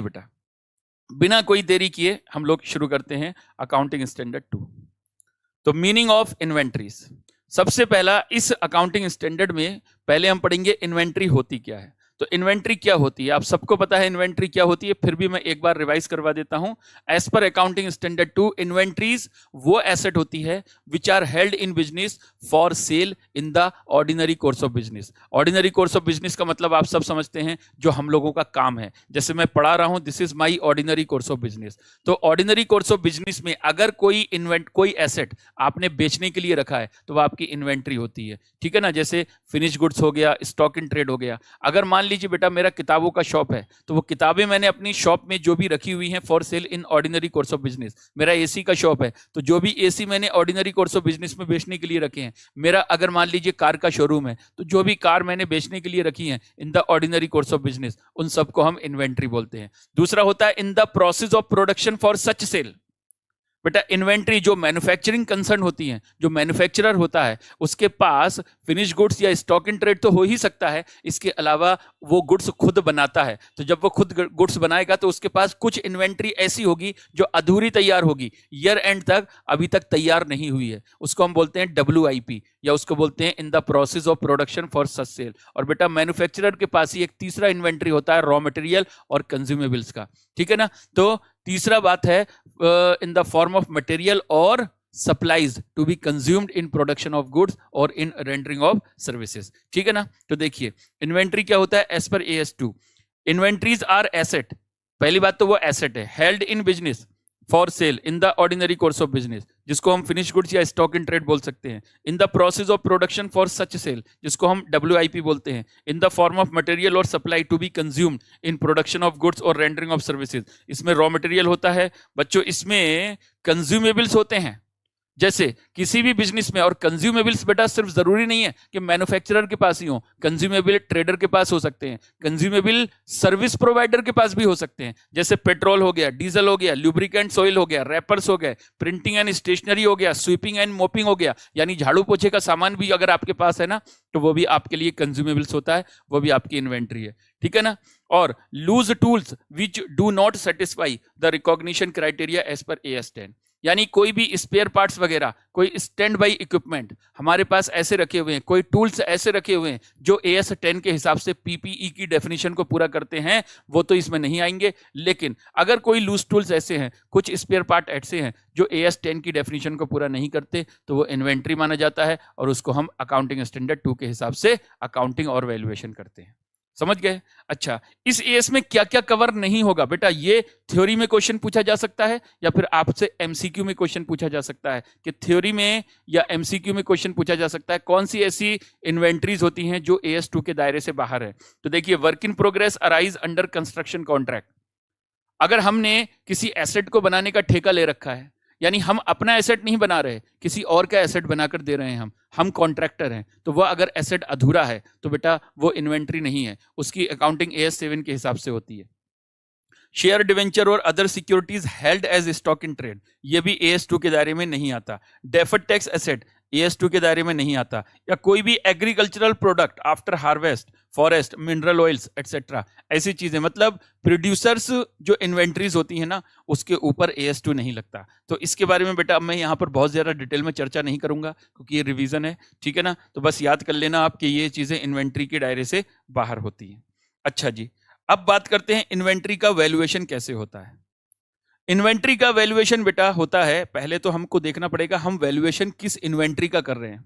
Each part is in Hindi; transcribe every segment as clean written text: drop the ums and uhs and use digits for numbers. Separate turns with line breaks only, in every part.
बेटा बिना कोई देरी किए हम लोग शुरू करते हैं अकाउंटिंग स्टैंडर्ड 2। तो मीनिंग ऑफ इन्वेंट्रीज, सबसे पहला इस अकाउंटिंग स्टैंडर्ड में पहले हम पढ़ेंगे इन्वेंट्री होती क्या है। तो इन्वेंट्री क्या होती है, आप सबको पता है इन्वेंट्री क्या होती है, फिर भी मैं एक बार रिवाइज करवा देता हूं। As per accounting standard 2, inventories वो एसेट होती है which are held in business for sale in the ordinary course of business. Ordinary course of business का मतलब आप सब समझते हैं, जो हम लोगों का काम है। जैसे मैं पढ़ा रहा हूं, this is my ordinary course of business. तो ऑर्डिनरी कोर्स ऑफ बिजनेस में अगर कोई एसेट आपने बेचने के लिए रखा है तो वह आपकी इन्वेंट्री होती है, ठीक है ना। जैसे फिनिश गुड्स हो गया, स्टॉक इन ट्रेड हो गया। अगर मान लीजिए बेटा मेरा किताबों का शॉप है, तो वो किताबें मैंने अपनी शॉप में जो भी रखी हुई हैं for sale in ordinary course of business. मेरा एसी का शॉप है, तो जो भी एसी मैंने ऑर्डिनरी कोर्स ऑफ बिजनेस में बेचने के लिए रखे हैं। मेरा अगर मान लीजिए कार का शोरूम है, तो जो भी कार मैंने बेचने के लिए रखी है in the ordinary course of business, उन सबको हम इन्वेंट्री बोलते हैं। दूसरा होता है in the process of production for such sale. बेटा इन्वेंट्री जो मैन्युफैक्चरिंग कंसर्न होती है, जो मैन्युफैक्चरर होता है उसके पास फिनिश गुड्स या स्टॉक इन ट्रेड तो हो ही सकता है, इसके अलावा वो गुड्स खुद बनाता है। तो जब वो खुद गुड्स बनाएगा तो उसके पास कुछ इन्वेंट्री ऐसी होगी जो अधूरी तैयार होगी, ईयर एंड तक अभी तक तैयार नहीं हुई है, उसको हम बोलते हैं WIP, या उसको बोलते हैं in the process of production for such sale. और बेटा मैन्युफैक्चरर के पास ही एक तीसरा इन्वेंट्री होता है रॉ मटेरियल और कंज्यूमेबल्स का, ठीक है ना। तो तीसरा बात है in the form of material और supplies to be consumed in production of goods और इन रेंडरिंग ऑफ सर्विसेज, ठीक है ना। तो देखिए इन्वेंट्री क्या होता है as per AS2, inventories are asset. पहली बात तो वो एसेट है held in business for sale in the ordinary course of business, जिसको हम फिनिश गुड्स या स्टॉक इन ट्रेड बोल सकते हैं। In the process of production for such sale, जिसको हम WIP बोलते हैं। In the form of material और supply to be consumed in production of goods और रेंडरिंग ऑफ सर्विसेज। इसमें रॉ मटेरियल होता है बच्चों, इसमें कंज्यूमेबल्स होते हैं जैसे किसी भी बिजनेस में। और कंज्यूमेबल्स बेटा सिर्फ जरूरी नहीं है कि मैन्युफैक्चरर के पास ही हो, कंज्यूमेबल ट्रेडर के पास हो सकते हैं, कंज्यूमेबल सर्विस प्रोवाइडर के पास भी हो सकते हैं। जैसे पेट्रोल हो गया, डीजल हो गया, लुब्रिकेंट्स ऑयल हो गया, रैपर्स हो गए, प्रिंटिंग एंड स्टेशनरी हो गया, स्वीपिंग एंड मोपिंग हो गया, यानी झाड़ू पोछे का सामान भी अगर आपके पास है ना, तो वो भी आपके लिए कंज्यूमेबल्स होता है, वो भी आपकी इन्वेंट्री है, ठीक है ना। और loose tools which do not satisfy the recognition criteria as per AS10, यानी कोई भी स्पेयर पार्ट्स वगैरह, कोई स्टैंड बाई इक्विपमेंट हमारे पास ऐसे रखे हुए हैं, कोई टूल्स ऐसे रखे हुए हैं जो AS10 के हिसाब से PPE की डेफिनेशन को पूरा करते हैं, वो तो इसमें नहीं आएंगे। लेकिन अगर कोई लूज टूल्स ऐसे हैं, कुछ स्पेयर पार्ट ऐसे हैं जो AS10 की डेफिनेशन को पूरा नहीं करते, तो वो इन्वेंट्री माना जाता है और उसको हम अकाउंटिंग स्टैंडर्ड 2 के हिसाब से अकाउंटिंग और वैल्यूएशन करते हैं। समझ गए। अच्छा, इस AS में क्या क्या कवर नहीं होगा बेटा, ये थ्योरी में क्वेश्चन पूछा जा सकता है या फिर आपसे MCQ में क्वेश्चन पूछा जा सकता है कि थ्योरी में या MCQ में क्वेश्चन पूछा जा सकता है कौन सी ऐसी इन्वेंट्रीज होती हैं जो AS2 के दायरे से बाहर है। तो देखिए work in progress arise under construction contract. अगर हमने किसी एसेट को बनाने का ठेका ले रखा है, यानी हम अपना एसेट नहीं बना रहे, किसी और का एसेट बनाकर दे रहे हैं, हम कॉन्ट्रैक्टर हैं, तो वह अगर एसेट अधूरा है तो बेटा वो इन्वेंट्री नहीं है, उसकी अकाउंटिंग AS7 के हिसाब से होती है। शेयर डिवेंचर और other securities held as stock in trade, ये भी AS2 के दायरे में नहीं आता। डेफर्ड टैक्स एसेट AS2 के दायरे में नहीं आता। या कोई भी agricultural product after harvest, forest, mineral oils etcetera, ऐसी चीजें, मतलब प्रोड्यूसर्स जो इन्वेंट्रीज होती है ना, उसके ऊपर AS2 नहीं लगता। तो इसके बारे में बेटा मैं यहाँ पर बहुत ज्यादा डिटेल में चर्चा नहीं करूंगा क्योंकि ये रिवीजन है, ठीक है ना। तो बस याद कर लेना आप कि ये चीजें इन्वेंट्री के दायरे से बाहर होती हैं। अच्छा जी, अब बात करते हैं इन्वेंट्री का वैल्यूएशन कैसे होता है। इन्वेंट्री का वैल्यूएशन बेटा होता है, पहले तो हमको देखना पड़ेगा हम वैल्यूएशन किस इन्वेंट्री का कर रहे हैं।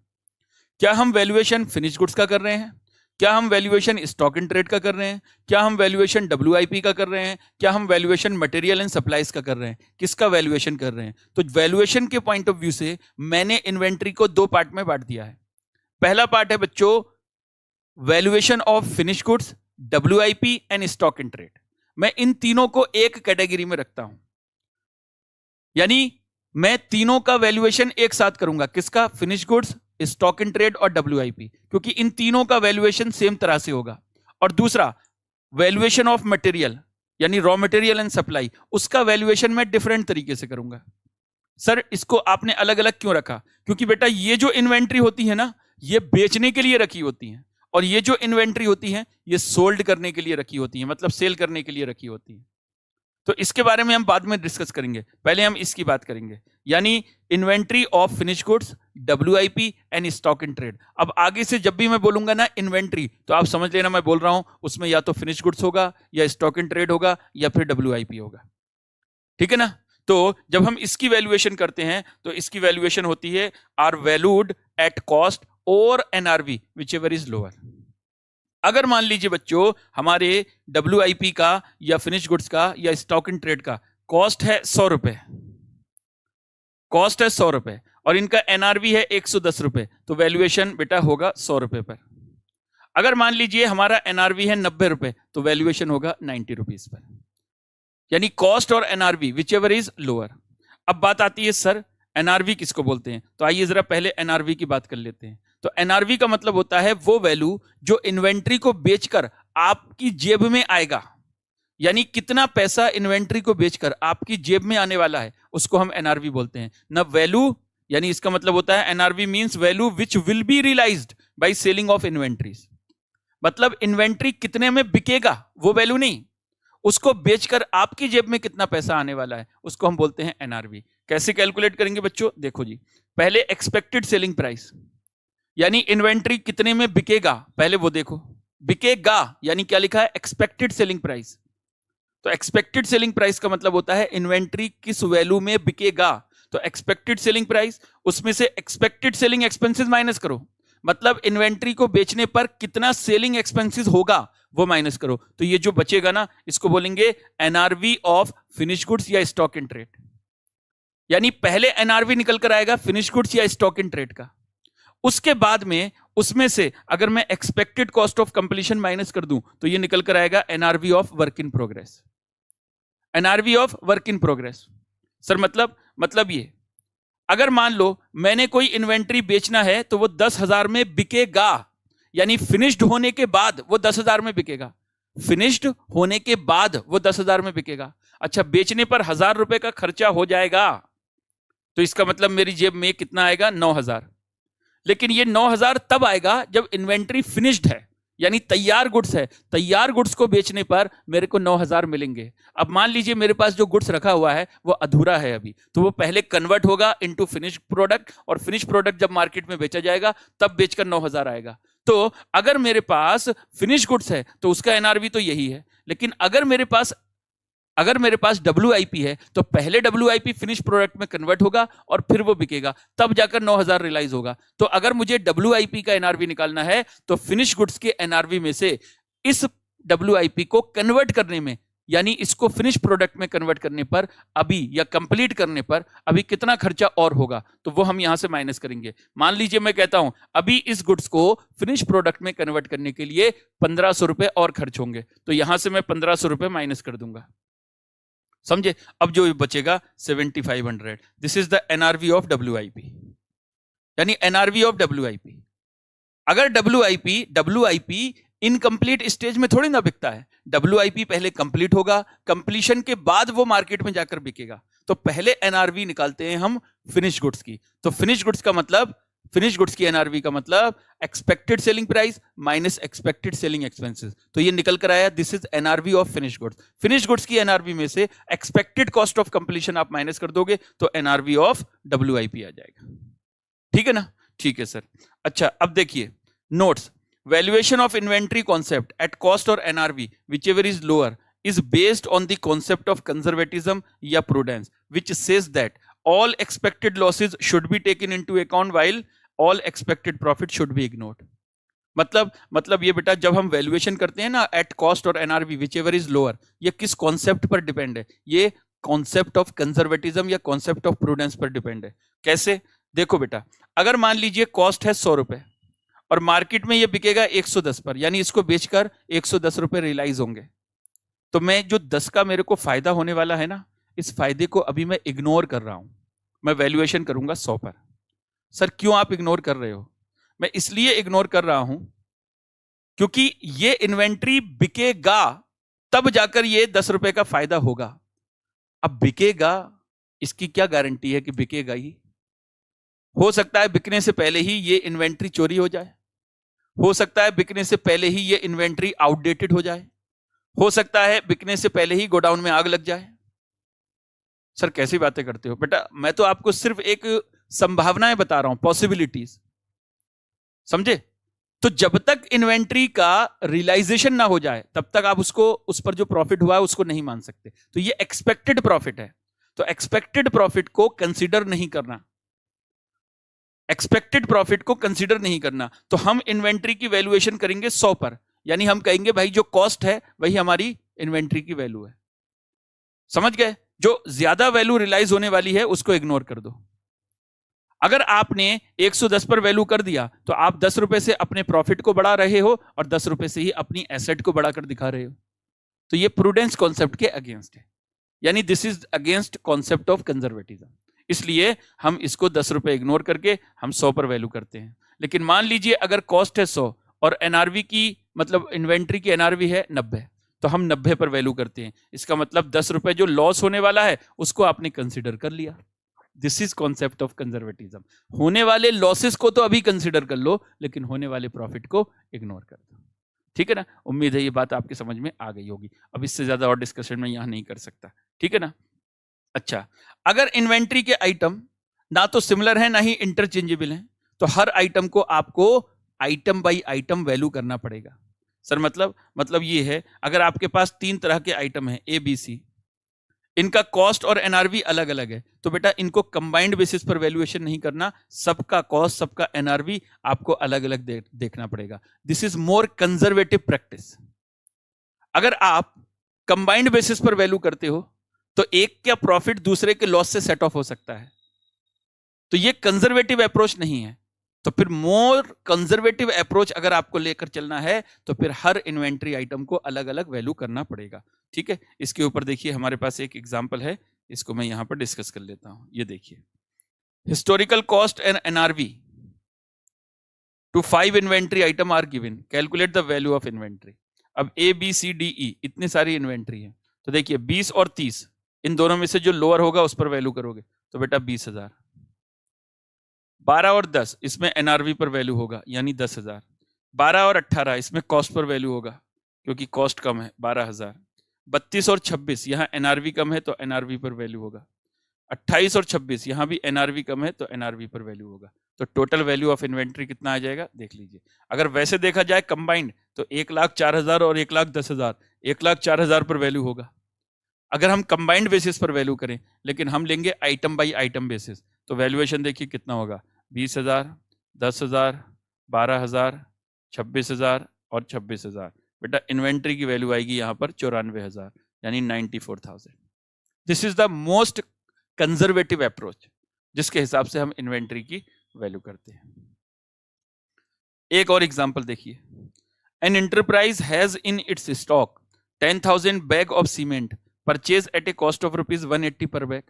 क्या हम वैल्यूएशन फिनिश गुड्स का कर रहे हैं, क्या हम वैल्यूएशन स्टॉक इन ट्रेड का कर रहे हैं, क्या हम वैल्यूएशन WIP का कर रहे हैं, क्या हम वैल्यूएशन मटेरियल एंड सप्लाईज का कर रहे हैं, किसका वैल्यूएशन कर रहे हैं। तो वैल्यूएशन के पॉइंट ऑफ व्यू से मैंने इन्वेंट्री को दो पार्ट में बांट दिया है। पहला पार्ट है बच्चों valuation of finish goods, WIP and stock in trade. मैं इन तीनों को एक कैटेगरी में रखता हूं, यानी मैं तीनों का वैल्यूएशन एक साथ करूंगा, किसका, finish goods, stock in trade और WIP, क्योंकि इन तीनों का वैल्यूएशन सेम तरह से होगा। और दूसरा वैल्यूएशन ऑफ मटेरियल यानी रॉ मटेरियल एंड सप्लाई, उसका वैल्यूएशन मैं डिफरेंट तरीके से करूंगा। सर इसको आपने अलग अलग क्यों रखा, क्योंकि बेटा ये जो इन्वेंट्री होती है ना, ये बेचने के लिए रखी होती है, और ये जो इन्वेंट्री होती है ये सोल्ड करने के लिए रखी होती है, मतलब सेल करने के लिए रखी होती है। तो इसके बारे में हम बाद में डिस्कस करेंगे, पहले हम इसकी बात करेंगे, यानी inventory of finish goods, WIP and stock in trade. अब आगे से जब भी मैं बोलूंगा ना इन्वेंट्री, तो आप समझ लेना मैं बोल रहा हूं उसमें या तो फिनिश गुड्स होगा, या स्टॉक इन ट्रेड होगा, या फिर WIP होगा, ठीक है ना। तो जब हम इसकी वैल्यूएशन करते हैं तो इसकी वैल्यूएशन होती है आर वैल्यूड एट कॉस्ट और NRV which ever is lower. अगर मान लीजिए बच्चों हमारे WIP का या फिनिश गुड्स का या स्टॉक इन ट्रेड का कॉस्ट है 100 रुपए, कॉस्ट है 100 रुपए और इनका NRV है 110 रुपए, तो वैल्यूएशन बेटा होगा 100 रुपए पर। अगर मान लीजिए हमारा NRV है 90 रुपए, तो वैल्यूएशन होगा 90 रुपीज पर, यानी कॉस्ट और NRV which ever is lower. अब बात आती है सर NRV किसको बोलते हैं, तो आइए जरा पहले NRV की बात कर लेते हैं। तो NRV का मतलब होता है वो वैल्यू जो इन्वेंट्री को बेचकर आपकी जेब में आएगा, यानी कितना पैसा इन्वेंट्री को बेचकर आपकी जेब में आने वाला है उसको हम NRV बोलते हैं ना। वैल्यू यानी इसका मतलब होता है NRV means value which will be realised by selling of inventories, मतलब इन्वेंट्री कितने में बिकेगा वो वैल्यू नहीं, उसको बेचकर आपकी जेब में कितना पैसा आने वाला है उसको हम बोलते हैं NRV। कैसे कैलकुलेट करेंगे बच्चों, देखो जी, पहले एक्सपेक्टेड सेलिंग प्राइस, यानी इन्वेंट्री कितने में बिकेगा पहले वो देखो, बिकेगा यानी क्या लिखा है एक्सपेक्टेड सेलिंग प्राइस। तो एक्सपेक्टेड सेलिंग प्राइस का मतलब होता है इन्वेंट्री किस वैल्यू में बिकेगा, तो एक्सपेक्टेड सेलिंग प्राइस, उसमें से एक्सपेक्टेड सेलिंग एक्सपेंसेस माइनस करो, मतलब इन्वेंट्री को बेचने पर कितना सेलिंग एक्सपेंसेस होगा वो माइनस करो, तो ये जो बचेगा ना इसको बोलेंगे NRV ऑफ फिनिश गुड्स या स्टॉक इन ट्रेड। यानी पहले NRV निकल कर आएगा फिनिश गुड्स या स्टॉक इन ट्रेड का, उसके बाद में उसमें से अगर मैं expected cost of completion minus कर दूं तो ये निकल कर आएगा NRV of work in progress, NRV of work in progress. Sir मतलब ये अगर मान लो मैंने कोई इन्वेंट्री बेचना है तो वो 10,000 में बिकेगा, यानी फिनिश्ड होने के बाद वो 10,000 में बिकेगा, फिनिश्ड होने के बाद वो 10,000 में बिकेगा। अच्छा, बेचने पर 1,000 रुपए का खर्चा हो जाएगा, तो इसका मतलब मेरी जेब में कितना आएगा 9,000, लेकिन ये 9,000 तब आएगा जब इन्वेंट्री फिनिश्ड है, यानी तैयार गुड्स है, तैयार गुड्स को बेचने पर मेरे को 9,000 मिलेंगे। अब मान लीजिए मेरे पास जो गुड्स रखा हुआ है वो अधूरा है अभी, तो वो पहले कन्वर्ट होगा इनटू फिनिश प्रोडक्ट, और फिनिश प्रोडक्ट जब मार्केट में बेचा जाएगा तब बेचकर 9,000 आएगा। तो अगर मेरे पास फिनिश गुड्स है तो उसका NRV तो यही है, लेकिन अगर मेरे पास WIP है तो पहले WIP फिनिश प्रोडक्ट में कन्वर्ट होगा और फिर वो बिकेगा, तब जाकर 9,000 रियलाइज होगा। तो अगर मुझे WIP का NRV निकालना है तो फिनिश गुड्स के NRV में से इस WIP को कन्वर्ट करने में, यानी इसको फिनिश प्रोडक्ट में कन्वर्ट करने पर अभी या कंप्लीट करने पर अभी कितना खर्चा और होगा, तो वो हम यहां से माइनस करेंगे। मान लीजिए मैं कहता हूं अभी इस गुड्स को फिनिश प्रोडक्ट में कन्वर्ट करने के लिए 1,500 रुपए और खर्च होंगे, तो यहां से मैं 1,500 रुपए माइनस कर दूंगा, समझे। अब जो बचेगा 7,500, this is the NRV of WIP, यानी NRV ऑफ WIP। अगर WIP इनकम्प्लीट स्टेज में थोड़ी ना बिकता है, WIP पहले कंप्लीट होगा, कंप्लीशन के बाद वो मार्केट में जाकर बिकेगा, तो पहले NRV निकालते हैं हम फिनिश गुड्स की। तो फिनिश गुड्स की NRV का मतलब expected selling price minus expected selling expenses, तो ये निकल कर आया this is NRV of finish goods. Finish goods की NRV में से एक्सपेक्टेड कॉस्ट ऑफ कंप्लीशन आप माइनस कर दोगे तो NRV ऑफ WIP आ जाएगा, ठीक है ना। ठीक है सर। अच्छा, अब देखिए notes, valuation of inventory concept eight cost और NRV whichever is lower is based on the concept of conservatism या prudence which says that all expected losses should be taken into account while all expected profit should be ignored। मतलब ये बेटा जब हम वैल्यूएशन करते हैं ना एट कॉस्ट और NRV whichever is lower, ये किस कॉन्सेप्ट पर डिपेंड है, ये कॉन्सेप्ट ऑफ कंजर्वेटिज्म या कॉन्सेप्ट ऑफ प्रूडेंस पर डिपेंड है। कैसे, देखो बेटा, अगर मान लीजिए कॉस्ट है 100 रुपए और मार्केट में ये बिकेगा 110 पर, यानी इसको बेचकर 110 रुपए रियलाइज होंगे, तो मैं जो 10 का मेरे को फायदा होने वाला है ना, इस फायदे को अभी मैं इग्नोर कर रहा हूं, मैं वैल्यूएशन करूंगा 100 पर। सर क्यों आप इग्नोर कर रहे हो? मैं इसलिए इग्नोर कर रहा हूं क्योंकि ये इन्वेंट्री बिकेगा तब जाकर ये 10 रुपए का फायदा होगा। अब बिकेगा, इसकी क्या गारंटी है कि बिकेगा ही? हो सकता है बिकने से पहले ही ये इन्वेंट्री चोरी हो जाए, हो सकता है बिकने से पहले ही ये इन्वेंट्री आउटडेटेड हो जाए, हो सकता है बिकने से पहले ही गोडाउन में आग लग जाए, सर कैसी बातें करते हो बेटा, मैं तो आपको सिर्फ एक संभावनाएं बता रहा हूं, पॉसिबिलिटीज, समझे? तो जब तक इन्वेंट्री का रियलाइजेशन ना हो जाए तब तक आप उसको, उस पर जो प्रॉफिट हुआ है उसको नहीं मान सकते। तो ये एक्सपेक्टेड प्रॉफिट है, तो एक्सपेक्टेड प्रॉफिट को कंसीडर नहीं करना, एक्सपेक्टेड प्रॉफिट को कंसीडर नहीं करना। तो हम इन्वेंट्री की वैल्यूएशन करेंगे 100 पर, यानी हम कहेंगे भाई जो कॉस्ट है वही हमारी इन्वेंट्री की वैल्यू है। समझ गए? जो ज्यादा वैल्यू रियलाइज होने वाली है उसको इग्नोर कर दो। अगर आपने 110 पर वैल्यू कर दिया तो आप 10 रुपए से अपने प्रॉफिट को बढ़ा रहे हो और 10 रुपए से ही अपनी एसेट को बढ़ाकर दिखा रहे हो। तो ये प्रूडेंस कॉन्सेप्ट के अगेंस्ट है, यानी this is against concept of conservatism. इसलिए हम इसको 10 रुपए इग्नोर करके हम 100 पर वैल्यू करते हैं। लेकिन मान लीजिए अगर कॉस्ट है 100 और एनआरवी की, मतलब इन्वेंट्री की एनआरवी है 90, तो हम 90 पर वैल्यू करते हैं। इसका मतलब 10 रुपए जो लॉस होने वाला है उसको आपने कंसिडर कर लिया। This is concept of conservatism. होने वाले लॉसेस को तो अभी कंसिडर कर लो, लेकिन होने वाले प्रॉफिट को इग्नोर कर दो। ठीक है ना? उम्मीद है ये बात आपकी समझ में आ गई होगी। अब इससे ज्यादा और डिस्कशन में यहां नहीं कर सकता। ठीक है ना? अच्छा, अगर इन्वेंट्री के आइटम ना तो सिमिलर है ना ही इंटरचेंजेबल है, तो हर आइटम को आपको आइटम बाय आइटम वैल्यू करना पड़ेगा। सर मतलब ये है, अगर आपके पास 3 तरह के आइटम है ए बी सी, इनका कॉस्ट और एनआरवी अलग अलग है, तो बेटा इनको कंबाइंड बेसिस पर वैल्यूएशन नहीं करना, सबका कॉस्ट सबका एनआरवी आपको अलग अलग देखना पड़ेगा। This is more conservative practice. अगर आप कंबाइंड बेसिस पर वैल्यू करते हो तो एक का प्रॉफिट दूसरे के लॉस से सेट ऑफ हो सकता है, तो ये कंजर्वेटिव अप्रोच नहीं है। तो फिर मोर कंजर्वेटिव अप्रोच अगर आपको लेकर चलना है तो फिर हर इन्वेंट्री आइटम को अलग अलग वैल्यू करना पड़ेगा। ठीक है, इसके ऊपर देखिए हमारे पास एक एग्जांपल है, इसको मैं यहां पर डिस्कस कर लेता हूं। ये देखिए, historical cost and NRV to 5 inventory item are given, calculate the value of inventory. अब A B C D E इतनी सारी इन्वेंट्री है, तो देखिए 20 और 30 इन दोनों में से जो लोअर होगा उस पर वैल्यू करोगे, तो बेटा 20,000। 12 और 10 इसमें एनआरवी पर वैल्यू होगा, यानी 10,000। 12 और 18 इसमें कॉस्ट पर वैल्यू होगा, क्योंकि कॉस्ट कम है, 12,000। 32 और 26 यहाँ एनआरवी कम है तो एनआरवी पर वैल्यू होगा। 28 और 26 यहाँ भी एनआरवी कम है तो एनआरवी पर वैल्यू होगा। तो टोटल वैल्यू ऑफ इन्वेंट्री कितना आ जाएगा देख लीजिए। अगर वैसे देखा जाए कंबाइंड तो 1,04,000 और 1,10,000, 1,04,000 पर वैल्यू होगा अगर हम कंबाइंड बेसिस पर वैल्यू करें। लेकिन हम लेंगे आइटम बाय आइटम बेसिस, तो वैल्यूएशन देखिए कितना होगा, 20,000, 10,000, 12,000, 26,000 और 26,000। बेटा इन्वेंट्री की वैल्यू आएगी यहाँ पर 94,000, यानी 94,000। This is the most conservative approach जिसके हिसाब से हम इन्वेंट्री की वैल्यू करते हैं। एक और एग्जांपल देखिए, an enterprise has in its stock 10,000 bag of cement purchased at a cost of rupees 180 per bag.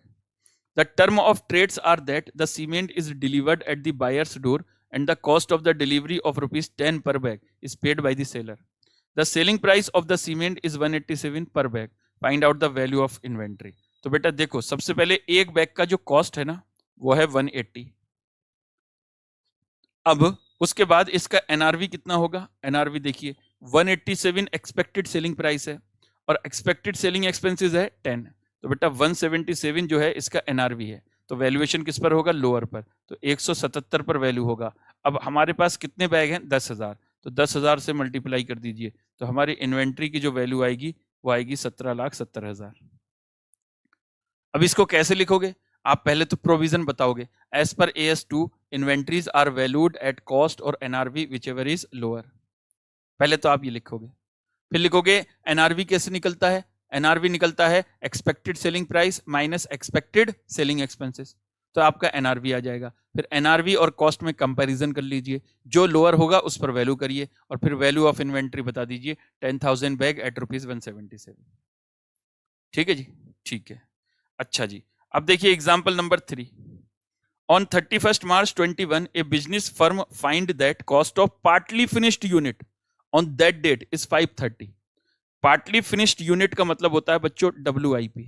The term of trades are that the cement is delivered at the buyer's door and the cost of the delivery of rupees 10 per bag is paid by the seller. The selling price of the cement is 187 per bag. Find out the value of inventory. तो बेटा देखो, सबसे पहले एक बैग का जो कॉस्ट है ना वो है 180। अब उसके बाद इसका एनआरवी कितना होगा, एनआरवी देखिए 187 एक्सपेक्टेड सेलिंग प्राइस है और एक्सपेक्टेड सेलिंग एक्सपेंसेस है 10, तो बेटा 177 जो है इसका एनआरवी है। तो वैल्यूएशन किस पर होगा, लोअर पर, तो 177 पर वैल्यू होगा। अब हमारे पास कितने बैग हैं, 10,000, तो 10,000 से मल्टीप्लाई कर दीजिए, तो हमारी इन्वेंट्री की जो वैल्यू आएगी वो आएगी 17,70,000। अब इसको कैसे लिखोगे, आप पहले तो प्रोविजन बताओगे, as per AS2 inventories are valued at cost और NRV which ever is lower. पहले तो आप ये लिखोगे, फिर लिखोगे एनआरवी कैसे निकलता है, एनआरवी निकलता है expected selling price minus expected selling expenses, तो आपका एनआरवी आ जाएगा। फिर एनआरवी और कॉस्ट में कंपैरिजन कर लीजिए, जो लोअर होगा उस पर वैल्यू करिए और फिर वैल्यू ऑफ इन्वेंट्री बता दीजिए 10,000 बैग एट रुपीज 177। ठीक है जी, ठीक है। अच्छा जी, अब देखिए example number 3। On 31st March 21 A business firm find that cost of partly finished unit on that date is 530। Partly finished unit का मतलब होता है बच्चों WIP।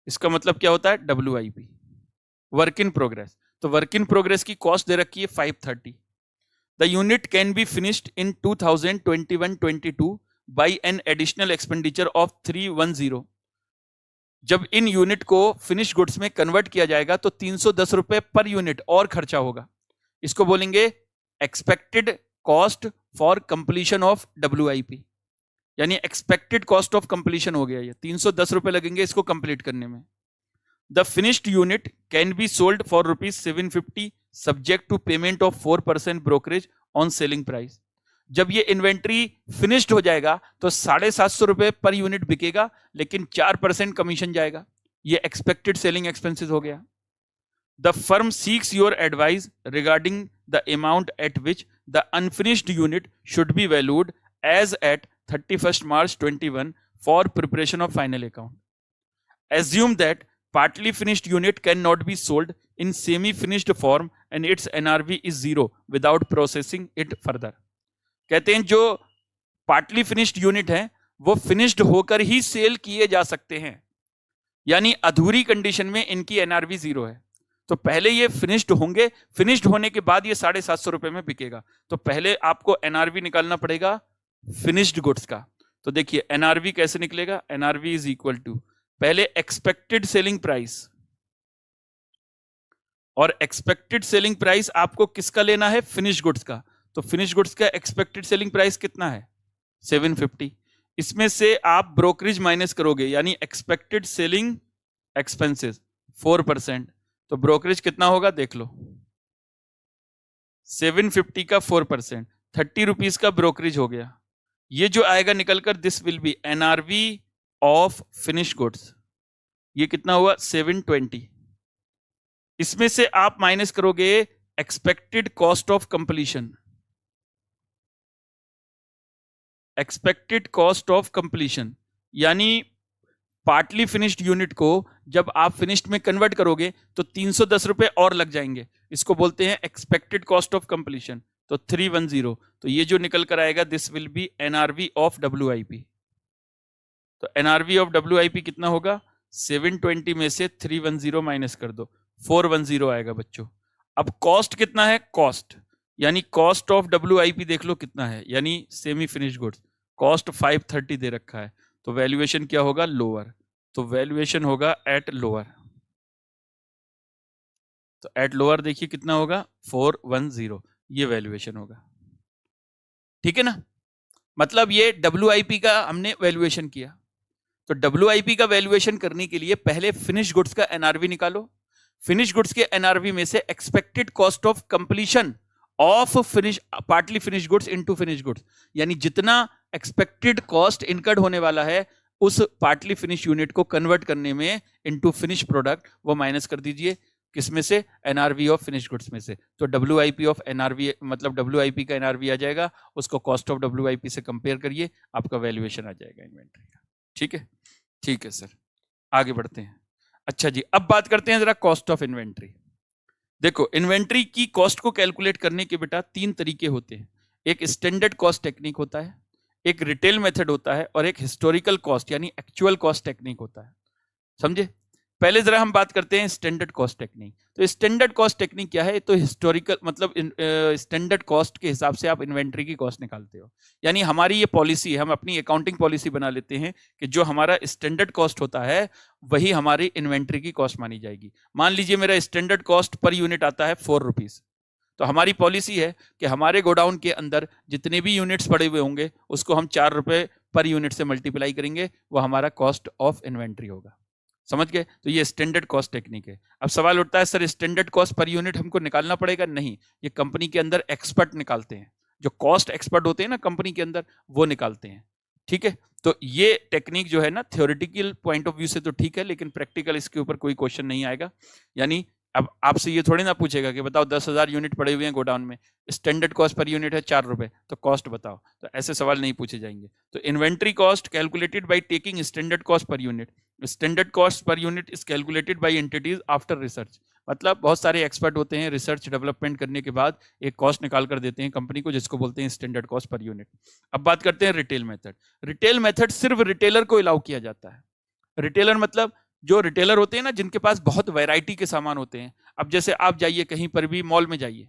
इसका मतलब क्या होता है, WIP, वर्क इन प्रोग्रेस। तो वर्क इन प्रोग्रेस की कॉस्ट दे रखी है 530। The unit can be finished in 2021-22 by an additional expenditure of 310। जब इन यूनिट को फिनिश गुड्स में कन्वर्ट किया जाएगा तो 310 रुपए पर यूनिट और खर्चा होगा। इसको बोलेंगे expected cost for completion of WIP, यानी एक्सपेक्टेड कॉस्ट ऑफ कंप्लीशन हो गया। ये 310 रुपए लगेंगे इसको कंप्लीट करने में। The finished unit can be sold for ₹750 subject to payment of 4% brokerage on selling price. जब ये इन्वेंट्री फिनिश्ड हो जाएगा तो 750 रुपए पर यूनिट बिकेगा, लेकिन 4% कमीशन जाएगा। ये एक्सपेक्टेड सेलिंग एक्सपेंसेस हो गया। The firm seeks your advice regarding the amount at which the unfinished unit should be valued as at 31 March 21 for preparation of final account. Assume that partly finished unit cannot be sold in semi-finished form and its NRV is 0 without processing it further। कहते हैं जो पार्टली फिनिश्ड यूनिट है वो फिनिश्ड होकर ही सेल किए जा सकते हैं, यानी अधूरी कंडीशन में इनकी NRV 0 है। तो पहले ये फिनिश्ड होंगे, फिनिश्ड होने के बाद ये 750 रुपए में बिकेगा। तो पहले आपको NRV निकालना पड़ेगा फिनिश्ड गुड्स का। तो देखिए NRV कैसे निकलेगा, NRV इज इक्वल टू पहले एक्सपेक्टेड सेलिंग प्राइस, और एक्सपेक्टेड सेलिंग प्राइस आपको किसका लेना है, फिनिश गुड्स का। तो फिनिश गुड्स का एक्सपेक्टेड सेलिंग प्राइस कितना है, 750। इसमें से आप ब्रोकरेज माइनस करोगे, यानी एक्सपेक्टेड सेलिंग एक्सपेंसेस 4%। तो ब्रोकरेज कितना होगा देख लो, 750 का 4%, 30 रुपीज का ब्रोकरेज हो गया। ये जो आएगा निकलकर, this will B NRV of finish goods. ये कितना हुआ, 720। इसमें से आप माइनस करोगे expected cost of completion, expected cost of completion, यानी पार्टली फिनिश्ड यूनिट को जब आप फिनिश्ड में कन्वर्ट करोगे तो 310 रुपए और लग जाएंगे। इसको बोलते हैं एक्सपेक्टेड कॉस्ट ऑफ कंप्लीशन। तो 310, तो ये जो निकल कर आएगा this will B NRV of WIP। तो NRV ऑफ WIP कितना होगा, 720 में से 310 माइनस कर दो, 410 आएगा बच्चों। अब कॉस्ट कितना है, कॉस्ट यानी कॉस्ट ऑफ WIP देख लो कितना है, यानी सेमी फिनिश गुड्स, कॉस्ट 530 दे रखा है। तो वैल्यूएशन क्या होगा, लोअर। तो वैल्यूएशन होगा एट लोअर। तो एट लोअर देखिए कितना होगा, 410, ये वैल्यूएशन होगा। ठीक है ना, मतलब ये WIP का हमने वैल्यूएशन किया। तो WIP का वैल्यूएशन करने के लिए पहले फिनिश गुड्स का NRV निकालो। फिनिश गुड्स के NRV में से expected cost of completion of finish partly finish goods into finish goods, यानी जितना एक्सपेक्टेड कॉस्ट इनकर्ड होने वाला है उस पार्टली फिनिश यूनिट को कन्वर्ट करने में इनटू फिनिश प्रोडक्ट, वो माइनस कर दीजिए किसमें से, NRV ऑफ फिनिश गुड्स में से। तो WIP ऑफ NRV मतलब WIP का NRV आ जाएगा, उसको कॉस्ट ऑफ WIP से कंपेयर करिए, आपका वैल्यूएशन आ जाएगा इन्वेंट्री का। ठीक है, ठीक है सर, आगे बढ़ते हैं। अच्छा जी, अब बात करते हैं जरा कॉस्ट ऑफ इन्वेंट्री। देखो इन्वेंट्री की कॉस्ट को कैलकुलेट करने के बेटा 3 तरीके होते हैं। एक स्टैंडर्ड कॉस्ट टेक्निक होता है, एक रिटेल मेथड होता है, और एक हिस्टोरिकल कॉस्ट यानी एक्चुअल कॉस्ट टेक्निक होता है। समझे? पहले जरा हम बात करते हैं स्टैंडर्ड कॉस्ट टेक्निक। तो स्टैंडर्ड कॉस्ट टेक्निक क्या है, तो हिस्टोरिकल मतलब स्टैंडर्ड कॉस्ट के हिसाब से आप इन्वेंट्री की कॉस्ट निकालते हो। यानी हमारी ये पॉलिसी है, हम अपनी अकाउंटिंग पॉलिसी बना लेते हैं कि जो हमारा स्टैंडर्ड कॉस्ट होता है वही हमारी इन्वेंट्री की कॉस्ट मानी जाएगी। मान लीजिए मेरा स्टैंडर्ड कॉस्ट पर यूनिट आता है 4 रुपीज, तो हमारी पॉलिसी है कि हमारे गोडाउन के अंदर जितने भी यूनिट्स पड़े हुए होंगे उसको हम 4 रुपए पर यूनिट से मल्टीप्लाई करेंगे, वो हमारा कॉस्ट ऑफ इन्वेंट्री होगा। समझ गए? तो ये स्टैंडर्ड कॉस्ट टेक्निक है। अब सवाल उठता है sir standard cost per unit हमको निकालना पड़ेगा? नहीं, ये कंपनी के अंदर एक्सपर्ट निकालते हैं, जो कॉस्ट एक्सपर्ट होते हैं ना कंपनी के अंदर, वो निकालते हैं। ठीक है, तो ये टेक्निक जो है ना थ्योरेटिकल पॉइंट ऑफ व्यू से तो ठीक है, लेकिन प्रैक्टिकल इसके ऊपर कोई क्वेश्चन नहीं आएगा। यानी अब आपसे ये थोड़ी ना पूछेगा कि बताओ 10,000 यूनिट पड़े हुए हैं गोडाउन में, स्टैंडर्ड कॉस्ट पर यूनिट है 4 रुपए, तो कॉस्ट बताओ। तो ऐसे सवाल नहीं पूछे जाएंगे। तो inventory cost calculated by taking standard cost per unit. Standard cost per unit is calculated by entities after research. मतलब बहुत सारे एक्सपर्ट होते हैं, रिसर्च डेवलपमेंट करने के बाद एक कॉस्ट निकाल कर देते हैं कंपनी को, जिसको बोलते हैं स्टैंडर्ड कॉस्ट पर यूनिट। अब बात करते हैं रिटेल मेथड। रिटेल मेथड सिर्फ रिटेलर को अलाउ किया जाता है। रिटेलर मतलब जो रिटेलर होते हैं ना, जिनके पास बहुत वैरायटी के सामान होते हैं। अब जैसे आप जाइए कहीं पर भी मॉल में जाइए,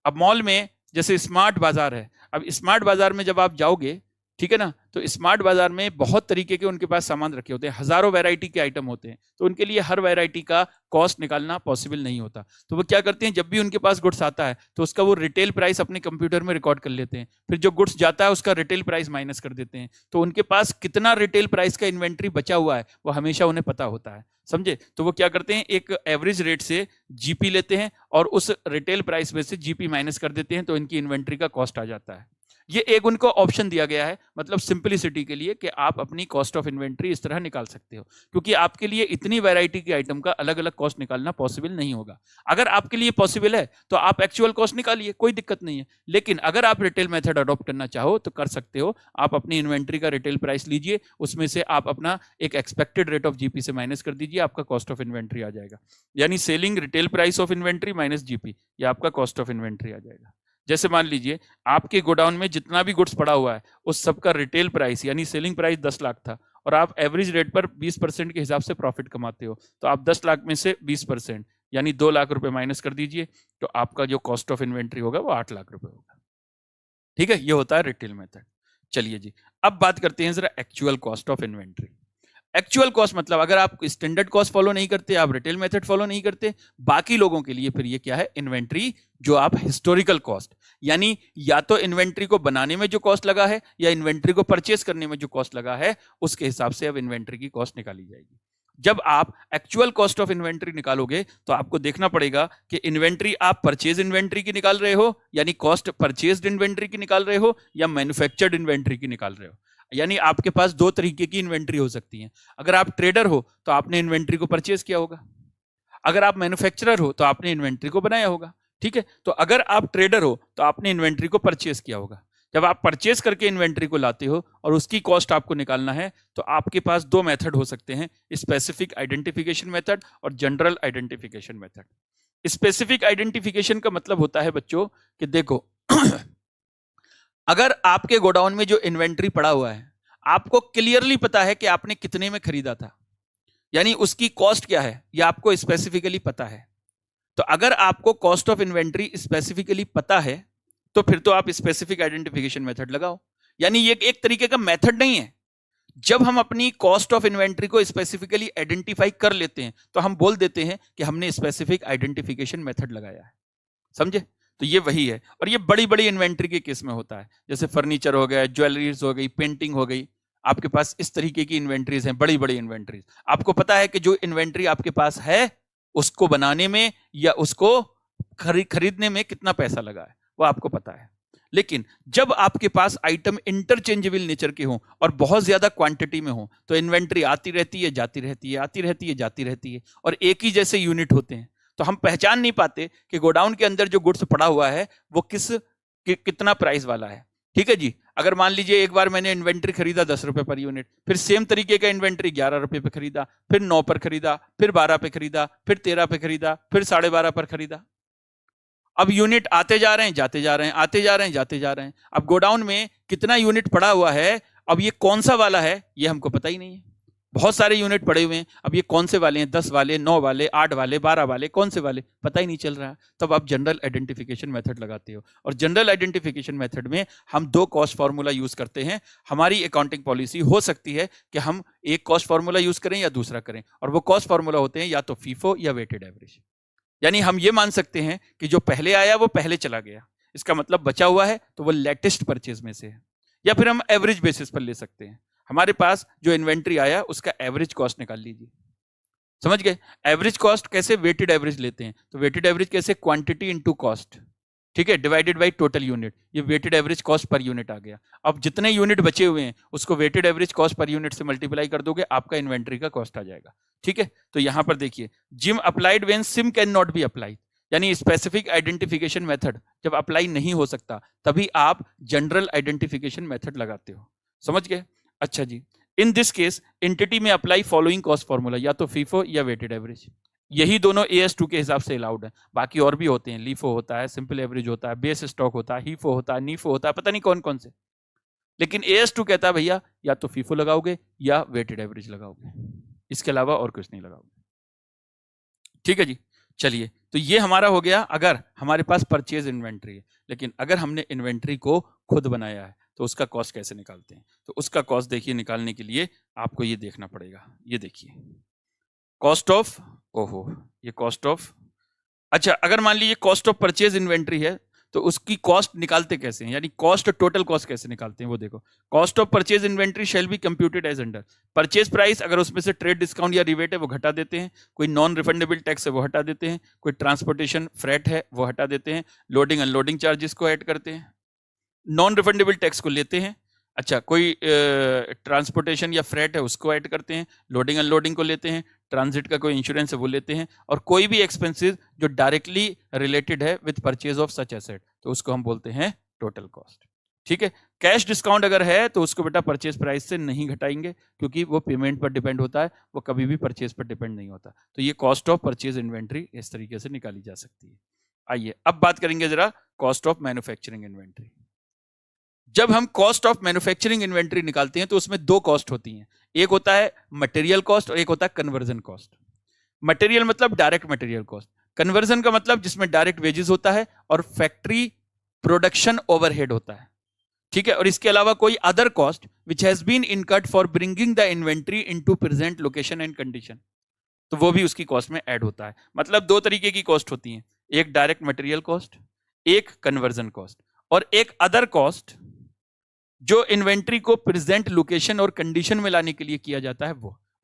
अब मॉल में जैसे स्मार्ट बाजार है, अब स्मार्ट बाजार में जब आप जाओगे ठीक है ना। तो स्मार्ट बाजार में बहुत तरीके के उनके पास सामान रखे होते हैं, हजारों वैरायटी के आइटम होते हैं, तो उनके लिए हर वैरायटी का कॉस्ट निकालना पॉसिबल नहीं होता। तो वो क्या करते हैं, जब भी उनके पास गुड्स आता है तो उसका वो रिटेल प्राइस अपने कंप्यूटर में रिकॉर्ड कर लेते हैं, फिर जो गुड्स जाता है उसका रिटेल प्राइस माइनस कर देते हैं, तो उनके पास कितना रिटेल प्राइस का इन्वेंट्री बचा हुआ है वो हमेशा उन्हें पता होता है, समझे। तो वो क्या करते हैं, एक एवरेज रेट से जीपी लेते हैं और उस रिटेल प्राइस में से जीपी माइनस कर देते हैं, तो इनकी इन्वेंट्री का कॉस्ट आ जाता है। ये एक उनको ऑप्शन दिया गया है, मतलब सिंपलिसिटी के लिए, कि आप अपनी कॉस्ट ऑफ इन्वेंट्री इस तरह निकाल सकते हो, क्योंकि आपके लिए इतनी वैरायटी के आइटम का अलग अलग कॉस्ट निकालना पॉसिबल नहीं होगा। अगर आपके लिए पॉसिबल है तो आप एक्चुअल कॉस्ट निकालिए, कोई दिक्कत नहीं है, लेकिन अगर आप रिटेल मेथड अडॉप्ट करना चाहो तो कर सकते हो। आप अपनी इन्वेंट्री का रिटेल प्राइस लीजिए, उसमें से आप अपना एक एक्सपेक्टेड रेट ऑफ जीपी से माइनस कर दीजिए, आपका कॉस्ट ऑफ इन्वेंट्री आ जाएगा। यानी selling retail price of inventory minus GP, ये आपका कॉस्ट ऑफ इन्वेंट्री आ जाएगा। जैसे मान लीजिए आपके गोडाउन में जितना भी गुड्स पड़ा हुआ है उस सबका रिटेल प्राइस यानी सेलिंग प्राइस 10 लाख था, और आप एवरेज रेट पर 20% के हिसाब से प्रॉफिट कमाते हो, तो आप 10 लाख में से 20% यानी 2 लाख रुपए माइनस कर दीजिए, तो आपका जो कॉस्ट ऑफ इन्वेंट्री होगा वो 8 लाख रुपए होगा। ठीक है, ये होता है रिटेल मेथड। चलिए जी, अब बात करते हैं जरा actual cost of inventory. Actual cost मतलब अगर आप स्टैंडर्ड कॉस्ट फॉलो नहीं करते, आप रिटेल मेथड फॉलो नहीं करते, बाकी लोगों के लिए फिर ये क्या है, इन्वेंट्री जो आप हिस्टोरिकल कॉस्ट, यानी या तो इन्वेंट्री को बनाने में जो कॉस्ट लगा है या इन्वेंट्री को परचेस करने में जो कॉस्ट लगा है उसके हिसाब से अब इन्वेंट्री की कॉस्ट निकाली जाएगी। जब आप एक्चुअल कॉस्ट ऑफ इन्वेंट्री निकालोगे तो आपको देखना पड़ेगा कि इन्वेंट्री आप परचेज इन्वेंट्री की निकाल रहे हो यानी कॉस्ट परचेज्ड इन्वेंट्री की निकाल रहे हो, या मैन्युफैक्चर्ड इन्वेंट्री की निकाल रहे हो। यानी आपके पास दो तरीके की इन्वेंट्री हो सकती है। अगर आप ट्रेडर हो तो आपने इन्वेंट्री को परचेज किया होगा, अगर आप मैन्युफैक्चरर हो तो आपने इन्वेंट्री को बनाया होगा। ठीक है, तो अगर आप ट्रेडर हो तो आपने इन्वेंट्री को परचेज किया होगा। जब आप परचेज करके इन्वेंट्री को लाते हो और उसकी कॉस्ट आपको निकालना है तो आपके पास दो मेथड हो सकते हैं, स्पेसिफिक आइडेंटिफिकेशन मेथड और general identification method. Specific identification का मतलब होता है बच्चों कि देखो अगर आपके गोडाउन में जो इन्वेंट्री पड़ा हुआ है आपको क्लियरली पता है कि आपने कितने में खरीदा था, यानी उसकी कॉस्ट क्या है यह आपको स्पेसिफिकली पता है, तो अगर आपको कॉस्ट ऑफ इन्वेंट्री स्पेसिफिकली पता है तो फिर तो आप स्पेसिफिक आइडेंटिफिकेशन मेथड लगाओ। यानी ये एक तरीके का मेथड नहीं है। जब हम अपनी कॉस्ट ऑफ इन्वेंट्री को स्पेसिफिकली आइडेंटिफाई कर लेते हैं तो हम बोल देते हैं कि हमने स्पेसिफिक आइडेंटिफिकेशन मेथड लगाया है, समझे। तो ये वही है, और ये बड़ी बड़ी इन्वेंट्री के केस में होता है, जैसे फर्नीचर हो गया, ज्वेलरीज हो गई, पेंटिंग हो गई, आपके पास इस तरीके की इन्वेंट्रीज हैं, बड़ी बड़ी इन्वेंट्रीज। आपको पता है कि जो इन्वेंट्री आपके पास है उसको बनाने में या उसको खरीदने में कितना पैसा लगा है वो आपको पता है। लेकिन जब आपके पास आइटम इंटरचेंजेबल नेचर के हों और बहुत ज्यादा क्वांटिटी में हो तो इन्वेंट्री आती रहती है जाती रहती है, आती रहती है जाती रहती है, और एक ही जैसे यूनिट होते हैं, तो हम पहचान नहीं पाते कि गोडाउन के अंदर जो गुड्स पड़ा हुआ है वो कितना प्राइस वाला है। ठीक है जी, अगर मान लीजिए एक बार मैंने इन्वेंट्री खरीदा 10 रुपए पर यूनिट, फिर सेम तरीके का इन्वेंट्री 11 रुपए पे खरीदा, फिर 9 पर खरीदा, फिर 12 पे खरीदा, फिर 13 पे खरीदा, फिर 12.5 पर खरीदा। अब यूनिट आते जा रहे हैं जाते जा रहे हैं, आते जा रहे हैं जाते जा रहे हैं। अब गोडाउन में कितना यूनिट पड़ा हुआ है, अब ये कौन सा वाला है ये हमको पता ही नहीं है। बहुत सारे यूनिट पड़े हुए हैं, अब ये कौन से वाले हैं, 10 वाले, 9 वाले, 8 वाले, 12 वाले, कौन से वाले पता ही नहीं चल रहा है। तब आप जनरल आइडेंटिफिकेशन मेथड लगाते हो, और जनरल आइडेंटिफिकेशन मेथड में हम दो कॉस्ट फार्मूला यूज करते हैं। हमारी अकाउंटिंग पॉलिसी हो सकती है कि हम एक कॉस्ट फार्मूला यूज करें या दूसरा करें, और वो कॉस्ट फार्मूला होते हैं या तो फीफो या वेटेड एवरेज। यानी हम ये मान सकते हैं कि जो पहले आया वो पहले चला गया, इसका मतलब बचा हुआ है तो वो लेटेस्ट परचेज में से है, या फिर हम एवरेज बेसिस पर ले सकते हैं। हमारे पास जो इन्वेंट्री आया उसका एवरेज कॉस्ट निकाल लीजिए, समझ गए। एवरेज कॉस्ट कैसे, वेटेड एवरेज लेते हैं, तो वेटेड एवरेज कैसे, क्वांटिटी इनटू कॉस्ट, ठीक है, डिवाइडेड बाय टोटल यूनिट, ये weighted average cost per unit आ गया। अब जितने यूनिट बचे हुए हैं उसको weighted average cost per unit से मल्टीप्लाई कर दोगे, आपका इन्वेंट्री का कॉस्ट आ जाएगा। ठीक है, तो यहां पर देखिए, gym applied when SIM can not be applied, यानी स्पेसिफिक आइडेंटिफिकेशन मेथड जब अप्लाई नहीं हो सकता तभी आप जनरल आइडेंटिफिकेशन मेथड लगाते हो, समझ गए। अच्छा जी, इन दिस केस एंटिटी में अप्लाई फॉलोइंग कॉस्ट फॉर्मूला, या तो फीफो या वेटेड एवरेज, यही दोनों AS2 के हिसाब से अलाउड है। बाकी और भी होते हैं, लीफो होता है, सिंपल एवरेज होता है, बेस स्टॉक होता है, हीफो होता है, नीफो होता है, पता नहीं कौन कौन से, लेकिन AS2 कहता है भैया या तो फीफो लगाओगे या वेटेड एवरेज लगाओगे, इसके अलावा और कुछ नहीं लगाओगे। ठीक है जी, चलिए, तो ये हमारा हो गया अगर हमारे पास परचेज इन्वेंट्री है। लेकिन अगर हमने इन्वेंट्री को खुद बनाया है, तो उसका कॉस्ट कैसे निकालते हैं। तो उसका कॉस्ट देखिए निकालने के लिए आपको ये देखना पड़ेगा। ये देखिए कॉस्ट ऑफ, ओहो ये कॉस्ट ऑफ, अच्छा अगर मान लीजिए कॉस्ट ऑफ परचेज इन्वेंट्री है तो उसकी कॉस्ट निकालते कैसे हैं, यानी कॉस्ट टोटल कॉस्ट कैसे निकालते हैं वो देखो। Cost of purchase inventory shall be computed as under purchase price, अगर उसमें से ट्रेड डिस्काउंट या रिबेट है वो हटा देते हैं, कोई नॉन रिफंडेबल टैक्स है वो हटा देते हैं, कोई ट्रांसपोर्टेशन फ्रेट है वो हटा देते हैं, लोडिंग अनलोडिंग चार्जेस को ऐड करते हैं, नॉन रिफंडेबल टैक्स को लेते हैं, अच्छा कोई ट्रांसपोर्टेशन या फ्रेट है उसको ऐड करते हैं, लोडिंग अनलोडिंग को लेते हैं, ट्रांजिट का कोई इंश्योरेंस है वो लेते हैं, और कोई भी एक्सपेंसेस जो डायरेक्टली रिलेटेड है with purchase of such asset तो उसको हम बोलते हैं टोटल कॉस्ट। ठीक है, कैश डिस्काउंट अगर है तो उसको बेटा परचेज प्राइस से नहीं घटाएंगे क्योंकि वो पेमेंट पर डिपेंड होता है, वो कभी भी परचेज पर डिपेंड नहीं होता। तो ये कॉस्ट ऑफ परचेज इन्वेंट्री इस तरीके से निकाली जा सकती है। आइए अब बात करेंगे जरा कॉस्ट ऑफ मैन्युफैक्चरिंग इन्वेंट्री। जब हम कॉस्ट ऑफ मैन्युफैक्चरिंग इन्वेंट्री निकालते हैं तो उसमें दो कॉस्ट होती हैं, एक होता है मटेरियल कॉस्ट और एक होता है कन्वर्जन कॉस्ट। मटेरियल मतलब डायरेक्ट मटेरियल कॉस्ट, कन्वर्जन का मतलब जिसमें डायरेक्ट वेजेस होता है और फैक्ट्री प्रोडक्शन ओवरहेड होता है। ठीक है, और इसके अलावा कोई other cost which has been incurred for bringing the inventory into present location and condition, तो वो भी उसकी कॉस्ट में ऐड होता है। मतलब दो तरीके की कॉस्ट होती हैं, एक डायरेक्ट मटेरियल कॉस्ट, एक कन्वर्जन कॉस्ट, और एक अदर कॉस्ट जो इन्वेंट्री को प्रेजेंट लोकेशन और कंडीशन में लाने के लिए किया जाता है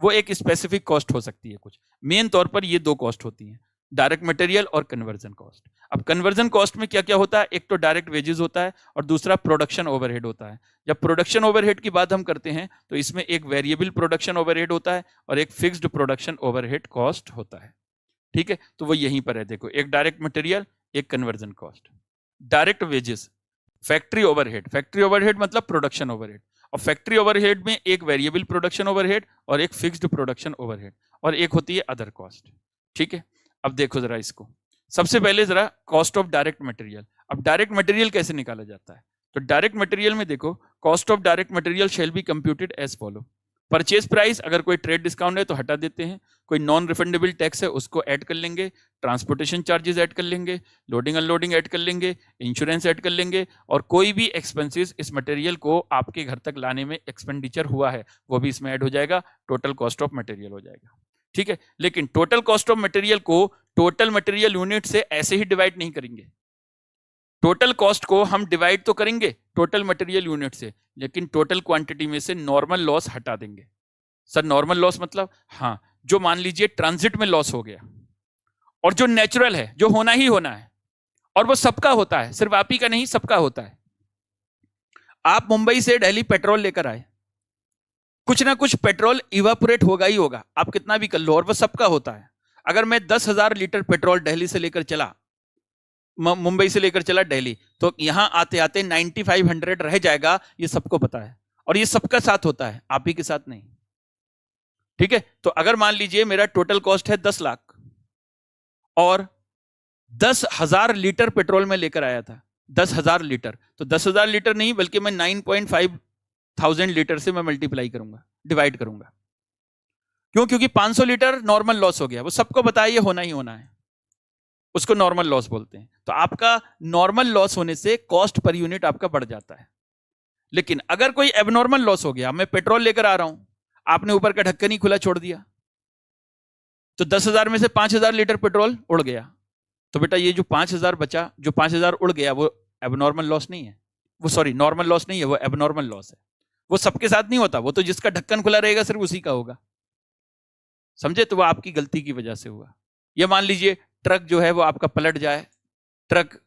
वो एक स्पेसिफिक कॉस्ट हो सकती है। कुछ मेन तौर पर ये दो कॉस्ट होती हैं, डायरेक्ट मटेरियल और कन्वर्जन कॉस्ट। अब कन्वर्जन कॉस्ट में क्या क्या होता है, एक तो डायरेक्ट वेजेस होता है और दूसरा प्रोडक्शन ओवरहेड होता है। जब प्रोडक्शन ओवरहेड की बात हम करते हैं तो इसमें एक वेरिएबल प्रोडक्शन ओवरहेड होता है और एक फिक्स्ड प्रोडक्शन ओवरहेड कॉस्ट होता है। ठीक है, तो वो यहीं पर है, देखो एक डायरेक्ट मटेरियल एक conversion cost. Direct wages, factory overhead, factory overhead मतलब प्रोडक्शन ओवरहेड, और फैक्ट्री ओवरहेड में एक वेरिएबल प्रोडक्शन ओवरहेड और एक फिक्स्ड प्रोडक्शन ओवरहेड, और एक होती है अदर कॉस्ट। ठीक है, अब देखो जरा इसको, सबसे पहले जरा कॉस्ट ऑफ डायरेक्ट मटेरियल। अब डायरेक्ट मटेरियल कैसे निकाला जाता है, तो डायरेक्ट मटेरियल में देखो cost of direct material shall be computed as follow. Purchase price, अगर कोई ट्रेड डिस्काउंट है तो हटा देते हैं, कोई नॉन रिफंडेबल टैक्स है उसको ऐड कर लेंगे, ट्रांसपोर्टेशन चार्जेस ऐड कर लेंगे, लोडिंग अनलोडिंग ऐड कर लेंगे, इंश्योरेंस ऐड कर लेंगे, और कोई भी एक्सपेंसेस इस मटेरियल को आपके घर तक लाने में एक्सपेंडिचर हुआ है वो भी इसमें ऐड हो जाएगा, टोटल कॉस्ट ऑफ मटेरियल हो जाएगा। ठीक है, लेकिन टोटल कॉस्ट ऑफ मटेरियल को टोटल मटेरियल यूनिट से ऐसे ही डिवाइड नहीं करेंगे। टोटल कॉस्ट को हम डिवाइड तो करेंगे टोटल मटेरियल यूनिट से, लेकिन टोटल क्वांटिटी में से नॉर्मल लॉस हटा देंगे। सर नॉर्मल लॉस मतलब, हाँ जो मान लीजिए ट्रांजिट में लॉस हो गया और जो नेचुरल है, जो होना ही होना है, और वो सबका होता है, सिर्फ आप ही का नहीं सबका होता है। आप मुंबई से दिल्ली पेट्रोल लेकर आए, कुछ ना कुछ पेट्रोल इवापोरेट होगा ही होगा, आप कितना भी कर लो, और वो सबका होता है। अगर मैं 10,000 लीटर पेट्रोल दिल्ली से लेकर चला, मुंबई से लेकर चला दिल्ली, तो यहां आते आते 9500 रह जाएगा, ये सबको पता है, और ये सबका साथ होता है, आप ही के साथ नहीं। ठीक है, तो अगर मान लीजिए मेरा टोटल कॉस्ट है 10 लाख और 10,000 लीटर पेट्रोल में लेकर आया था, 10,000 लीटर, तो 10,000 लीटर नहीं बल्कि मैं 9,500 लीटर से मैं मल्टीप्लाई करूंगा, डिवाइड करूंगा। क्यों? क्योंकि 500 लीटर नॉर्मल लॉस हो गया, वो सबको पता है ये होना ही होना है, उसको नॉर्मल लॉस बोलते हैं। तो आपका नॉर्मल लॉस होने से कॉस्ट पर यूनिट आपका बढ़ जाता है। लेकिन अगर कोई एबनॉर्मल लॉस हो गया, मैं पेट्रोल लेकर आ रहा हूं, आपने ऊपर का ढक्कन ही खुला छोड़ दिया, तो 10,000 में से 5,000 लीटर पेट्रोल उड़ गया, तो बेटा ये जो 5,000 बचा, जो 5,000 उड़ गया, वो एबनॉर्मल लॉस नहीं है, वो सॉरी नॉर्मल लॉस नहीं है, वो एबनॉर्मल लॉस है। वो सबके साथ नहीं होता, वो तो जिसका ढक्कन खुला रहेगा सिर्फ उसी का होगा, समझे? तो वो आपकी गलती की वजह से हुआ। ये मान लीजिए ट्रक जो है वो आपका पलट जाए, ट्रक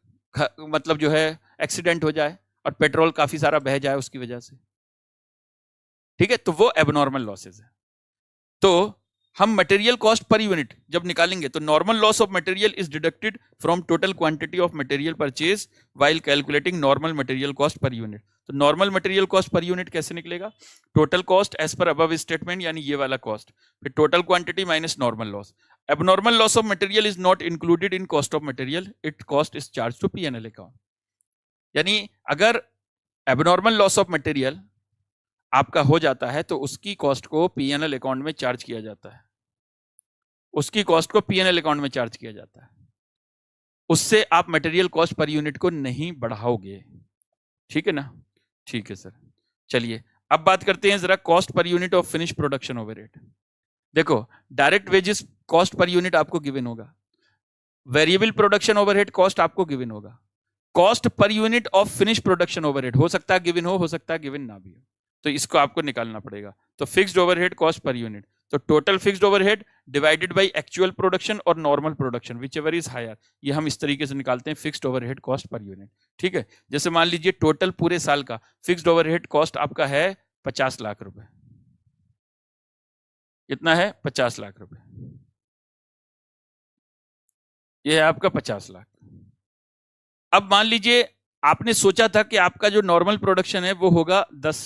मतलब जो है एक्सीडेंट हो जाए और पेट्रोल काफी सारा बह जाए उसकी वजह से, ठीक है, तो वो एबनॉर्मल लॉसेज है। तो हम मटेरियल कॉस्ट पर यूनिट जब निकालेंगे तो normal loss of material is deducted from total quantity of material purchase while calculating normal material cost per unit. तो normal material cost per unit कैसे निकलेगा? Total cost as per above statement, यानी ये वाला कॉस्ट, फिर total quantity minus normal loss. Abnormal loss of material is not included in cost of material, it cost is charge to P&L account. यानी अगर एबनॉर्मल लॉस ऑफ मटेरियल आपका हो जाता है तो उसकी कॉस्ट को P&L अकाउंट में चार्ज किया जाता है, उसकी कॉस्ट को P&L अकाउंट में चार्ज किया जाता है, उससे आप मटेरियल कॉस्ट पर यूनिट को नहीं बढ़ाओगे, ठीक है ना? ठीक है सर। चलिए अब बात करते हैं जरा cost per unit of finish production overhead. देखो direct wages cost per unit आपको गिवन होगा, वेरिएबल प्रोडक्शन ओवरहेड कॉस्ट आपको गिवन होगा, cost per unit of finish production overhead हो सकता है गिवन हो सकता है गिवन ना भी हो, तो इसको आपको निकालना पड़ेगा। तो fixed overhead cost per unit, तो total fixed overhead divided by actual production और normal production which ever is higher, ये हम इस तरीके से निकालते हैं fixed overhead cost per unit. ठीक है, जैसे मान लीजिए टोटल पूरे साल का फिक्स्ड ओवरहेड कॉस्ट आपका है 50 लाख रुपए। कितना है? 50 लाख रुपए। ये है आपका 50 लाख। अब मान लीजिए आपने सोचा था कि आपका जो नॉर्मल प्रोडक्शन है वो होगा 10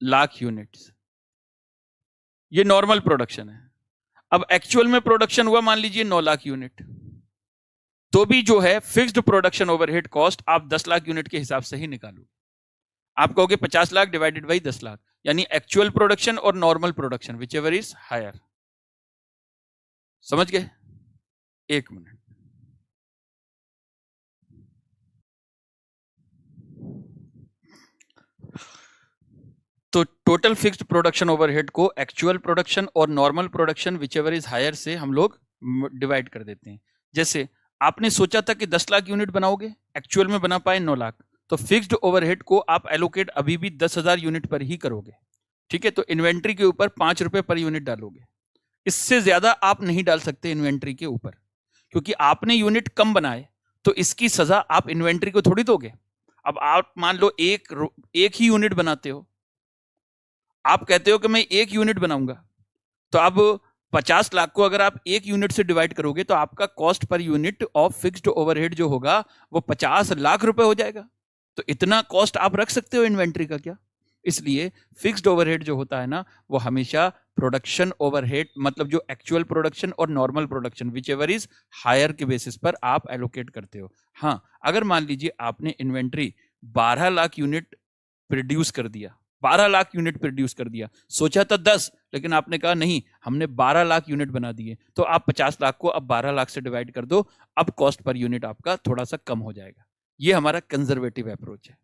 लाख यूनिट्स, ये नॉर्मल प्रोडक्शन है। अब एक्चुअल में प्रोडक्शन हुआ मान लीजिए 9 लाख यूनिट, तो भी जो है फिक्स्ड प्रोडक्शन ओवरहेड कॉस्ट आप 10 लाख यूनिट के हिसाब से ही निकालो। आप कहोगे 50 लाख डिवाइडेड बाई 10 लाख, यानी एक्चुअल प्रोडक्शन और normal production which ever is higher. समझ गए? एक मिनट, तो टोटल फिक्स्ड प्रोडक्शन ओवरहेड को एक्चुअल प्रोडक्शन और normal production which ever is higher से हम लोग डिवाइड कर देते हैं। जैसे आपने सोचा था कि 10 लाख यूनिट बनाओगे, एक्चुअल में बना पाए 9 लाख, तो फिक्स्ड ओवरहेड को आप एलोकेट अभी भी 10,000 यूनिट पर ही करोगे। ठीक है, तो इन्वेंट्री के ऊपर 5 रुपए पर यूनिट डालोगे, इससे ज्यादा आप नहीं डाल सकते इन्वेंट्री के ऊपर, क्योंकि आपने यूनिट कम बनाए तो इसकी सजा आप इन्वेंट्री को थोड़ी दोगे। अब आप मान लो एक ही यूनिट बनाते हो, आप कहते हो कि मैं एक यूनिट बनाऊंगा, तो अब 50 लाख को अगर आप एक यूनिट से डिवाइड करोगे तो आपका cost per unit of fixed overhead जो होगा वो 50 लाख रुपए हो जाएगा। तो इतना कॉस्ट आप रख सकते हो इन्वेंट्री का क्या? इसलिए फिक्स्ड ओवरहेड जो होता है ना, वो हमेशा प्रोडक्शन ओवरहेड, मतलब जो एक्चुअल प्रोडक्शन और normal production which ever is higher के बेसिस पर आप एलोकेट करते हो। हाँ, अगर मान लीजिए आपने इन्वेंट्री 12 लाख यूनिट प्रोड्यूस कर दिया, 12 लाख यूनिट प्रोड्यूस कर दिया, सोचा था 10, लेकिन आपने कहा नहीं हमने 12 लाख यूनिट बना दिए, तो आप 50 लाख को अब 12 लाख से डिवाइड कर दो, अब कॉस्ट पर यूनिट आपका थोड़ा सा कम हो जाएगा। ये हमारा कंजर्वेटिव अप्रोच है।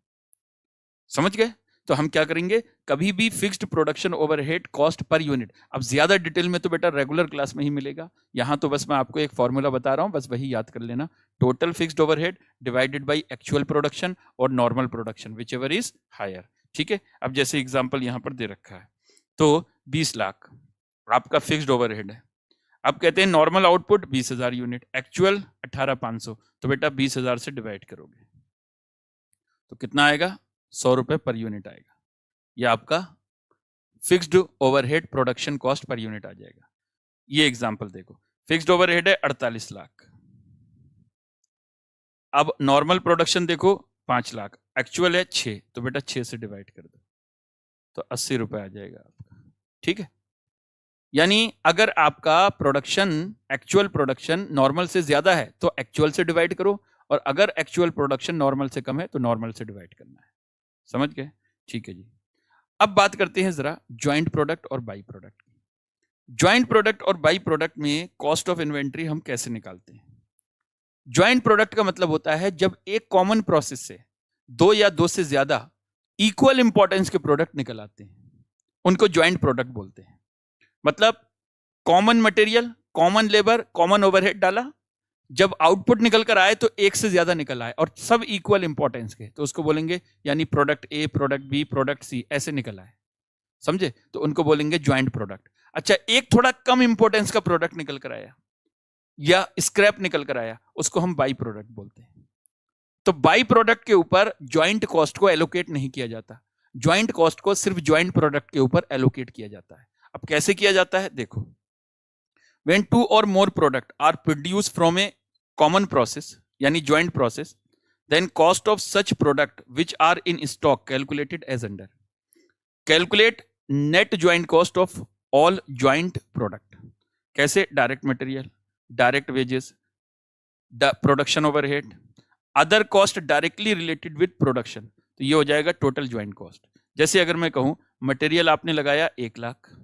समझ गए? तो हम क्या करेंगे, कभी भी fixed production overhead cost per unit, अब ज्यादा डिटेल में तो बेटा रेगुलर क्लास में ही मिलेगा, यहां तो बस मैं आपको एक फॉर्मूला बता रहा हूं, बस वही याद कर लेना। Total fixed overhead divided by actual production और normal production which ever is higher. ठीक है, अब जैसे एग्जांपल यहां पर दे रखा है, तो 20 लाख आपका फिक्स्ड ओवरहेड है। अब कहते हैं नॉर्मल आउटपुट 20,000 यूनिट, एक्चुअल 18,500, तो बेटा 20,000 से डिवाइड करोगे तो कितना आएगा? 100 रुपए पर यूनिट आएगा। ये आपका fixed overhead production cost per unit आ जाएगा। ये एग्जांपल देखो, फिक्स्ड ओवरहेड है 48 लाख, अब नॉर्मल प्रोडक्शन देखो 5 लाख, एक्चुअल है 6, तो बेटा 6 से डिवाइड कर दो तो 80 रुपए आ जाएगा आपका। ठीक है, यानी अगर आपका प्रोडक्शन, एक्चुअल प्रोडक्शन नॉर्मल से ज्यादा है तो एक्चुअल से डिवाइड करो, और अगर एक्चुअल प्रोडक्शन नॉर्मल से कम है तो नॉर्मल से डिवाइड करना है। समझ गए? ठीक है जी। अब बात करते हैं जरा ज्वाइंट प्रोडक्ट और बाई प्रोडक्ट की। ज्वाइंट प्रोडक्ट और बाई प्रोडक्ट में कॉस्ट ऑफ इन्वेंट्री हम कैसे निकालते हैं? ज्वाइंट प्रोडक्ट का मतलब होता है जब एक कॉमन प्रोसेस से 2 या 2 से ज्यादा इक्वल इंपॉर्टेंस के प्रोडक्ट निकल आते हैं, उनको ज्वाइंट प्रोडक्ट बोलते हैं। मतलब common material, common labour, common overhead डाला, जब आउटपुट निकल कर आए तो एक से ज्यादा निकल आए और सब इक्वल इंपॉर्टेंस के, तो उसको बोलेंगे, यानी product A, product B, product C ऐसे निकल आए, समझे? तो उनको बोलेंगे ज्वाइंट प्रोडक्ट। अच्छा, एक थोड़ा कम इंपॉर्टेंस का प्रोडक्ट निकल कर आया या स्क्रैप निकल कर आया, उसको हम बाई प्रोडक्ट बोलते हैं। तो बाई प्रोडक्ट के ऊपर ज्वाइंट कॉस्ट को एलोकेट नहीं किया जाता, ज्वाइंट कॉस्ट को सिर्फ ज्वाइंट प्रोडक्ट के ऊपर एलोकेट किया जाता है। अब कैसे किया जाता है देखो, when 2 or more product are produced from a common process यानी joint process, then cost of such product which are in stock calculated as under. Calculate net joint cost of all joint product. कैसे? Direct material, direct wages, production overhead, other cost directly related with production, तो ये हो जाएगा टोटल ज्वाइंट कॉस्ट। जैसे अगर मैं कहूं मटेरियल आपने लगाया 1 लाख,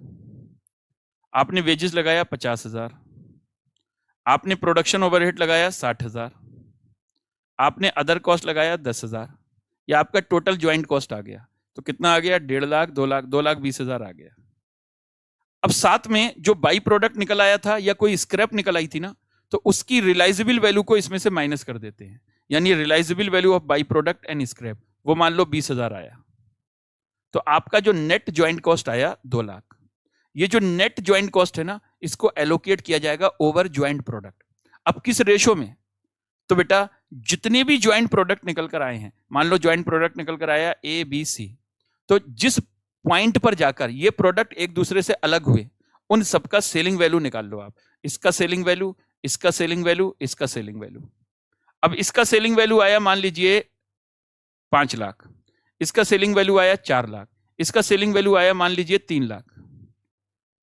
आपने वेजेस लगाया 50,000, आपने प्रोडक्शन ओवरहेड लगाया 60,000, आपने अदर कॉस्ट लगाया 10,000, ये आपका टोटल ज्वाइंट कॉस्ट आ गया। तो कितना आ गया? 1.5 लाख, 2 लाख, 2,20,000 आ गया। अब साथ में जो बाई प्रोडक्ट निकल आया था या कोई स्क्रैप निकल आई थी ना, तो उसकी रिलाइजेबल वैल्यू को इसमें से माइनस कर देते हैं। यानी realisable value of by product and scrap, वो मान लो 20,000 आया। तो आपका जो नेट ज्वाइंट कॉस्ट आया 2 लाख। ये जो नेट ज्वाइंट कॉस्ट है ना, इसको एलोकेट किया जाएगा ओवर ज्वाइंट प्रोडक्ट। अब किस रेशो में? तो बेटा जितने भी ज्वाइंट प्रोडक्ट निकल कर आए हैं, मान लो ज्वाइंट प्रोडक्ट निकल कर आया ए बी सी, तो जिस पॉइंट पर जाकर ये प्रोडक्ट एक दूसरे से अलग हुए, उन सबका सेलिंग वैल्यू निकाल लो आप। इसका सेलिंग वैल्यू, इसका सेलिंग वैल्यू, इसका सेलिंग वैल्यू। अब इसका सेलिंग वैल्यू आया मान लीजिए 5 लाख, इसका सेलिंग वैल्यू आया 4 लाख, इसका सेलिंग वैल्यू आया मान लीजिए 3 लाख।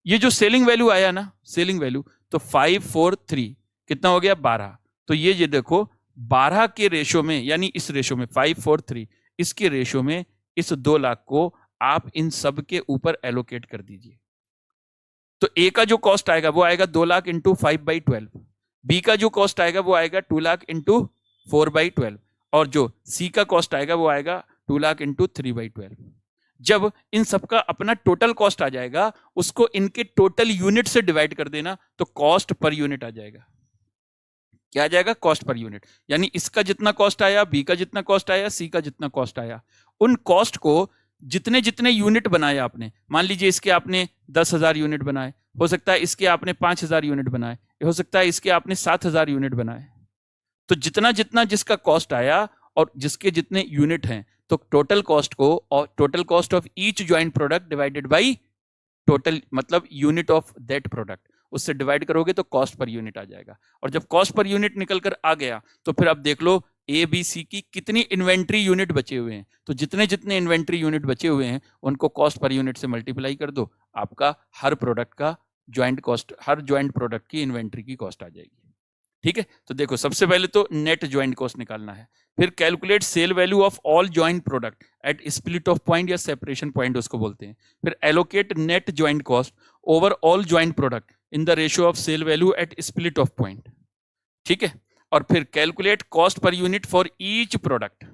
ये जो सेलिंग वैल्यू आया ना, सेलिंग वैल्यू, तो 543 कितना हो गया? 12। तो ये देखो 12 के रेशो में, यानी इस रेशो में 543, इसके रेशो में इस 2 लाख को आप इन सब के ऊपर एलोकेट कर दीजिए। तो ए का जो कॉस्ट आएगा वो आएगा 2 लाख इंटू 5/12, बी का जो कॉस्ट आएगा वो आएगा 2 लाख इंटू 4/12, और जो सी का कॉस्ट आएगा वो आएगा 2 लाख इंटू 3/12। जब इन सबका अपना टोटल कॉस्ट आ जाएगा, उसको इनके टोटल यूनिट से डिवाइड कर देना, तो कॉस्ट पर यूनिट आ जाएगा। क्या आ जाएगा? Cost per unit. यानी इसका जितना कॉस्ट आया, बी का जितना कॉस्ट आया, सी का जितना कॉस्ट आया, उन कॉस्ट को जितने जितने यूनिट बनाए आपने, मान लीजिए इसके आपने 10,000 यूनिट बनाए, हो सकता है इसके आपने 5,000 यूनिट बनाए, हो सकता है इसके आपने 7,000 यूनिट बनाए। तो जितना जितना जिसका कॉस्ट आया और जिसके जितने यूनिट हैं, तो टोटल कॉस्ट को, और total cost of each joint product divided by total, मतलब यूनिट ऑफ दैट प्रोडक्ट, उससे डिवाइड करोगे तो कॉस्ट पर यूनिट आ जाएगा। और जब कॉस्ट पर यूनिट निकल कर आ गया, तो फिर अब देख लो ए बी सी की कितनी इन्वेंट्री यूनिट बचे हुए हैं। तो जितने जितने इन्वेंट्री यूनिट बचे हुए हैं, उनको कॉस्ट पर यूनिट से मल्टीप्लाई कर दो, आपका हर प्रोडक्ट का ज्वाइंट कॉस्ट, हर ज्वाइंट प्रोडक्ट की इन्वेंट्री की कॉस्ट आ जाएगी। ठीक है, तो देखो सबसे पहले तो नेट ज्वाइंट कॉस्ट निकालना है, फिर calculate sale value of all joint product at split off point या सेपरेशन पॉइंट उसको बोलते हैं, फिर allocate net joint cost over all joint product in the ratio of sale value at split off point. ठीक है, और फिर calculate cost per unit for each product,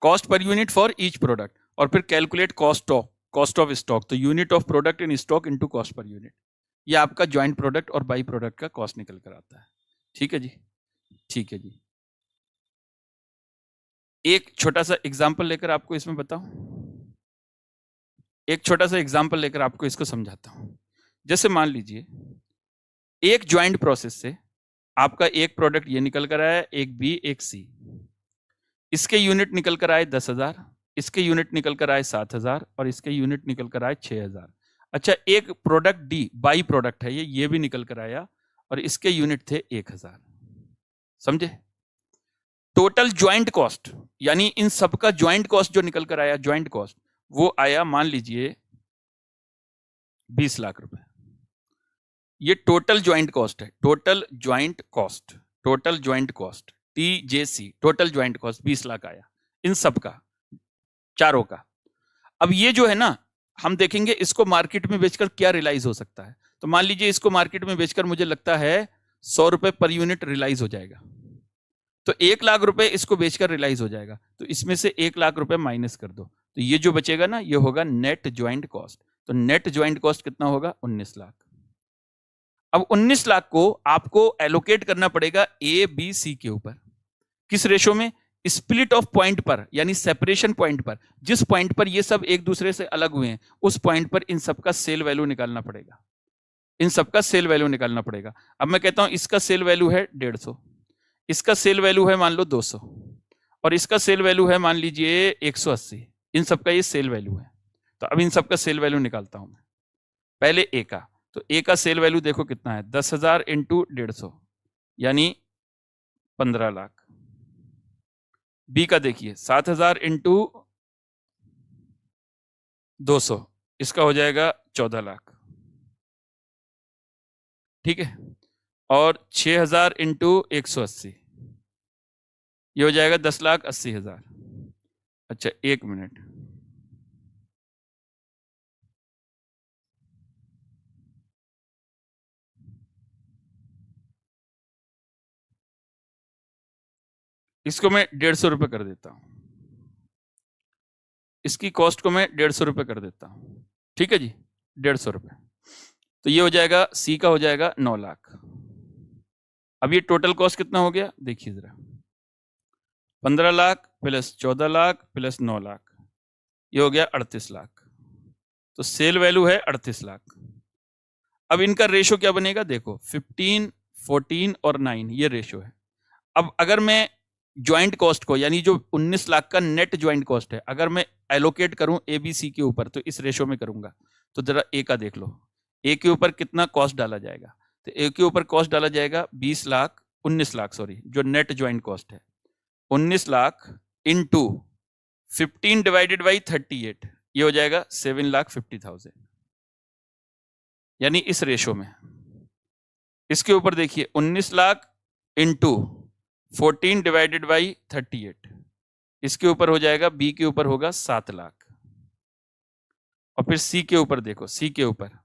cost per unit for each product, और फिर कैलकुलेट कॉस्ट ऑफ स्टॉक, तो unit of product in stock into cost per unit. ये आपका ज्वाइंट प्रोडक्ट और बाई प्रोडक्ट का कॉस्ट निकल कर आता है। ठीक है जी, ठीक है जी। एक छोटा सा एग्जांपल लेकर आपको इसमें बताऊं, एक छोटा सा एग्जांपल लेकर आपको इसको समझाता हूं। जैसे मान लीजिए एक ज्वाइंट प्रोसेस से आपका एक प्रोडक्ट ये निकल कर आया, एक बी एक सी, इसके यूनिट निकल कर आए 10,000, इसके यूनिट निकल कर आए 7,000, और इसके यूनिट निकल कर आए 6,000। अच्छा, एक प्रोडक्ट डी बाई प्रोडक्ट है, ये भी निकल कर आया, और इसके यूनिट थे 1,000। समझे? टोटल ज्वाइंट कॉस्ट, यानी इन सबका ज्वाइंट कॉस्ट जो निकल कर आया, ज्वाइंट कॉस्ट, वो आया मान लीजिए 20 लाख रुपए। ये टोटल ज्वाइंट कॉस्ट है, total joint cost, total joint cost TJC, total joint cost 20 lakh आया इन सबका, चारों का। अब ये जो है ना, हम देखेंगे इसको मार्केट में बेचकर क्या रियलाइज हो सकता है। तो मान लीजिए इसको मार्केट में बेचकर मुझे लगता है 100 रुपए पर यूनिट रियलाइज हो जाएगा, तो 1 लाख रुपए इसको बेचकर रियलाइज हो जाएगा। तो इसमें से 1 लाख रुपए माइनस कर दो, तो ये जो बचेगा ना, ये होगा नेट ज्वाइंट कॉस्ट। तो नेट ज्वाइंट कॉस्ट कितना होगा? 19 लाख। अब 19 लाख को आपको एलोकेट करना पड़ेगा ए बी सी के ऊपर। किस रेशो में? स्प्लिट ऑफ पॉइंट पर, यानी सेपरेशन पॉइंट पर, जिस पॉइंट पर ये सब एक दूसरे से अलग हुए हैं, उस पॉइंट पर इन सबका सेल वैल्यू निकालना पड़ेगा, इन सबका सेल वैल्यू निकालना पड़ेगा। अब मैं कहता हूं इसका सेल वैल्यू है 150, इसका सेल वैल्यू है मान लो 200, और इसका सेल वैल्यू है मान लीजिए 180। इन सबका ये सेल वैल्यू है। तो अब इन सबका सेल वैल्यू निकालता हूं मैं। पहले ए का, तो ए का सेल वैल्यू देखो कितना है, 10,000 इंटू 150, यानी 15 लाख। बी का देखिए 7,000 इंटू 200, इसका हो जाएगा 14 लाख। ठीक है, और 6,000 इंटू 180, ये हो जाएगा 10,80,000। अच्छा, 1 मिनट, इसको मैं 150 रुपये कर देता हूं, इसकी कॉस्ट को मैं 150 रुपये कर देता हूं, ठीक है जी, 150 रुपये। तो ये हो जाएगा, सी का हो जाएगा 9 लाख। अब ये टोटल कॉस्ट कितना हो गया देखिए जरा, 15 लाख प्लस 14 लाख प्लस 9 लाख, ये हो गया 38 लाख। तो सेल वैल्यू है 38 लाख। अब इनका रेशो क्या बनेगा देखो, 15, 14 और 9 ये रेशो है। अब अगर मैं ज्वाइंट कॉस्ट को, यानी जो 19 लाख का नेट ज्वाइंट कॉस्ट है, अगर मैं एलोकेट करूं ए बी सी के ऊपर, तो इस रेशो में करूंगा। तो जरा ए का देख लो, ए के ऊपर कितना कॉस्ट डाला जाएगा, तो ए के ऊपर कॉस्ट डाला जाएगा 19 लाख सॉरी, जो नेट ज्वाइंट कॉस्ट है 19 लाख इंटू 15 डिवाइडेड बाई 38, ये हो जाएगा 7,50,000, यानी इस रेशो में। इसके ऊपर देखिए 19 लाख इंटू 14 डिवाइडेड बाई 38, इसके ऊपर हो जाएगा, बी के ऊपर होगा 7 लाख। और फिर सी के ऊपर देखो, सी के ऊपर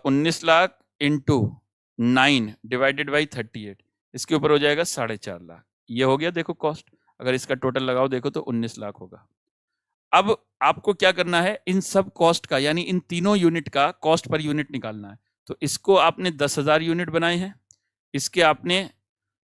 19 लाख इंटू 9 डिवाइडेड बाई 38, इसके ऊपर हो जाएगा 4.5 लाख। ये हो गया देखो कॉस्ट, अगर इसका टोटल लगाओ देखो तो 19 लाख होगा। अब आपको क्या करना है, इन सब कॉस्ट का, यानी इन तीनों यूनिट का कॉस्ट पर यूनिट निकालना है। तो इसको आपने 10,000 यूनिट बनाए हैं, इसके आपने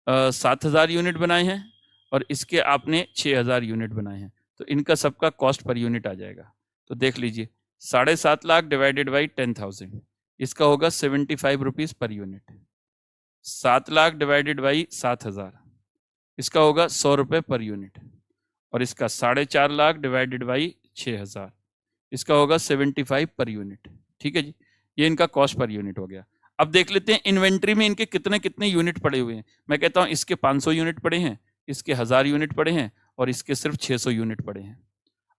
7,000 यूनिट बनाए हैं, और इसके आपने 6,000 यूनिट बनाए हैं। तो इनका सबका कॉस्ट पर यूनिट आ जाएगा। तो देख लीजिए, 7.5 लाख डिवाइडेड बाई 10,000, इसका होगा 75 rupees per unit. 7 lakh divided by 7,000, इसका होगा 100 रुपये पर यूनिट। और इसका 4.5 लाख डिवाइडेड बाई 6,000, इसका होगा 75 पर यूनिट। ठीक है जी, ये इनका कॉस्ट पर यूनिट हो गया। अब देख लेते हैं इन्वेंट्री में इनके कितने कितने यूनिट पड़े हुए हैं। मैं कहता हूं इसके 500 यूनिट पड़े हैं, इसके 1000 यूनिट पड़े हैं, और इसके सिर्फ 600 यूनिट पड़े हैं।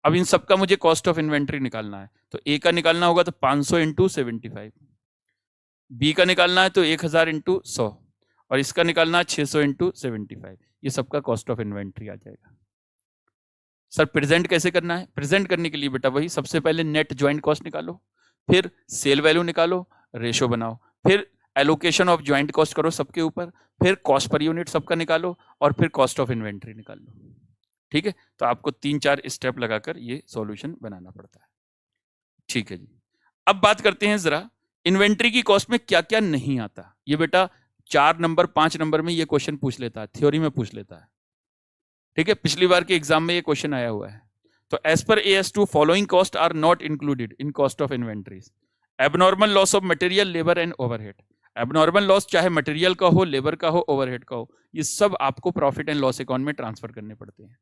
अब इन सबका मुझे कॉस्ट ऑफ इन्वेंट्री निकालना है। तो ए का निकालना होगा तो 500 इंटू 75, बी का निकालना है तो 1000 इंटू 100, और इसका निकालना है 600 इंटू 75। ये सबका कॉस्ट ऑफ इन्वेंट्री आ जाएगा। सर प्रेजेंट कैसे करना है? प्रेजेंट करने के लिए बेटा वही, सबसे पहले नेट ज्वाइंट कॉस्ट निकालो, फिर सेल वैल्यू निकालो, रेशो बनाओ, फिर एलोकेशन ऑफ ज्वाइंट कॉस्ट करो सबके ऊपर, फिर कॉस्ट पर यूनिट सबका निकालो, और फिर कॉस्ट ऑफ इन्वेंट्री निकाल लो। ठीक है, तो आपको 3-4 स्टेप लगाकर ये सॉल्यूशन बनाना पड़ता है। ठीक है जी, अब बात करते हैं जरा इन्वेंट्री की कॉस्ट में क्या क्या नहीं आता। ये बेटा 4 नंबर 5 नंबर में ये क्वेश्चन पूछ लेता है, थ्योरी में पूछ लेता है। ठीक है, पिछली बार के एग्जाम में ये क्वेश्चन आया हुआ है। तो as per AS2 following cost are not included in cost of inventories. Abnormal loss of material, labour and overhead. Abnormal loss चाहे मटेरियल का हो, लेबर का हो, ओवरहेड का हो, ये सब आपको प्रॉफिट एंड लॉस अकाउंट में ट्रांसफर करने पड़ते हैं।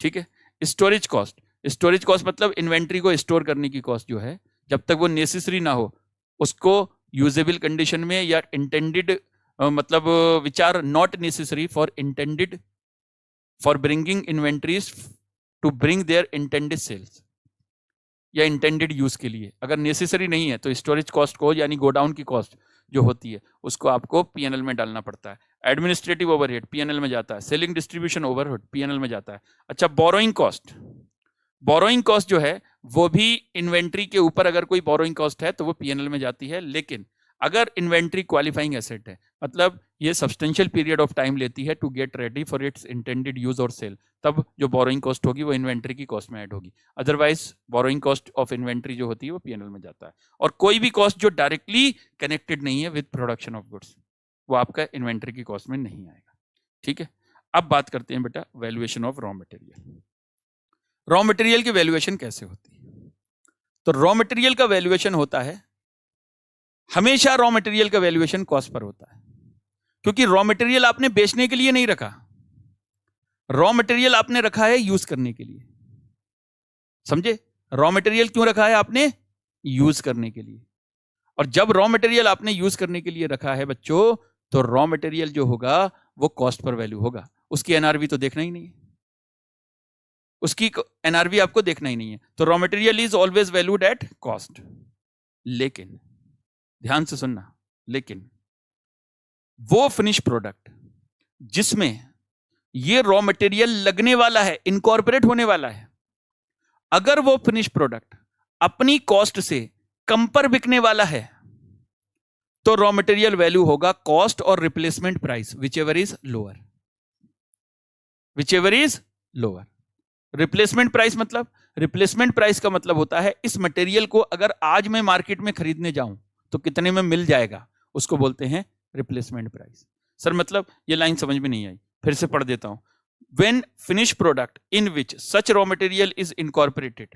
ठीक है, स्टोरेज कॉस्ट, स्टोरेज कॉस्ट मतलब इन्वेंट्री को स्टोर करने की कॉस्ट जो है, जब तक वो नेसेसरी ना हो उसको यूजेबल कंडीशन में, या इंटेंडेड मतलब विचार not necessary for intended for bringing inventories to bring their intended sales, या इंटेंडेड यूज के लिए। अगर नेसेसरी नहीं है तो स्टोरेज कॉस्ट को, यानी गोडाउन की कॉस्ट जो होती है, उसको आपको पीएनएल में डालना पड़ता है। एडमिनिस्ट्रेटिव ओवरहेड पीएनएल में जाता है, सेलिंग डिस्ट्रीब्यूशन ओवरहेड पीएनएल में जाता है। अच्छा, बोरोइंग कॉस्ट, बोरोइंग कॉस्ट जो है वो भी इन्वेंट्री के ऊपर अगर कोई बोरोइंग कॉस्ट है तो वो पीएनएल में जाती है। लेकिन अगर इन्वेंट्री क्वालिफाइंग एसेट है, मतलब ये सब्सटेंशियल पीरियड ऑफ टाइम लेती है to get ready for its intended use और सेल, तब जो बोरोइंग कॉस्ट होगी वो इन्वेंट्री की कॉस्ट में ऐड होगी। Otherwise borrowing cost of inventory जो होती है वो पीएनएल में जाता है। और कोई भी कॉस्ट जो डायरेक्टली कनेक्टेड नहीं है विद प्रोडक्शन ऑफ गुड्स, वो आपका इन्वेंट्री की कॉस्ट में नहीं आएगा। ठीक है, अब बात करते हैं बेटा valuation of raw material. Raw material की वैल्यूएशन कैसे होती है? तो रॉ मटेरियल का वैल्यूएशन होता है, हमेशा रॉ मटेरियल का वैल्यूएशन कॉस्ट पर होता है, क्योंकि रॉ मटेरियल आपने बेचने के लिए नहीं रखा, रॉ मटेरियल आपने रखा है यूज करने के लिए। समझे? रॉ मटेरियल क्यों रखा है आपने? यूज करने के लिए। और जब रॉ मटेरियल आपने यूज करने के लिए रखा है बच्चों, तो रॉ मटेरियल जो होगा वो कॉस्ट पर वैल्यू होगा। उसकी एनआरवी तो देखना ही नहीं है, उसकी एनआरवी आपको देखना ही नहीं है। तो raw material is always valued at cost. लेकिन ध्यान से सुनना, लेकिन वो फिनिश प्रोडक्ट जिसमें ये रॉ मटेरियल लगने वाला है, इनकॉर्पोरेट होने वाला है, अगर वो फिनिश प्रोडक्ट अपनी कॉस्ट से कम पर बिकने वाला है, तो रॉ मटेरियल वैल्यू होगा कॉस्ट और replacement price, which ever is lower. whichever is lower. Replacement price मतलब, रिप्लेसमेंट प्राइस का मतलब होता है इस मटेरियल को अगर आज मैं मार्केट में खरीदने जाऊं तो कितने में मिल जाएगा, उसको बोलते हैं रिप्लेसमेंट प्राइस। सर मतलब ये लाइन समझ में नहीं आई, फिर से पढ़ देता हूं। When finished product in which such raw material is incorporated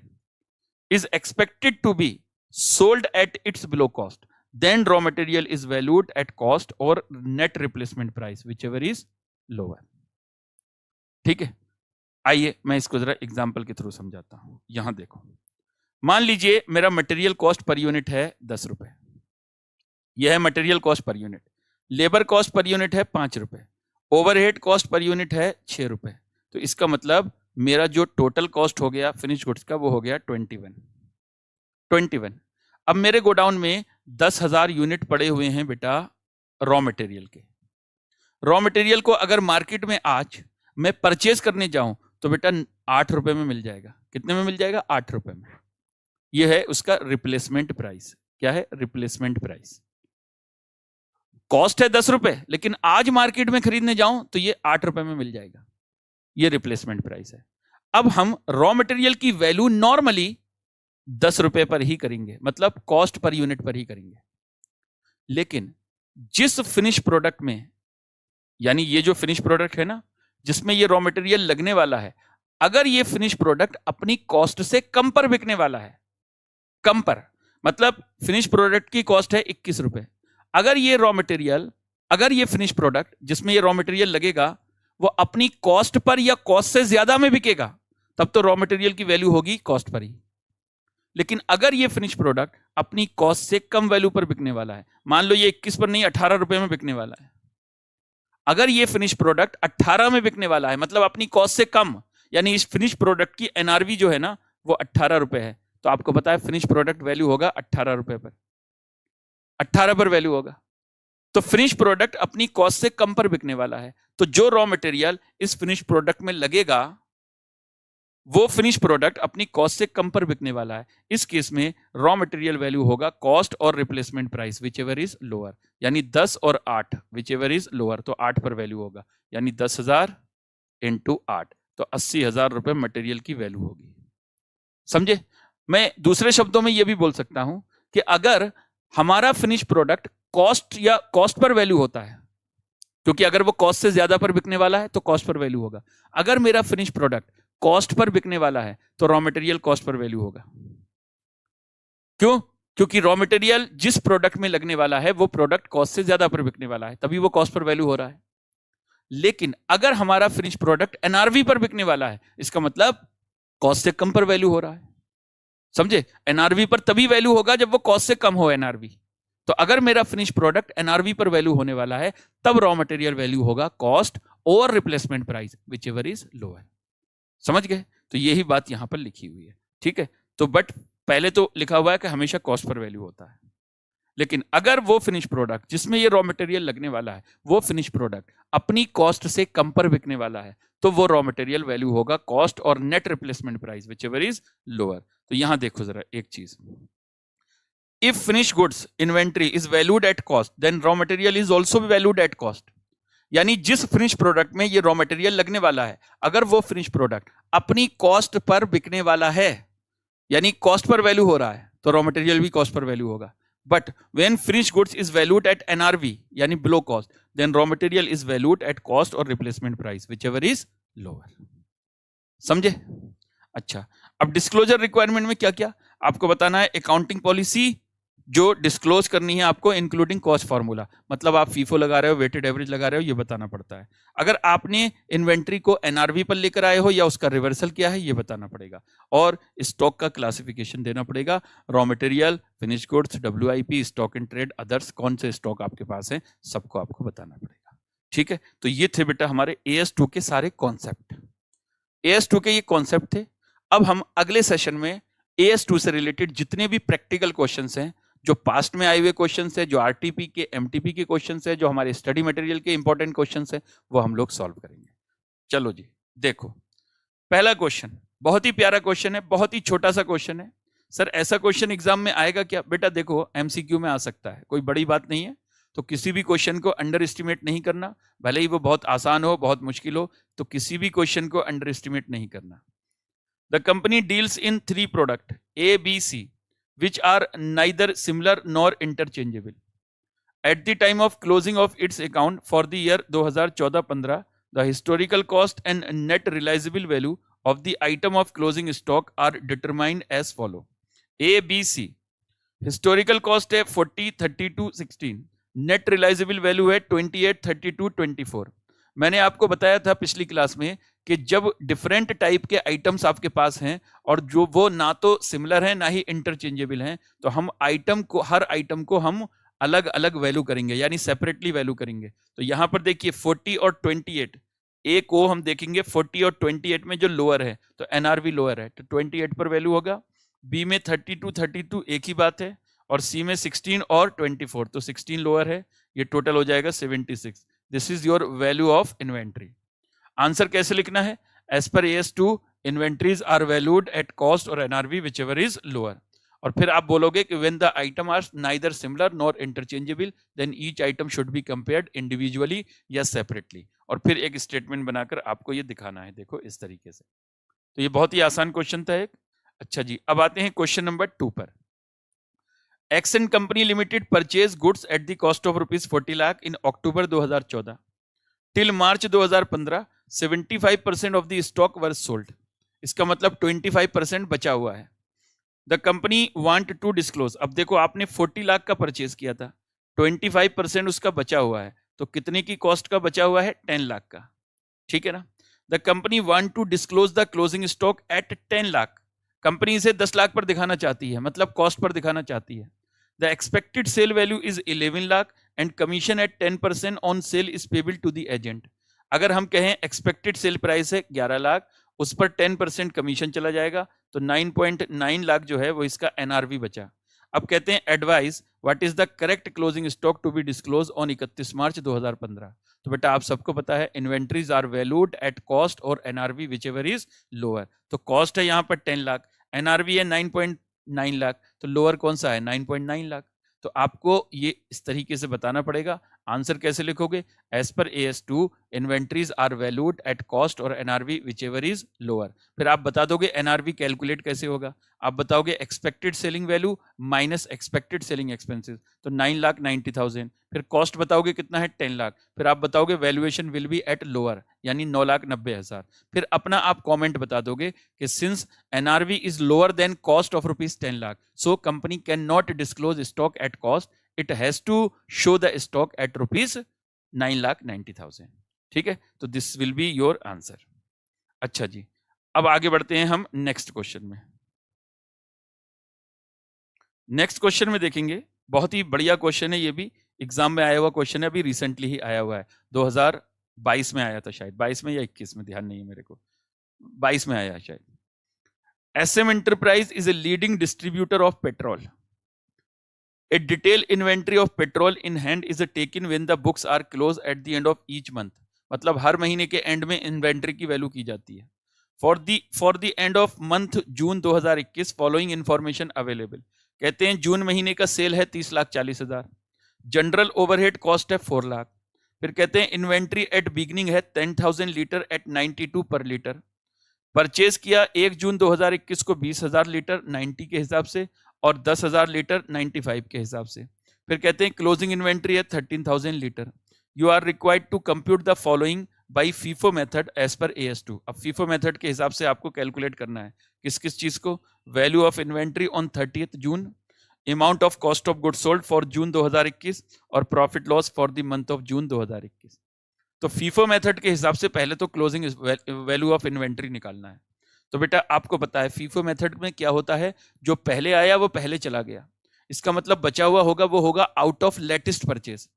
is expected to be sold at its below cost, then raw material is valued at cost or net replacement price, whichever is lower. ठीक है, आइए मैं इसको जरा एग्जांपल के थ्रू समझाता हूं। यहां देखो, मान लीजिए मेरा मटेरियल कॉस्ट पर यूनिट है 10 रुपए, यह है material cost per unit. Labour cost per unit है 5 रुपए, ओवरहेड कॉस्ट पर यूनिट है 6 रुपए। तो इसका मतलब मेरा जो टोटल कॉस्ट हो गया फिनिश गुड्स का वो हो गया 21। अब मेरे गोडाउन में 10,000 यूनिट पड़े हुए हैं बेटा रॉ मटेरियल के। रॉ मटेरियल को अगर मार्केट में आज मैं परचेज करने जाऊं तो बेटा 8 रुपए में मिल जाएगा। कितने में मिल जाएगा? 8 रुपए में। यह है उसका रिप्लेसमेंट प्राइस। क्या है? Replacement price. कॉस्ट है 10 रुपए, लेकिन आज मार्केट में खरीदने जाऊं तो ये 8 रुपए में मिल जाएगा। ये रिप्लेसमेंट प्राइस है। अब हम रॉ मटेरियल की वैल्यू नॉर्मली 10 रुपए पर ही करेंगे, मतलब कॉस्ट पर यूनिट पर ही करेंगे। लेकिन जिस फिनिश प्रोडक्ट में, यानी ये जो फिनिश प्रोडक्ट है ना जिसमें ये रॉ मटेरियल लगने वाला है, अगर ये फिनिश प्रोडक्ट अपनी कॉस्ट से कम पर बिकने वाला है, कम पर मतलब फिनिश प्रोडक्ट की कॉस्ट है 21 रुपए, अगर ये रॉ मटेरियल, अगर ये फिनिश प्रोडक्ट जिसमें ये रॉ मटेरियल लगेगा वो अपनी कॉस्ट पर या कॉस्ट से ज्यादा में बिकेगा, तब तो रॉ मटेरियल की वैल्यू होगी कॉस्ट पर ही। लेकिन अगर ये फिनिश प्रोडक्ट अपनी कॉस्ट से कम वैल्यू पर बिकने वाला है, मान लो ये 21 पर नहीं 18 रुपए में बिकने वाला है, अगर ये फिनिश प्रोडक्ट 18 में बिकने वाला है मतलब अपनी कॉस्ट से कम, यानी इस फिनिश प्रोडक्ट की एनआरवी जो है ना वो 18 रुपए है, तो आपको पता है फिनिश प्रोडक्ट वैल्यू होगा 18 रुपए पर, 18 पर वैल्यू होगा। तो फिनिश प्रोडक्ट अपनी कॉस्ट से कम पर बिकने वाला है, तो जो रॉ मटेरियल इस फिनिश प्रोडक्ट में लगेगा वो फिनिश प्रोडक्ट अपनी कॉस्ट से कम पर बिकने वाला है। इस केस में रॉ मटेरियल वैल्यू होगा कॉस्ट और replacement price whichever is lower, यानी 10 और 8 विचएवर इज लोअर, तो 8 पर वैल्यू होगा, यानी 10,000 इंटू 8 तो 80,000 रुपए मटेरियल की वैल्यू होगी। समझे? मैं दूसरे शब्दों में यह भी बोल सकता हूं कि अगर हमारा फिनिश प्रोडक्ट कॉस्ट या कॉस्ट पर वैल्यू होता है, क्योंकि अगर वो कॉस्ट से ज्यादा पर बिकने वाला है तो कॉस्ट पर वैल्यू होगा। अगर मेरा फिनिश प्रोडक्ट कॉस्ट पर बिकने वाला है तो रॉ मटेरियल कॉस्ट पर वैल्यू होगा। क्यों? क्योंकि रॉ मटेरियल जिस प्रोडक्ट में लगने वाला है वो प्रोडक्ट कॉस्ट से ज्यादा पर बिकने वाला है, तभी वो कॉस्ट पर वैल्यू हो रहा है। लेकिन अगर हमारा फिनिश प्रोडक्ट एनआरवी पर बिकने वाला है, इसका मतलब कॉस्ट से कम पर वैल्यू हो रहा है। समझे? एनआरवी पर तभी वैल्यू होगा जब वो कॉस्ट से कम हो एनआरवी। तो अगर मेरा फिनिश प्रोडक्ट एनआरवी पर वैल्यू होने वाला है तब रॉ मटेरियल वैल्यू होगा कॉस्ट और replacement price whichever is lower. समझ गए? तो यही बात यहां पर लिखी हुई है। ठीक है, तो बट पहले तो लिखा हुआ है कि हमेशा कॉस्ट पर वैल्यू होता है, लेकिन अगर वो फिनिश प्रोडक्ट जिसमें ये रॉ मटेरियल लगने वाला है वो फिनिश प्रोडक्ट अपनी कॉस्ट से कम पर बिकने वाला है तो वो रॉ मटेरियल वैल्यू होगा कॉस्ट और net replacement price whichever is lower. तो यहां देखो जरा एक चीज, if finish goods inventory is valued at cost then raw material is also valued at cost. यानी जिस फिनिश प्रोडक्ट में ये रॉ मटेरियल लगने वाला है, अगर वो फिनिश प्रोडक्ट अपनी कॉस्ट पर बिकने वाला है, यानी कॉस्ट पर वैल्यू हो रहा है, तो रॉ मटेरियल भी कॉस्ट पर वैल्यू होगा। But when finish goods is valued at NRV यानी below cost, then raw material is valued at cost और replacement price whichever is lower. समझे? अच्छा, अब डिस्क्लोजर रिक्वायरमेंट में क्या क्या आपको बताना है। अकाउंटिंग पॉलिसी जो डिस्क्लोज करनी है आपको, इंक्लूडिंग कॉस्ट फार्मूला, मतलब आप फीफो लगा रहे हो, वेटेड एवरेज लगा रहे हो, ये बताना पड़ता है। अगर आपने इन्वेंट्री को एनआरवी पर लेकर आए हो या उसका रिवर्सल किया है, ये बताना पड़ेगा। और स्टॉक का क्लासिफिकेशन देना पड़ेगा, raw material, finish goods, WIP, stock in trade, others, कौन से स्टॉक आपके पास है, सबको आपको बताना पड़ेगा। ठीक है, तो ये थे बेटा हमारे AS2 के सारे कॉन्सेप्ट। AS2 के ये कॉन्सेप्ट थे। अब हम अगले सेशन में AS2 से रिलेटेड जितने भी प्रैक्टिकल क्वेश्चंस हैं, जो पास्ट में आए हुए क्वेश्चंस हैं, जो RTP के, MTP के क्वेश्चंस हैं, जो हमारे स्टडी मटेरियल के इंपॉर्टेंट क्वेश्चंस हैं, वो हम लोग सॉल्व करेंगे। चलो जी, देखो पहला क्वेश्चन बहुत ही प्यारा क्वेश्चन है, बहुत ही छोटा सा क्वेश्चन है। सर ऐसा क्वेश्चन एग्जाम में आएगा क्या? बेटा देखो MCQ में आ सकता है, कोई बड़ी बात नहीं है। तो किसी भी क्वेश्चन को अंडर एस्टिमेट नहीं करना, भले ही वो बहुत आसान हो, बहुत मुश्किल हो, तो किसी भी क्वेश्चन को अंडर एस्टिमेट नहीं करना। The company deals in 3 product A, B, C, which are neither similar nor interchangeable. At the time of closing of its account for the year 2014-15, the historical cost and net realizable value of the item of closing stock are determined as follow. A, B, C. Historical cost है 40, 32, 16, नेट रिलाइजेबल वैल्यू है 28, 32, 24। मैंने आपको बताया था पिछली क्लास में कि जब डिफरेंट टाइप के आइटम्स आपके पास हैं और जो वो ना तो सिमिलर हैं ना ही इंटरचेंजेबल हैं, तो हम हर आइटम को हम अलग अलग वैल्यू करेंगे, यानी सेपरेटली वैल्यू करेंगे। तो यहां पर देखिए 40 और 28, ए को हम देखेंगे 40 और 28 में जो लोअर है तो एनआरवी लोअर है, तो 28 पर वैल्यू होगा। बी में 32, 32 एक ही बात है, और सी में 16 और 24, तो 16 लोअर है, ये टोटल हो जाएगा 76। This is your value of inventory. Answer कैसे लिखना है? As per AS2 inventories are valued at cost और NRV which ever is lower. और फिर आप बोलोगे कि when the item are neither similar nor interchangeable then each item should be compared individually या सेपरेटली। और फिर एक स्टेटमेंट बनाकर आपको ये दिखाना है, देखो इस तरीके से। तो ये बहुत ही आसान क्वेश्चन था एक। अच्छा जी, अब आते हैं क्वेश्चन नंबर 2 पर। X and company limited purchase goods at the cost of ₹40 lakh in October 2014 till March 2015 75% of the stock were sold. इसका मतलब 25% बचा हुआ है। The company want to disclose. अब देखो आपने 40 लाख का परचेज किया था, 25% उसका बचा हुआ है, तो कितने की कॉस्ट का बचा हुआ है? 10 लाख का, ठीक है ना। The company want to disclose the closing stock at 10 lakh. Company इसे 10 लाख पर दिखाना चाहती है, मतलब कॉस्ट पर दिखाना चाहती है। The expected sale value is 11 lakh and commission at 10% on sale is payable to the agent. अगर हम कहें एक्सपेक्टेड सेल प्राइस है 11 लाख, उस पर 10% कमीशन चला जाएगा, तो 9.9 लाख जो है वो इसका एनआरवी बचा। अब कहते हैं advise what is the correct closing stock to be disclose on 31 March 2015। तो बेटा आप सबको पता है inventories are valued at cost और NRV which ever is lower. तो कॉस्ट है यहाँ पर 10 लाख, एनआरवी है 9.9 लाख, तो लोअर कौन सा है? 9.9 लाख। तो आपको ये इस तरीके से बताना पड़ेगा। आंसर कैसे लिखोगे? As per AS2 inventories are valued at cost और NRV which ever is lower. फिर आप बता दोगे एनआरवी कैलकुलेट कैसे होगा। आप बताओगे expected selling value minus expected selling expenses, तो 9,90,000। फिर कॉस्ट बताओगे कितना है? 10 लाख। फिर आप बताओगे valuation will be at lower, यानी 9,90,000। फिर अपना आप कमेंट बता दोगे कि since NRV is lower than cost of ₹10 lakh, so company can not disclose stock at cost, it has to show the stock at ₹9,90,000। ठीक है, तो this will be your answer. अच्छा जी, अब आगे बढ़ते हैं हम नेक्स्ट क्वेश्चन में। नेक्स्ट क्वेश्चन में देखेंगे, बहुत ही बढ़िया क्वेश्चन है, ये भी एग्जाम में आया हुआ क्वेश्चन है, अभी रिसेंटली ही आया हुआ है, 2022 में आया था शायद, 22 में या 21 में, ध्यान नहीं है मेरे को, 22 में आया शायद। SM Enterprise is a leading distributor of petrol. A detailed inventory of petrol in hand is taken when the books are closed at the end of each month. मतलब हर महीने के एंड में इन्वेंट्री की वैल्यू की जाती है। For the end of month June 2021 following information available. कहते हैं जून महीने का सेल है 30,40,000, जनरल ओवरहेड कॉस्ट है 4 लाख। फिर कहते हैं इन्वेंट्री एट बिगनिंग है 10,000 लीटर एट 92 पर लीटर। परचेज किया 1 जून 2021 को 20,000 लीटर 90 के हिसाब से और 10,000 लीटर 95 के हिसाब से। फिर कहते हैं क्लोजिंग इन्वेंट्री है 13,000 litre. You are required to compute the following by FIFO method as per AS2। अब फीफो मेथड के हिसाब से आपको कैलकुलेट करना है किस किस चीज को? Value of inventory on 30th June, amount of cost of goods sold for जून 2021 और profit loss for the month of June 2021। तो फीफो मेथड के हिसाब से पहले तो क्लोजिंग वैल्यू ऑफ इन्वेंट्री निकालना है। तो बेटा आपको पता है फीफो मेथड में क्या होता है, जो पहले आया वो पहले चला गया, इसका मतलब बचा हुआ होगा वो होगा आउट ऑफ लेटेस्ट परचेज।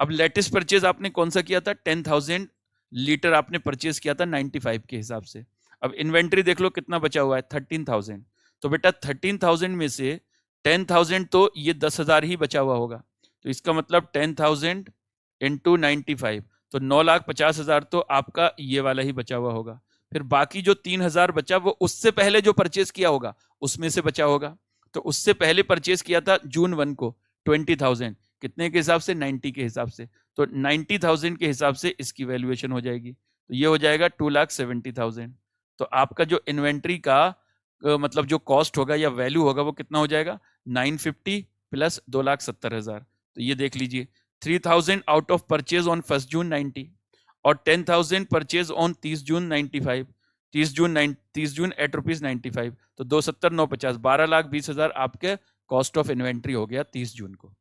अब लेटेस्ट परचेज आपने कौन सा किया था? 10,000 लीटर आपने परचेज किया था 95 के हिसाब से। अब इन्वेंट्री देख लो कितना बचा हुआ है 13,000। तो बेटा 13,000 में से 10,000 तो ये 10,000 ही बचा हुआ होगा, तो इसका मतलब 10,000 इंटू 95, तो 9,50,000 तो आपका ये वाला ही बचा हुआ होगा। फिर बाकी जो 3,000 बचा वो उससे पहले जो परचेज किया होगा उसमें से बचा होगा। तो उससे पहले परचेज किया था जून 1 को 20,000, कितने के हिसाब से, 90 के हिसाब से। तो 90,000 के हिसाब से इसकी वैल्यूएशन हो जाएगी, तो ये हो जाएगा 2,70,000। तो आपका जो इन्वेंट्री का मतलब जो कॉस्ट होगा या वैल्यू होगा वो कितना हो जाएगा, 950 प्लस 2,70,000। तो ये देख लीजिए, 3,000 out of purchase on 1 June 90 और 10,000 purchase on 30 June 95, 30 June at ₹95। तो 270 950 12,20,000 आपके कॉस्ट ऑफ इन्वेंट्री हो गया 30 जून को।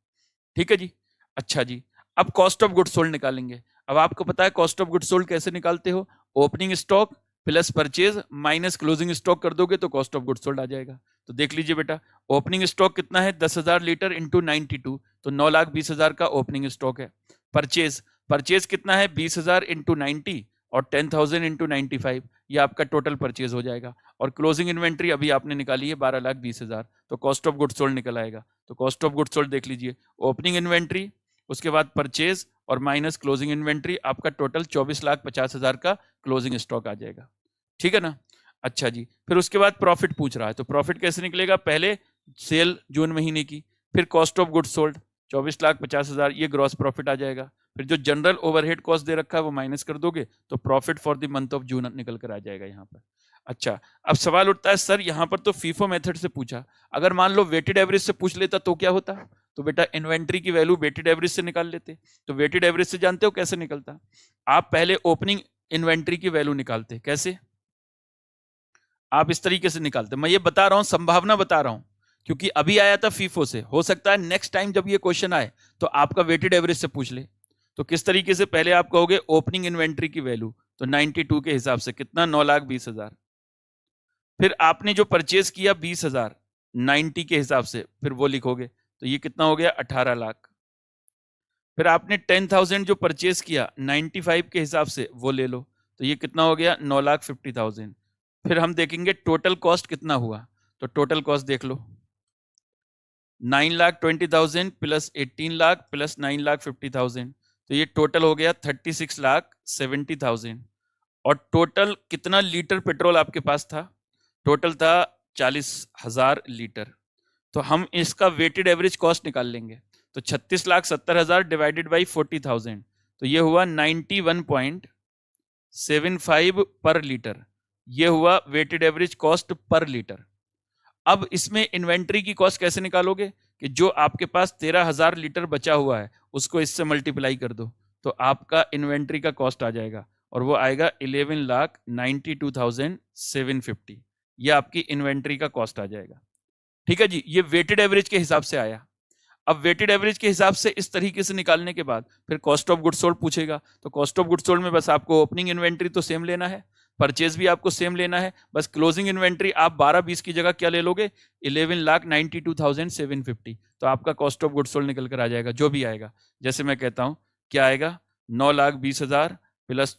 ठीक है जी। अच्छा जी, अब कॉस्ट ऑफ गुड्स सोल्ड निकालेंगे। अब आपको पता है कॉस्ट ऑफ गुड्स सोल्ड कैसे निकालते हो, opening stock plus purchase minus closing stock कर दोगे तो कॉस्ट ऑफ गुड्स सोल्ड आ जाएगा। तो देख लीजिए बेटा, ओपनिंग स्टॉक कितना है, 10,000 लीटर इंटू 92, तो 9,20,000 का ओपनिंग स्टॉक है। परचेज कितना है, 20,000 इंटू 90 और 10,000 इंटू 95, ये आपका टोटल परचेज हो जाएगा। और क्लोजिंग इन्वेंट्री अभी आपने निकाली है 12,20,000, तो कॉस्ट ऑफ गुड्स सोल्ड निकल आएगा। तो कॉस्ट ऑफ गुड्स सोल्ड देख लीजिए, ओपनिंग इन्वेंट्री, उसके बाद परचेज और माइनस क्लोजिंग इन्वेंट्री, आपका टोटल 24,50,000 का क्लोजिंग स्टॉक आ जाएगा। ठीक है ना। अच्छा जी, फिर उसके बाद प्रॉफिट पूछ रहा है, तो प्रॉफिट कैसे निकलेगा, पहले सेल जून महीने की, फिर कॉस्ट ऑफ गुड्स सोल्ड 24,50,000, ये ग्रॉस प्रॉफिट आ जाएगा। फिर जो जनरल ओवरहेड कॉस्ट दे रखा है वो माइनस कर दोगे तो profit for the month of June निकल कर आ जाएगा यहाँ पर। अच्छा, अब सवाल उठता है सर यहाँ पर तो फीफो मेथड से पूछा, अगर मान लो वेटेड एवरेज से पूछ लेता तो क्या होता। तो बेटा इन्वेंट्री की वैल्यू वेटेड एवरेज से निकाल लेते। तो वेटेड एवरेज से जानते हो कैसे निकलता, आप पहले ओपनिंग इन्वेंट्री की वैल्यू निकालते। कैसे, आप इस तरीके से निकालते। मैं ये बता रहा हूं, संभावना बता रहा हूं, क्योंकि अभी आया था फीफो से, हो सकता है नेक्स्ट टाइम जब ये क्वेश्चन आए तो आपका वेटेड एवरेज से पूछ ले। तो किस तरीके से, पहले आप कहोगे ओपनिंग इन्वेंट्री की वैल्यू, तो 92 के हिसाब से कितना, 9,20,000। फिर आपने जो परचेज किया 20,000 90 के हिसाब से, फिर वो लिखोगे, तो ये कितना हो गया, 18 लाख। फिर आपने 10,000 जो परचेज किया 95 के हिसाब से, वो ले लो, तो ये कितना हो गया, 9,50,000। फिर हम देखेंगे टोटल कॉस्ट कितना हुआ, तो टोटल कॉस्ट देख लो, 9,20,000 प्लस 18 लाख प्लस 9,50,000, तो ये टोटल हो गया 36,70,000। और टोटल कितना लीटर पेट्रोल आपके पास था, टोटल था 40,000 लीटर। तो हम इसका वेटेड एवरेज कॉस्ट निकाल लेंगे, तो 36,70,000 डिवाइडेड बाई 40,000, तो ये हुआ 91.75 पर लीटर। ये हुआ weighted average cost per litre. अब इसमें इन्वेंट्री की कॉस्ट कैसे निकालोगे, कि जो आपके पास 13,000 लीटर बचा हुआ है उसको इससे मल्टीप्लाई कर दो, तो आपका इन्वेंट्री का कॉस्ट आ जाएगा, और वो आएगा 11,92,750। ये आपकी इन्वेंट्री का कॉस्ट आ जाएगा। ठीक है जी, ये वेटेड एवरेज के हिसाब से आया। अब वेटेड एवरेज के हिसाब से इस तरीके से निकालने के बाद फिर कॉस्ट ऑफ गुड्स सोल्ड पूछेगा, तो कॉस्ट ऑफ गुड्स सोल्ड में बस आपको ओपनिंग इन्वेंट्री तो सेम लेना है, परचेज भी आपको सेम लेना है, बस क्लोजिंग इन्वेंट्री आप 12,20 की जगह क्या ले लोगे, 11,92,750। तो आपका कॉस्ट ऑफ गुड्स सोल्ड निकल कर आ जाएगा, जो भी आएगा। जैसे मैं कहता हूं क्या आएगा, 9,20,000 प्लस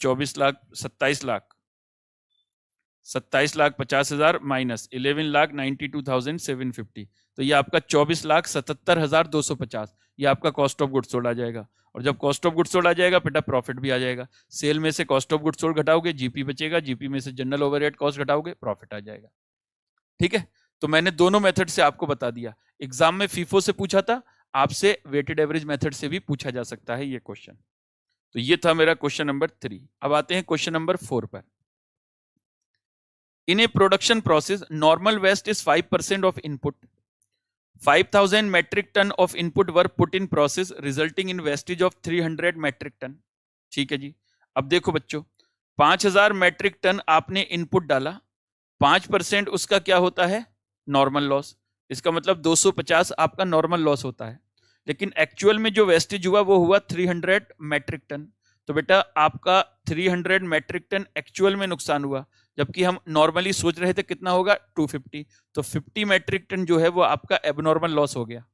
27,50,000 माइनस 11,92,750, तो ये आपका 24,77,250, ये आपका कॉस्ट ऑफ गुड्स सोल्ड आ जाएगा। और जब कॉस्ट ऑफ गुड्स सोल्ड आ जाएगा बेटा प्रॉफिट भी आ जाएगा। सेल में से कॉस्ट ऑफ गुड्स सोल्ड घटाओगे, जीपी बचेगा, जीपी में से जनरल ओवरहेड कॉस्ट घटाओगे, प्रॉफिट आ जाएगा। ठीक है, तो मैंने दोनों मेथड से आपको बता दिया। एग्जाम में फीफो से पूछा था, आपसे वेटेड एवरेज मेथड से भी पूछा जा सकता है ये क्वेश्चन। तो ये था मेरा क्वेश्चन नंबर 3। अब आते हैं क्वेश्चन नंबर 4 पर। In a production process, normal waste is 5% of input. 5,000 metric ton of input were put in process, resulting in wastage of 300 metric ton. ठीक है जी। अब देखो बच्चों, 5,000 मेट्रिक टन आपने इनपुट डाला, 5% उसका क्या होता है, नॉर्मल लॉस। इसका मतलब 250 आपका नॉर्मल लॉस होता है, लेकिन एक्चुअल में जो वेस्टेज हुआ वो हुआ 300 मेट्रिक टन। तो बेटा आपका 300 मेट्रिक टन एक्चुअल में नुकसान हुआ, जबकि हम नॉर्मली सोच रहे थे कितना होगा, 250। तो 50 मेट्रिक टन जो है वो आपका एबनॉर्मल लॉस हो गया।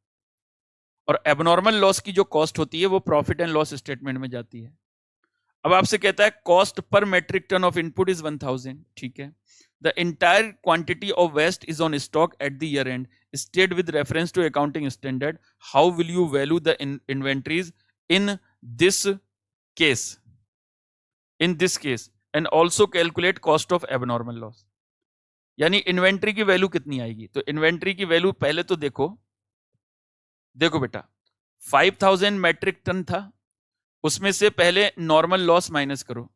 और एबनॉर्मल लॉस की जो कॉस्ट होती है वो प्रॉफिट एंड लॉस स्टेटमेंट में जाती है। अब आपसे कहता है cost per metric ton of input is 1000। ठीक है, the entire quantity of waste is on stock at the year end stated with reference to accounting standard, how will you value the inventories in this case and also calculate cost of abnormal loss. यानी इन्वेंट्री की वैल्यू कितनी आएगी, तो इन्वेंट्री की वैल्यू पहले तो देखो बेटा, 5000 मैट्रिक टन था, उसमें से पहले नॉर्मल लॉस माइनस करो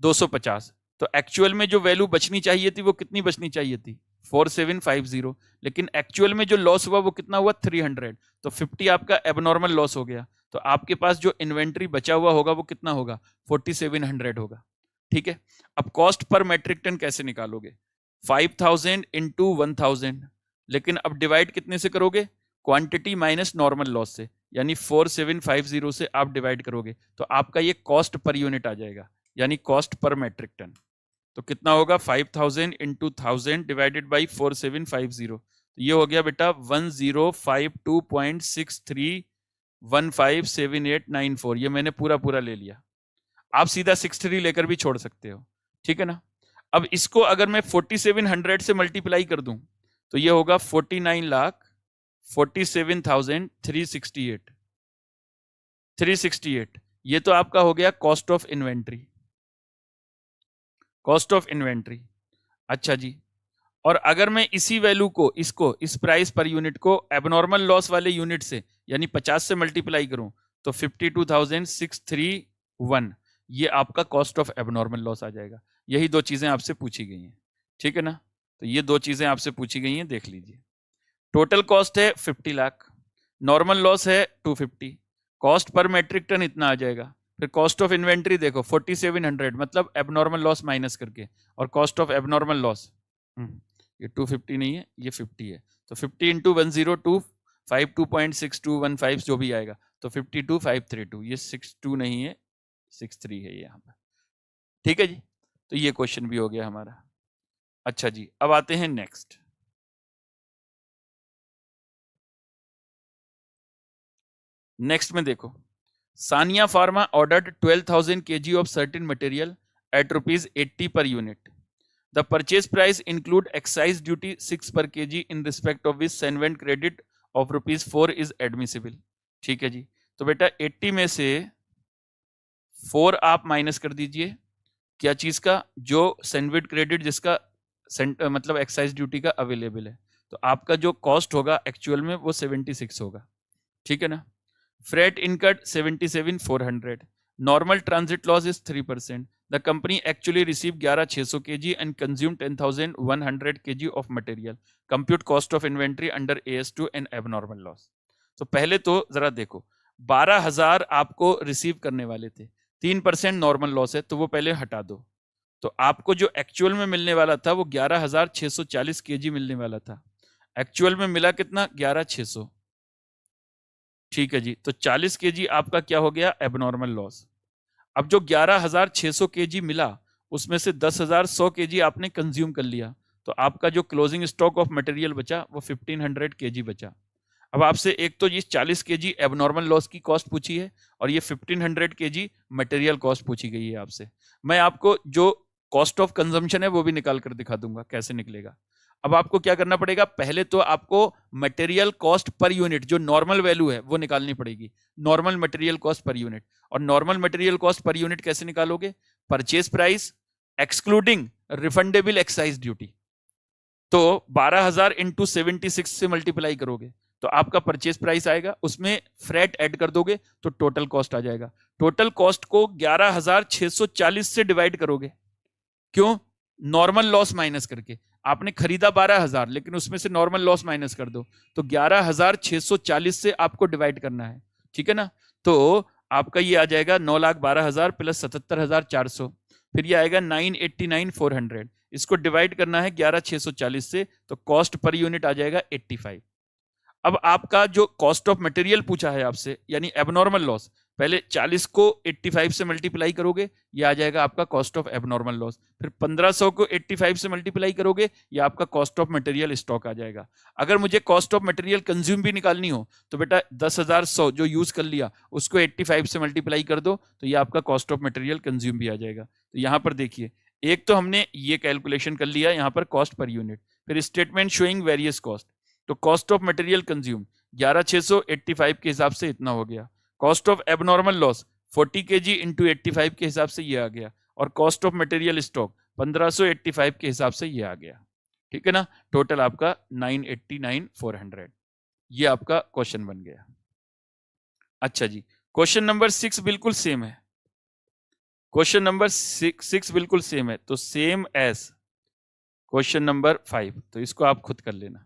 250, तो एक्चुअल में जो वैल्यू बचनी चाहिए थी वो कितनी बचनी चाहिए थी 4750, लेकिन एक्चुअल में जो लॉस हुआ वो कितना हुआ 300, तो 50 आपका एबनॉर्मल लॉस हो गया, तो आपके पास जो इन्वेंट्री बचा हुआ होगा वो कितना होगा 4700 होगा। ठीक है, अब कॉस्ट पर मैट्रिक टन कैसे निकालोगे, 5000 इंटू 1000, लेकिन अब डिवाइड कितने से करोगे, क्वांटिटी माइनस नॉर्मल लॉस से, यानी 4750 से आप डिवाइड करोगे तो आपका ये कॉस्ट पर यूनिट आ जाएगा, यानी कॉस्ट पर मैट्रिक टन। तो कितना होगा 5000 इंटू 1000 डिवाइडेड बाई 4750, तो ये हो गया बेटा 1052.63157894, ये मैंने पूरा ले लिया, आप सीधा 63 लेकर भी छोड़ सकते हो, ठीक है ना। अब इसको अगर मैं 4700 से मल्टीप्लाई कर दूं तो ये होगा 49,47,368, ये तो आपका हो गया cost of inventory, cost of inventory. अच्छा जी, और अगर मैं इसी वैल्यू को इस प्राइस पर यूनिट को एबनॉर्मल लॉस वाले यूनिट से यानी 50 से मल्टीप्लाई करूं तो 52,631, ये आपका कॉस्ट ऑफ एबनॉर्मल लॉस आ जाएगा। यही दो चीजें आपसे पूछी गई हैं, ठीक है ना, तो ये दो चीजें आपसे पूछी गई हैं, देख लीजिए। टोटल कॉस्ट है 50 लाख, नॉर्मल लॉस है 250, कॉस्ट पर मेट्रिक टन इतना आ जाएगा, फिर कॉस्ट ऑफ इन्वेंट्री देखो 4700 मतलब एबनॉर्मल लॉस माइनस करके, और कॉस्ट ऑफ एबनॉर्मल लॉस ये 250 नहीं है, ये 50 है, तो 50 इंटू 10252.6215 जो भी आएगा, तो 52,532, ये 62 नहीं है 63 है यहाँ पर, ठीक है जी। तो ये क्वेश्चन भी हो गया हमारा। अच्छा जी, अब आते हैं नेक्स्ट। नेक्स्ट में देखो, Sania pharma ordered 12,000 kg of certain material at ₹80 per unit. The purchase price include excise duty 6 per kg in respect of which Sanvent credit of ₹4 is admissible. ठीक है जी, तो बेटा 80 में से 4 आप माइनस कर दीजिए, क्या चीज का, जो सैनवेट क्रेडिट जिसका मतलब एक्साइज ड्यूटी का अवेलेबल है, तो आपका जो कॉस्ट होगा एक्चुअल में वो 76 होगा, ठीक है ना। Freight इनकट 77,400, normal transit loss is 3%, the company actually receive 11,600 kg and consume 10,100 kg of material, compute cost of inventory under AS2 and abnormal loss. तो पहले तो जरा देखो, 12,000 आपको रिसीव करने वाले थे, 3% नॉर्मल लॉस है तो वो पहले हटा दो, तो आपको जो एक्चुअल में मिलने वाला था वो 11,640 kg मिलने वाला था, एक्चुअल में मिला कितना 11,600, ठीक है जी, तो 40 kg आपका क्या हो गया एबनॉर्मल लॉस। अब जो 11,600 kg मिला उसमें से 10,100 kg आपने कंज्यूम कर लिया, तो आपका जो क्लोजिंग स्टॉक ऑफ मटेरियल बचा वो 1,500 kg बचा। अब आपसे एक तो ये 40 kg एबनॉर्मल लॉस की कॉस्ट पूछी है और ये 1,500 kg मटेरियल कॉस्ट पूछी गई है आपसे। मैं आपको जो कॉस्ट ऑफ कंजम्पशन है वो भी निकाल कर दिखा दूंगा कैसे निकलेगा। अब आपको क्या करना पड़ेगा, पहले तो आपको मटेरियल कॉस्ट पर यूनिट जो नॉर्मल वैल्यू है वो निकालनी पड़ेगी, normal material cost per unit. और normal material cost per unit कैसे निकालोगे, purchase price excluding refundable excise duty, तो 12,000 इंटू 76 से मल्टीप्लाई करोगे तो आपका परचेज प्राइस आएगा, उसमें फ्रेट ऐड कर दोगे तो टोटल कॉस्ट आ जाएगा। टोटल कॉस्ट को 11,640 से डिवाइड करोगे, क्यों, नॉर्मल लॉस माइनस करके। आपने खरीदा 12,000 लेकिन उसमें से नॉर्मल लॉस माइनस कर दो, तो 11,640 से आपको डिवाइड करना है, ठीक है ना। तो आपका ये आ जाएगा 9,12,000 प्लस 77,400, फिर ये आएगा 989,400, इसको डिवाइड करना है 11,640 से, तो कॉस्ट पर यूनिट आ जाएगा 85। अब आपका जो कॉस्ट ऑफ मटेरियल पूछा है आपसे यानी एबनॉर्मल लॉस, पहले 40 को 85 से मल्टीप्लाई करोगे ये आ जाएगा आपका कॉस्ट ऑफ एबनॉर्मल लॉस, फिर 1500 को 85 से मल्टीप्लाई करोगे ये आपका कॉस्ट ऑफ मटेरियल स्टॉक आ जाएगा। अगर मुझे कॉस्ट ऑफ मटेरियल कंज्यूम भी निकालनी हो तो बेटा 10,100 जो यूज कर लिया उसको 85 से मल्टीप्लाई कर दो तो ये आपका कॉस्ट ऑफ मटेरियल कंज्यूम भी आ जाएगा। तो यहाँ पर देखिए, एक तो हमने ये कैलकुलेशन कर लिया यहाँ पर कॉस्ट पर यूनिट, फिर स्टेटमेंट शोइंग वेरियस कॉस्ट, तो कॉस्ट ऑफ मटेरियल कंज्यूम 11,685 के हिसाब से इतना हो गया, cost of abnormal loss 40 kg into 85 के हिसाब से ये आ गया, और कॉस्ट ऑफ मटेरियल स्टॉक 1585 के हिसाब से ये आ गया, ठीक है ना। टोटल आपका 989,400, ये आपका क्वेश्चन बन गया। अच्छा जी, क्वेश्चन नंबर 6 बिल्कुल सेम है, क्वेश्चन नंबर 6 बिल्कुल सेम है, तो सेम एज क्वेश्चन नंबर 5, तो इसको आप खुद कर लेना,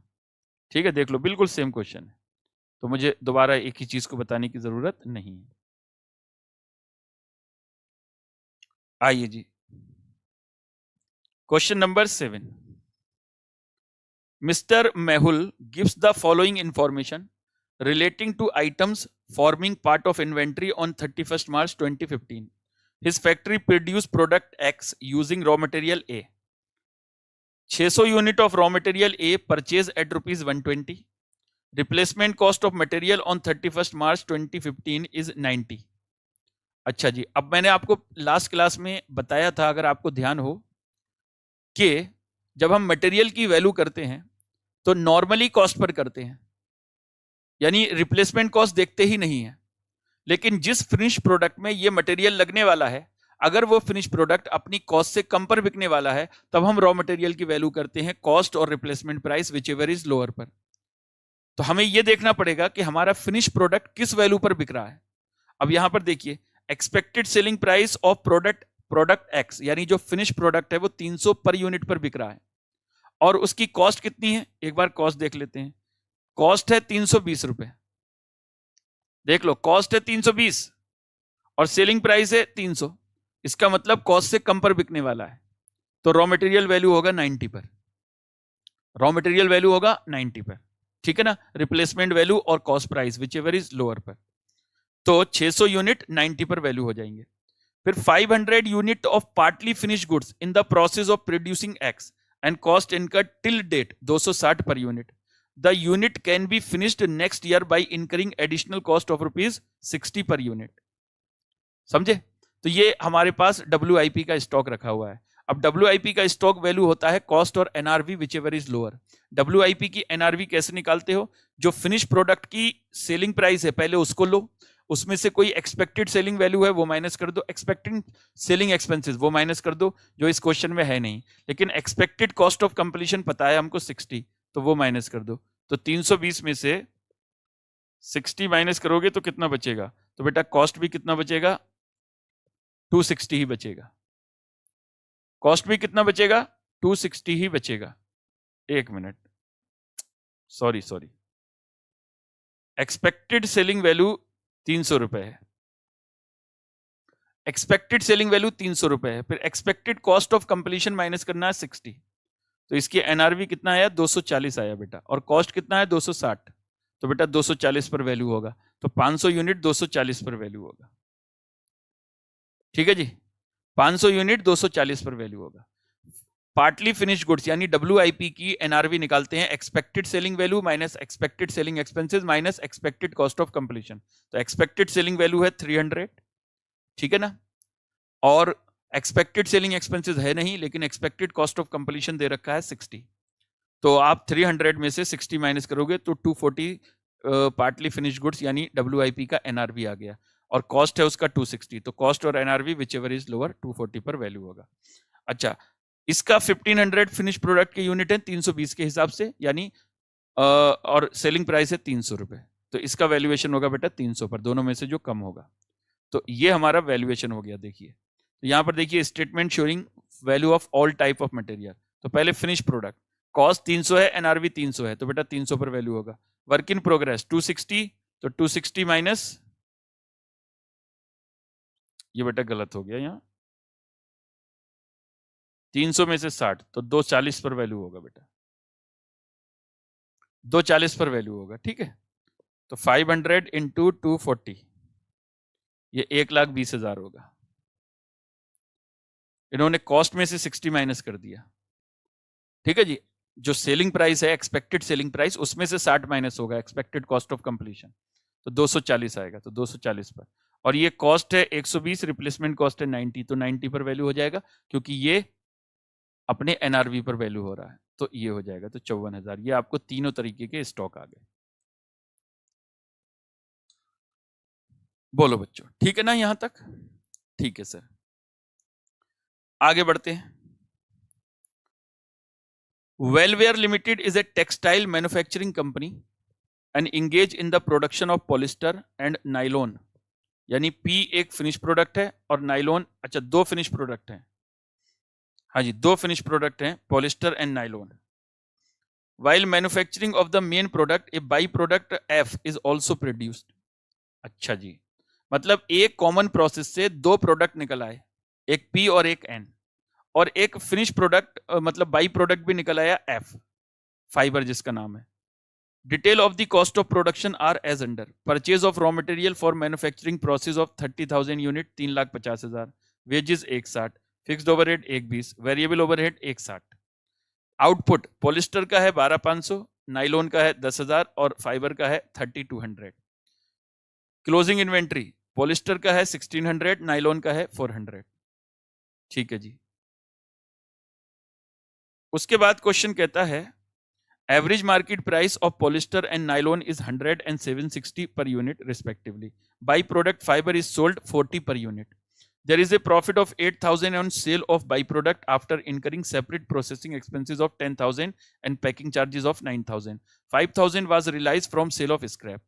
ठीक है। देख लो बिल्कुल सेम क्वेश्चन है, तो मुझे दोबारा एक ही चीज को बताने की जरूरत नहीं है। आइए जी, question number 7, Mr. Mehul gives the following information relating to items forming part of inventory on 31st March 2015. His factory produced product X using raw material A. 600 unit of raw material A purchased at rupees 120. Replacement cost of material on 31st March 2015 is 90. अच्छा जी, अब मैंने आपको लास्ट क्लास में बताया था, अगर आपको ध्यान हो, कि जब हम मटेरियल की वैल्यू करते हैं तो नॉर्मली कॉस्ट पर करते हैं, यानी रिप्लेसमेंट कॉस्ट देखते ही नहीं है। लेकिन जिस फिनिश प्रोडक्ट में ये मटेरियल लगने वाला है, अगर वो फिनिश प्रोडक्ट अपनी कॉस्ट से कम पर बिकने वाला है, तब हम रॉ मटेरियल की वैल्यू करते हैं कॉस्ट और replacement price which ever is lower पर। तो हमें यह देखना पड़ेगा कि हमारा फिनिश प्रोडक्ट किस वैल्यू पर बिक रहा है। अब यहां पर देखिए, expected selling price of product x, यानी जो फिनिश प्रोडक्ट है वो 300 पर यूनिट पर बिक रहा है, और उसकी कॉस्ट कितनी है, एक बार कॉस्ट देख लेते हैं। कॉस्ट है 320 रुपए, देख लो कॉस्ट है 320 और सेलिंग प्राइस है 300, इसका मतलब कॉस्ट से कम पर बिकने वाला है, तो रॉ मटेरियल वैल्यू होगा 90 पर, रॉ मटेरियल वैल्यू होगा 90 पर, ठीक है ना। रिप्लेसमेंट वैल्यू और cost price which ever is lower पर, तो 600 यूनिट 90 पर वैल्यू हो जाएंगे। फिर 500 unit of partly finish goods in the process of producing X and cost incurred till date 260 per unit. The unit can be finished next year by incurring additional cost of rupees 60 per unit. समझे? तो ये हमारे पास WIP का स्टॉक रखा हुआ है। अब WIP का स्टॉक वैल्यू होता है कॉस्ट और NRV which ever is lower. WIP की NRV कैसे निकालते हो? जो फिनिश प्रोडक्ट की सेलिंग प्राइस है पहले उसको लो, उसमें से कोई एक्सपेक्टेड सेलिंग वैल्यू है वो माइनस कर दो, एक्सपेक्टेड सेलिंग एक्सपेंसेस वो माइनस कर दो, जो इस क्वेश्चन में है नहीं, लेकिन एक्सपेक्टेड कॉस्ट ऑफ कंप्लीशन पता है हमको 60, तो वो माइनस कर दो। तो 320 में से 60 माइनस करोगे तो कितना बचेगा? तो बेटा कॉस्ट भी कितना बचेगा? 260 ही बचेगा। कॉस्ट भी कितना बचेगा? 260 ही बचेगा। एक minute, sorry, expected selling value 300 रुपए है, एक्सपेक्टेड सेलिंग वैल्यू 300 रुपए है, फिर expected cost of completion minus करना है 60, तो इसकी NRV कितना आया? 240 आया बेटा, और कॉस्ट कितना है? 260, तो बेटा 240 पर वैल्यू होगा, तो 500 यूनिट 240 पर वैल्यू होगा, ठीक है जी। 500 यूनिट 240 पर वैल्यू होगा। पार्टली फिनिश गुड्स यानी WIP की NRV निकालते हैं expected selling value minus expected selling expenses minus expected cost of completion, तो एक्सपेक्टेड सेलिंग वैल्यू है 300, ठीक है ना, और एक्सपेक्टेड सेलिंग एक्सपेंसेस है नहीं, लेकिन एक्सपेक्टेड कॉस्ट ऑफ कंप्लीशन दे रखा है 60, तो आप 300 में से 60 माइनस करोगे तो 240 पार्टली फिनिश गुड्स यानी WIP का NRV आ गया, और कॉस्ट है उसका 260, तो कॉस्ट और NRV which ever is lower 240 पर वैल्यू होगा। अच्छा, इसका 1500 फिनिश प्रोडक्ट के यूनिट है 320 के हिसाब से, यानी और सेलिंग प्राइस है 300 रुपए, तो इसका वैल्यूएशन होगा बेटा 300 पर, दोनों में से जो कम होगा। तो ये हमारा वैल्यूएशन हो गया। देखिए, तो यहाँ पर देखिए statement showing value of all type of material, तो पहले फिनिश प्रोडक्ट, कॉस्ट 300 है, NRV 300 है, तो बेटा 300 पर वैल्यू होगा। वर्क इन प्रोग्रेस 260, तो 260 माइनस, ये बेटा गलत हो गया, यहाँ 300 में से 60, तो 240 पर वैल्यू होगा बेटा, 240 पर वैल्यू होगा, ठीक है। तो 500 इंटू 240, ये 1,20,000 होगा। इन्होंने कॉस्ट में से 60 माइनस कर दिया, ठीक है जी। जो सेलिंग प्राइस है एक्सपेक्टेड सेलिंग प्राइस, उसमें से 60 माइनस होगा एक्सपेक्टेड कॉस्ट ऑफ कंप्लीशन, तो 240 आएगा, तो 240 पर, और ये कॉस्ट है 120, रिप्लेसमेंट कॉस्ट है 90, तो 90 पर वैल्यू हो जाएगा, क्योंकि ये अपने NRV पर वैल्यू हो रहा है, तो ये हो जाएगा, तो 54,000। ये आपको तीनों तरीके के स्टॉक आ गए। बोलो बच्चों, ठीक है ना यहां तक? ठीक है सर, आगे बढ़ते हैं। Wellwear limited is a textile manufacturing company and engage in the production of polyester and nylon, यानी पी एक फिनिश प्रोडक्ट है और नाइलॉन, अच्छा दो फिनिश प्रोडक्ट हैं, हाँ जी दो फिनिश प्रोडक्ट हैं, polyester and nylon. While manufacturing of the main product, a byproduct F is also produced. अच्छा जी, मतलब एक कॉमन प्रोसेस से दो प्रोडक्ट निकल आए, एक P और एक N, और एक फिनिश प्रोडक्ट मतलब बाई प्रोडक्ट भी निकल आया F, फाइबर जिसका नाम है. Detail of the cost of production are as under. Purchase of raw material for manufacturing process of 30,000 unit 3,50,000, wages 160, fixed overhead 120, variable overhead 160. Output polyester का है 12,500, नाइलॉन का है 10,000 और फाइबर का है 3,200. क्लोजिंग इन्वेंट्री पॉलिस्टर का है 1,600, नाइलॉन का है 400. ठीक है जी. उसके बाद क्वेश्चन कहता है average market price of polyester and nylon is 100 and 760 per unit respectively. By product fiber is sold 40 per unit. There is a profit of 8,000 on sale of byproduct after incurring separate processing expenses of 10,000 and packing charges of 9,000. 5,000 was realized from sale of scrap.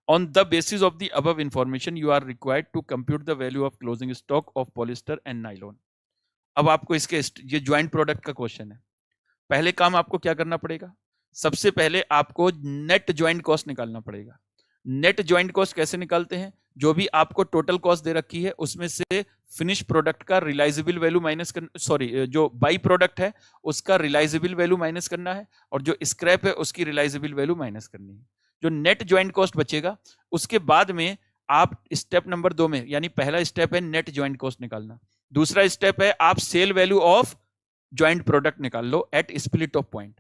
On the basis of the above information, you are required to compute the value of closing stock of polyester and nylon. अब आपको इसके ये ज्वाइंट प्रोडक्ट का क्वेश्चन है. पहले काम आपको क्या करना पड़ेगा, सबसे पहले आपको नेट ज्वाइंट कॉस्ट निकालना पड़ेगा. नेट ज्वाइंट कॉस्ट कैसे निकालते हैं, जो भी आपको टोटल कॉस्ट दे रखी है उसमें से फिनिश प्रोडक्ट का रिलाइजेबल वैल्यू माइनस करना, सॉरी जो बाई प्रोडक्ट है उसका रिलाइजेबल वैल्यू माइनस करना है, और जो स्क्रैप है उसकी रिलाइजेबल वैल्यू माइनस करनी है. जो नेट ज्वाइंट कॉस्ट बचेगा उसके बाद में आप स्टेप नंबर 2 में, यानी पहला स्टेप है नेट ज्वाइंट कॉस्ट निकालना, दूसरा स्टेप है आप sale value of joint product निकाल लो एट स्प्लिट ऑफ पॉइंट.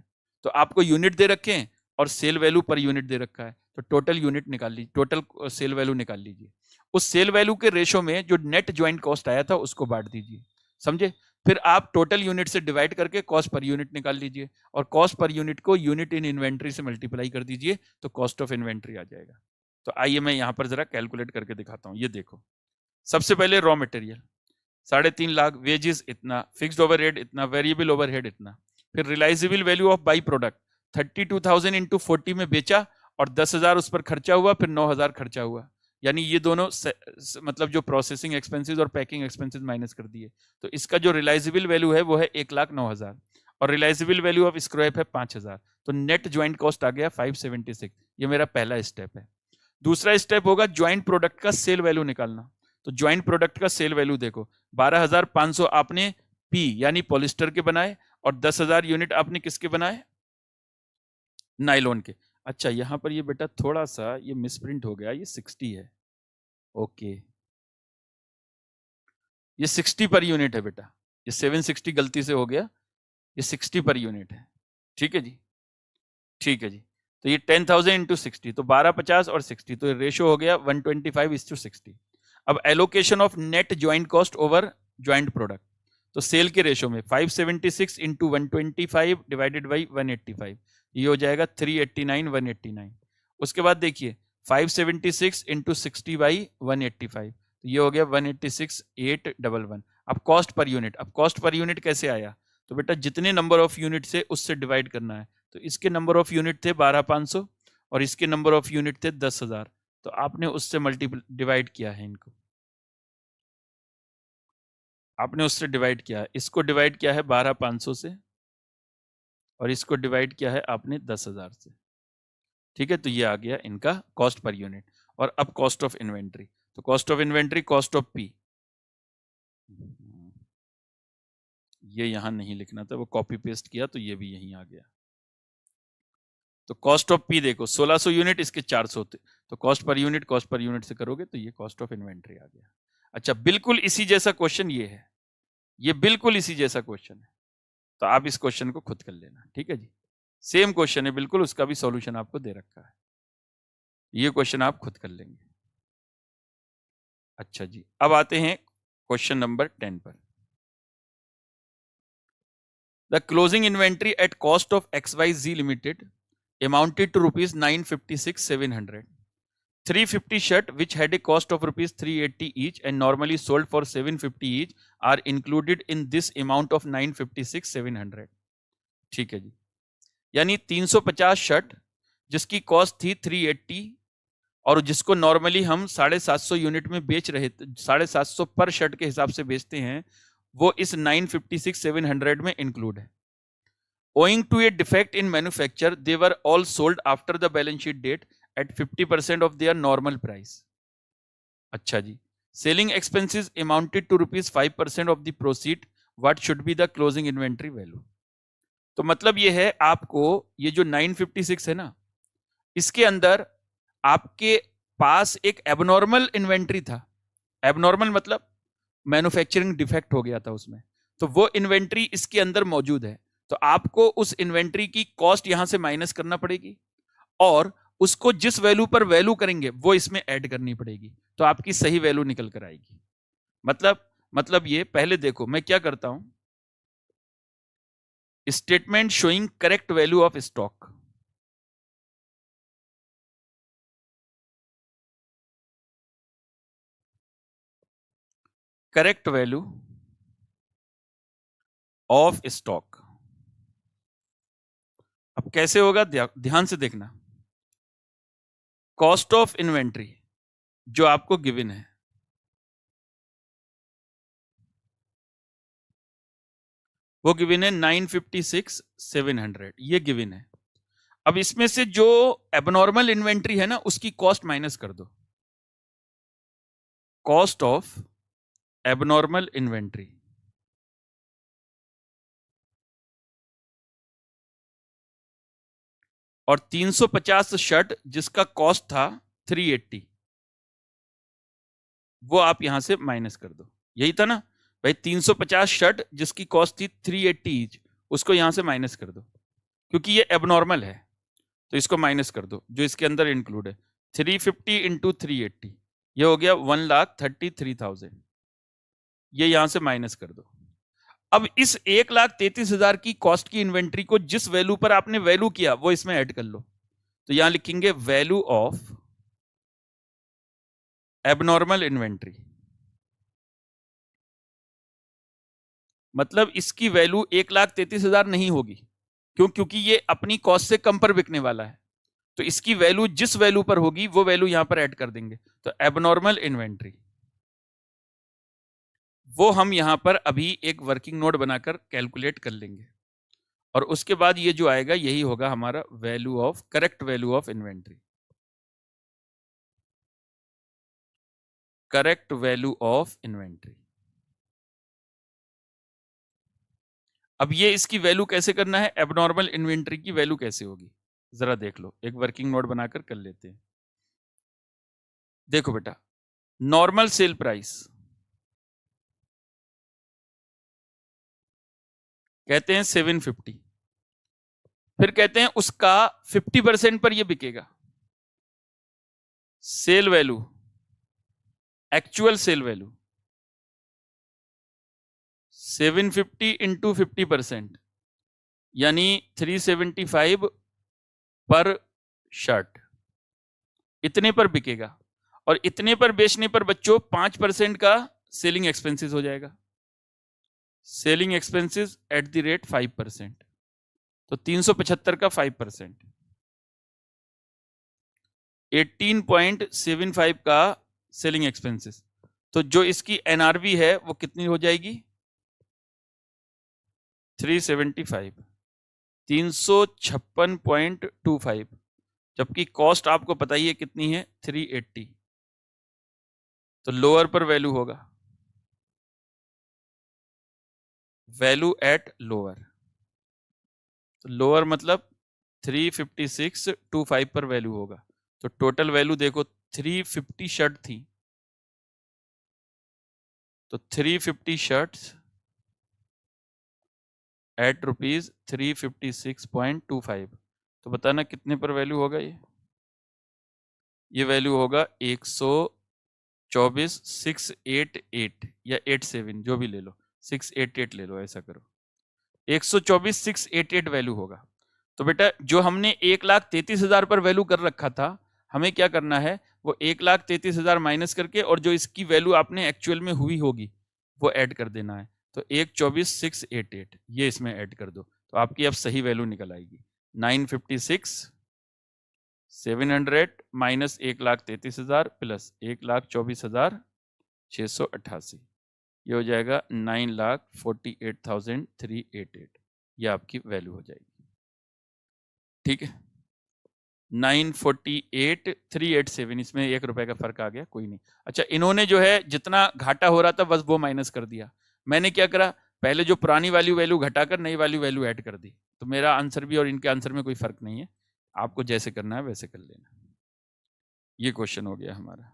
तो आपको यूनिट दे रखे हैं और सेल वैल्यू पर यूनिट दे रखा है, तो टोटल यूनिट निकाल लीजिए, टोटल सेल वैल्यू निकाल लीजिए. उस सेल वैल्यू के रेशो में जो नेट ज्वाइंट कॉस्ट आया था उसको बांट दीजिए, समझे. फिर आप टोटल यूनिट से डिवाइड करके कॉस्ट पर यूनिट निकाल लीजिए, और कॉस्ट पर यूनिट को यूनिट इन इन्वेंट्री से मल्टीप्लाई कर दीजिए, तो कॉस्ट ऑफ इन्वेंट्री आ जाएगा. तो आइए मैं यहां पर जरा कैलकुलेट करके दिखाता हूं. ये देखो, सबसे पहले रॉ मटेरियल 3.5 लाख, वेजेस इतना, फिक्स्ड ओवरहेड इतना, वेरिएबल ओवरहेड इतना. फिर realisable value of by product 32,000 into 40 में बेचा और 10,000 उस पर खर्चा हुआ, फिर 9,000 खर्चा हुआ, यानी ये दोनों मतलब जो प्रोसेसिंग एक्सपेंसेस और पैकिंग एक्सपेंसेस माइनस कर दिए. तो इसका जो रिलाइजेबल वैल्यू है वो है 1,09,000 और रिलाइजेबल वैल्यू ऑफ स्क्रैप है 5,000. तो नेट ज्वाइंट कॉस्ट आ गया 576. ये मेरा पहला स्टेप है. दूसरा स्टेप होगा ज्वाइंट प्रोडक्ट का सेल वैल्यू निकालना. तो ज्वाइंट प्रोडक्ट का सेल वैल्यू देखो, 12,500 आपने पी यानी पॉलिस्टर के बनाए और 10,000 यूनिट आपने किसके बनाए, नाइलॉन के. अच्छा यहां पर ये बेटा थोड़ा सा ये मिसप्रिंट हो गया, ये 60 है. ओके, ये 60 पर यूनिट है बेटा, ये 760 गलती से हो गया, ये 60 पर यूनिट है. ठीक है जी, ठीक है जी. तो ये 10,000 इंटू 60, तो 1250 और 60, तो रेशियो हो गया 125:60. अब allocation of net joint cost over joint product, तो सेल के रेशियो में 576 इंटू 125 डिवाइडेड बाई 185, ये हो जाएगा 389/189. उसके बाद देखिए 576 इंटू 60 बाई 185, तो ये हो गया 186,811. अब कॉस्ट पर यूनिट, अब कॉस्ट पर यूनिट कैसे आया, तो बेटा जितने नंबर ऑफ यूनिट से उससे डिवाइड करना है. तो इसके नंबर ऑफ यूनिट थे 12,500 और इसके नंबर ऑफ यूनिट थे 10,000, तो आपने उससे मल्टीपल डिवाइड किया है, इनको आपने उससे डिवाइड किया है. इसको डिवाइड किया है 12,500 से और इसको डिवाइड किया है आपने 10,000 से. ठीक है, तो ये आ गया इनका कॉस्ट पर यूनिट. और अब कॉस्ट ऑफ इन्वेंट्री, तो cost of inventory cost of P, ये यहां नहीं लिखना था, वो कॉपी पेस्ट किया तो ये भी यहीं आ गया. तो कॉस्ट ऑफ पी देखो 1600 यूनिट, इसके 400 थे, तो कॉस्ट पर यूनिट से करोगे तो ये कॉस्ट ऑफ इन्वेंट्री आ गया. अच्छा बिल्कुल इसी जैसा क्वेश्चन ये है, ये बिल्कुल इसी जैसा क्वेश्चन है, तो आप इस क्वेश्चन को खुद कर लेना. ठीक है जी, सेम क्वेश्चन है बिल्कुल, उसका भी सॉल्यूशन आपको दे रखा है, ये क्वेश्चन आप खुद कर लेंगे. अच्छा जी, अब आते हैं क्वेश्चन नंबर 10 पर. The closing inventory at cost of XYZ limited amounted to rupees 956,700. 350 shirt which had a cost of rupees 380 each and normally sold for 750 each are included in this amount of 956,700. ठीक है जी, यानी 350 शर्ट जिसकी कॉस्ट थी 380 और जिसको नॉर्मली हम 750 यूनिट में बेच रहे थे, 750 पर शर्ट के हिसाब से बेचते हैं, वो इस 956,700 में इंक्लूड है। Owing to a defect in manufacture, they were all sold after the balance sheet date at 50% of their normal price. अच्छा जी, selling expenses amounted to rupees 5% of the proceed. What should be the closing inventory value? तो मतलब ये है, आपको ये जो 956 है ना, इसके अंदर आपके पास एक एबनॉर्मल इन्वेंट्री था। एबनॉर्मल मतलब मैन्युफैक्चरिंग डिफेक्ट हो गया था उसमें, तो वो इन्वेंट्री इसके अंदर मौजूद है। तो आपको उस इन्वेंट्री की कॉस्ट यहां से माइनस करना पड़ेगी और उसको जिस वैल्यू पर वैल्यू करेंगे वो इसमें ऐड करनी पड़ेगी, तो आपकी सही वैल्यू निकल कर आएगी। मतलब ये पहले देखो मैं क्या करता हूं, statement showing correct value of stock. Correct value of stock अब कैसे होगा, ध्यान से देखना। कॉस्ट ऑफ इन्वेंट्री जो आपको गिवन है, वो गिवन है 956,700, ये गिवन है। अब इसमें से जो एबनॉर्मल इन्वेंट्री है ना, उसकी कॉस्ट माइनस कर दो। कॉस्ट ऑफ एबनॉर्मल इन्वेंट्री और 350 शर्ट जिसका कॉस्ट था 380, वो आप यहां से माइनस कर दो। यही था ना भाई, 350 शर्ट जिसकी कॉस्ट थी 380 ईच, उसको यहां से माइनस कर दो, क्योंकि ये एबनॉर्मल है तो इसको माइनस कर दो जो इसके अंदर इंक्लूड है। 350 इंटू 380, ये हो गया 1,33,000, ये यहां से माइनस कर दो। अब इस 1,33,000 की कॉस्ट की इन्वेंट्री को जिस वैल्यू पर आपने वैल्यू किया वो इसमें ऐड कर लो। तो यहां लिखेंगे वैल्यू ऑफ एबनॉर्मल इन्वेंट्री, मतलब इसकी वैल्यू 1,33,000 नहीं होगी, क्योंकि ये अपनी कॉस्ट से कम पर बिकने वाला है। तो इसकी वैल्यू जिस वैल्यू पर होगी वो वैल्यू यहां पर ऐड कर देंगे। तो एबनॉर्मल इन्वेंट्री वो हम यहां पर अभी एक वर्किंग नोट बनाकर कैलकुलेट कर लेंगे और उसके बाद ये जो आएगा यही होगा हमारा value of correct value of inventory. Correct value of inventory. अब ये इसकी वैल्यू कैसे करना है, एबनॉर्मल इन्वेंट्री की वैल्यू कैसे होगी, जरा देख लो। एक वर्किंग नोट बनाकर कर लेते हैं। देखो बेटा, नॉर्मल सेल प्राइस कहते हैं 750, फिर कहते हैं उसका 50% पर ये बिकेगा। Sale value, actual sale value 750 into 50%, यानी 375 पर शर्ट, इतने पर बिकेगा। और इतने पर बेचने पर बच्चों 5% का सेलिंग एक्सपेंसेस हो जाएगा। Selling expenses at the rate 5%, तो 375 का 5%, 18.75 का सेलिंग एक्सपेंसेस। तो जो इसकी एनआरवी है वो कितनी हो जाएगी, 375, 356.25, जबकि कॉस्ट आपको पता ही है कितनी है, 380। तो लोअर पर वैल्यू होगा, वैल्यू एट लोअर। तो लोअर मतलब 356.25 पर वैल्यू होगा। तो टोटल वैल्यू देखो, 350 शर्ट थी, तो 350 शर्ट्स एट रुपीज 356.25, तो बताना कितने पर वैल्यू होगा ये वैल्यू होगा 124,688 या 87, जो भी ले लो, 688 ले लो, ऐसा करो, 124,688 वैल्यू होगा। तो बेटा जो हमने 1,33,000 पर वैल्यू कर रखा था, हमें क्या करना है, वो 1,33,000 माइनस करके और जो इसकी वैल्यू आपने एक्चुअल में हुई होगी वो ऐड कर देना है। तो 124,688 ये इसमें ऐड कर दो, तो आपकी अब सही वैल्यू निकल आएगी 956 700 माइनस 1,33,000 प्लस 1,24,688, ये हो जाएगा 9,48,388, ये आपकी वैल्यू हो जाएगी। ठीक है, 948,387, इसमें 1 रुपए का फर्क आ गया, कोई नहीं। अच्छा, इन्होंने जो है जितना घाटा हो रहा था बस वो माइनस कर दिया। मैंने क्या करा, पहले जो पुरानी वैल्यू घटाकर नई वैल्यू ऐड कर दी। तो मेरा आंसर भी और इनके आंसर में कोई फर्क नहीं है, आपको जैसे करना है वैसे कर लेना। ये क्वेश्चन हो गया हमारा।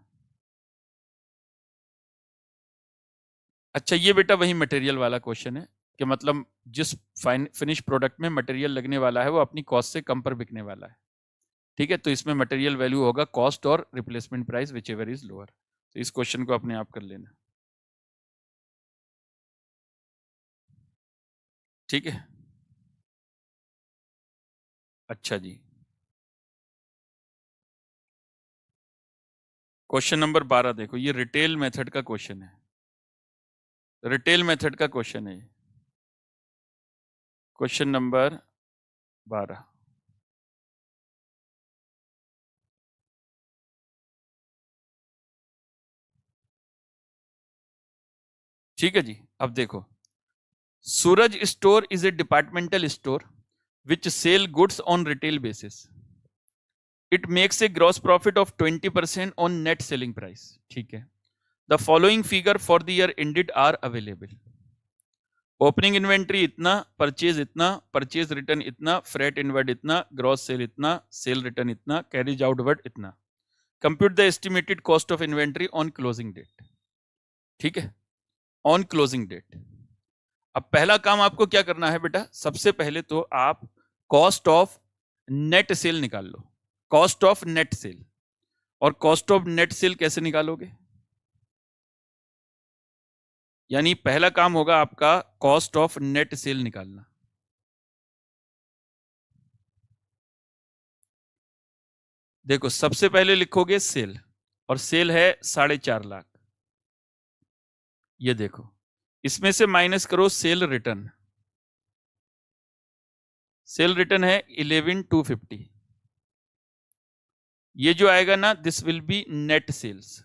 अच्छा, ये बेटा वही मटेरियल वाला क्वेश्चन है कि मतलब जिस फिनिश प्रोडक्ट में मटेरियल लगने वाला है वो अपनी कॉस्ट से कम पर बिकने वाला है। ठीक है, तो इसमें मटेरियल वैल्यू होगा कॉस्ट और replacement price which ever is lower. तो इस क्वेश्चन को अपने आप कर लेना। ठीक है, अच्छा जी, क्वेश्चन नंबर 12 देखो, ये रिटेल मेथड का क्वेश्चन है। रिटेल मेथड का क्वेश्चन है, क्वेश्चन नंबर 12। ठीक है जी, अब देखो, Suraj store is a departmental store which sell goods on retail basis. It makes a gross profit of 20% on net selling price. ठीक है, the following figure for the year ended are available. Opening inventory इतना, परचेज इतना, परचेज रिटर्न इतना, फ्रेट इनवर्ड इतना, ग्रॉस सेल इतना, सेल रिटर्न इतना, कैरिज आउटवर्ड इतना। Compute the estimated cost of inventory on closing date. ठीक है, ऑन क्लोजिंग डेट। अब पहला काम आपको क्या करना है बेटा, सबसे पहले तो आप कॉस्ट ऑफ नेट सेल निकाल लो। कॉस्ट ऑफ नेट सेल, और कॉस्ट ऑफ नेट सेल कैसे निकालोगे, यानी पहला काम होगा आपका कॉस्ट ऑफ नेट सेल निकालना। देखो, सबसे पहले लिखोगे सेल, और सेल है 4.5 लाख। ये देखो, इसमें से माइनस करो सेल रिटर्न। सेल रिटर्न है 11,250। ये जो आएगा ना, this will be net sales.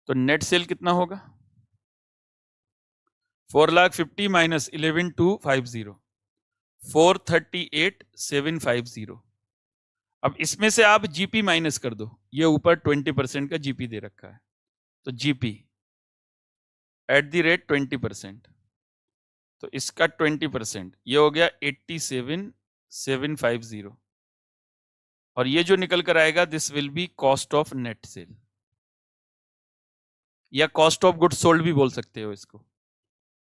तो नेट सेल कितना होगा, 4,50,000 माइनस 11,250, 438,750। अब इसमें से आप जीपी माइनस कर दो, ये ऊपर 20% का जीपी दे रखा है, तो जीपी एट द रेट 20%, तो इसका 20%, ये हो गया 87,750। और ये जो निकल कर आएगा, this will B cost of net cell, या कॉस्ट ऑफ गुड्स सोल्ड भी बोल सकते हो इसको।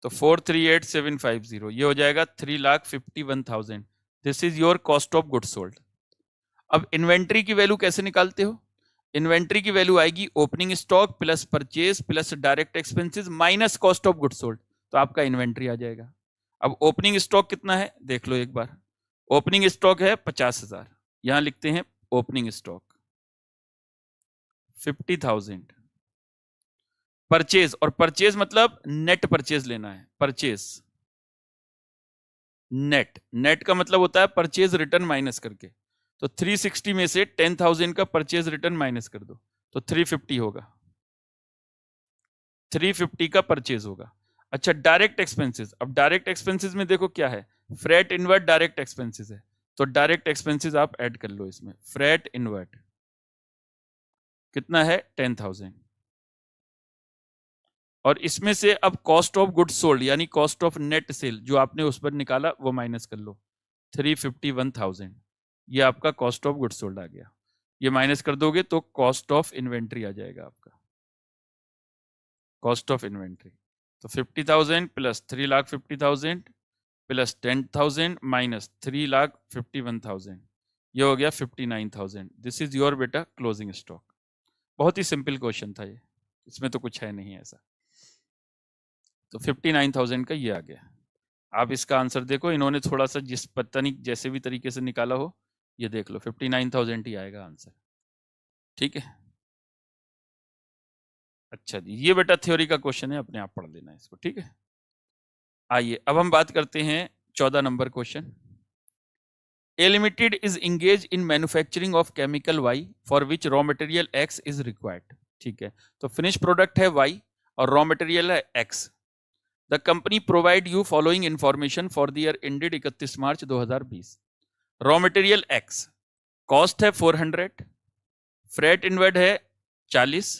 तो 438,750, ये हो जाएगा 3,51,000। This is your cost of goods sold. अब इन्वेंट्री की वैल्यू कैसे निकालते हो, इन्वेंट्री की वैल्यू आएगी opening stock plus purchase plus direct expenses minus cost of goods sold, तो आपका इन्वेंट्री आ जाएगा। अब ओपनिंग स्टॉक कितना है देख लो एक बार, ओपनिंग स्टॉक है 50,000, यहां लिखते हैं ओपनिंग स्टॉक 50,000। परचेज, और परचेज मतलब नेट परचेज लेना है, परचेज नेट, नेट का मतलब होता है परचेज रिटर्न माइनस करके। तो 360 में से 10,000 का परचेज रिटर्न माइनस कर दो, तो 350 होगा, 350 का परचेज होगा। अच्छा, डायरेक्ट एक्सपेंसेस, अब डायरेक्ट एक्सपेंसेस में देखो क्या है, फ्रेट इनवर्ट डायरेक्ट एक्सपेंसेस है, तो डायरेक्ट एक्सपेंसेस आप ऐड कर लो इसमें। फ्रेट इनवर्ट कितना है 10,000, और इसमें से अब कॉस्ट ऑफ गुड्स सोल्ड यानी कॉस्ट ऑफ नेट सेल जो आपने उस पर निकाला वो माइनस कर लो, 351,000, ये आपका कॉस्ट ऑफ गुड्स सोल्ड आ गया। ये माइनस कर दोगे तो कॉस्ट ऑफ इन्वेंट्री आ जाएगा आपका, कॉस्ट ऑफ इन्वेंट्री। तो 50,000 प्लस 3,50,000 प्लस 10,000 माइनस 3,51,000, ये हो गया 59,000। दिस इज योर बेटा क्लोजिंग स्टॉक। बहुत ही सिंपल क्वेश्चन था ये, इसमें तो कुछ है नहीं ऐसा। तो 59,000 का ये आ गया। आप इसका आंसर देखो, इन्होंने थोड़ा सा जिस पता नहीं जैसे भी तरीके से निकाला हो, ये देख लो 59,000 ही आएगा आंसर। ठीक है, अच्छा जी, ये बेटा थ्योरी का क्वेश्चन है, अपने आप पढ़ लेना इसको। ठीक है, आइए अब हम बात करते हैं 14 number question. A Limited is engaged in manufacturing of chemical Y for which raw material X is required. ठीक है, तो फिनिश प्रोडक्ट है Y और रॉ मटेरियल है X. The company provide you following information for the year ended 31 March 2020. Raw material X, cost है 400, फ्रेट इनवर्ड है 40,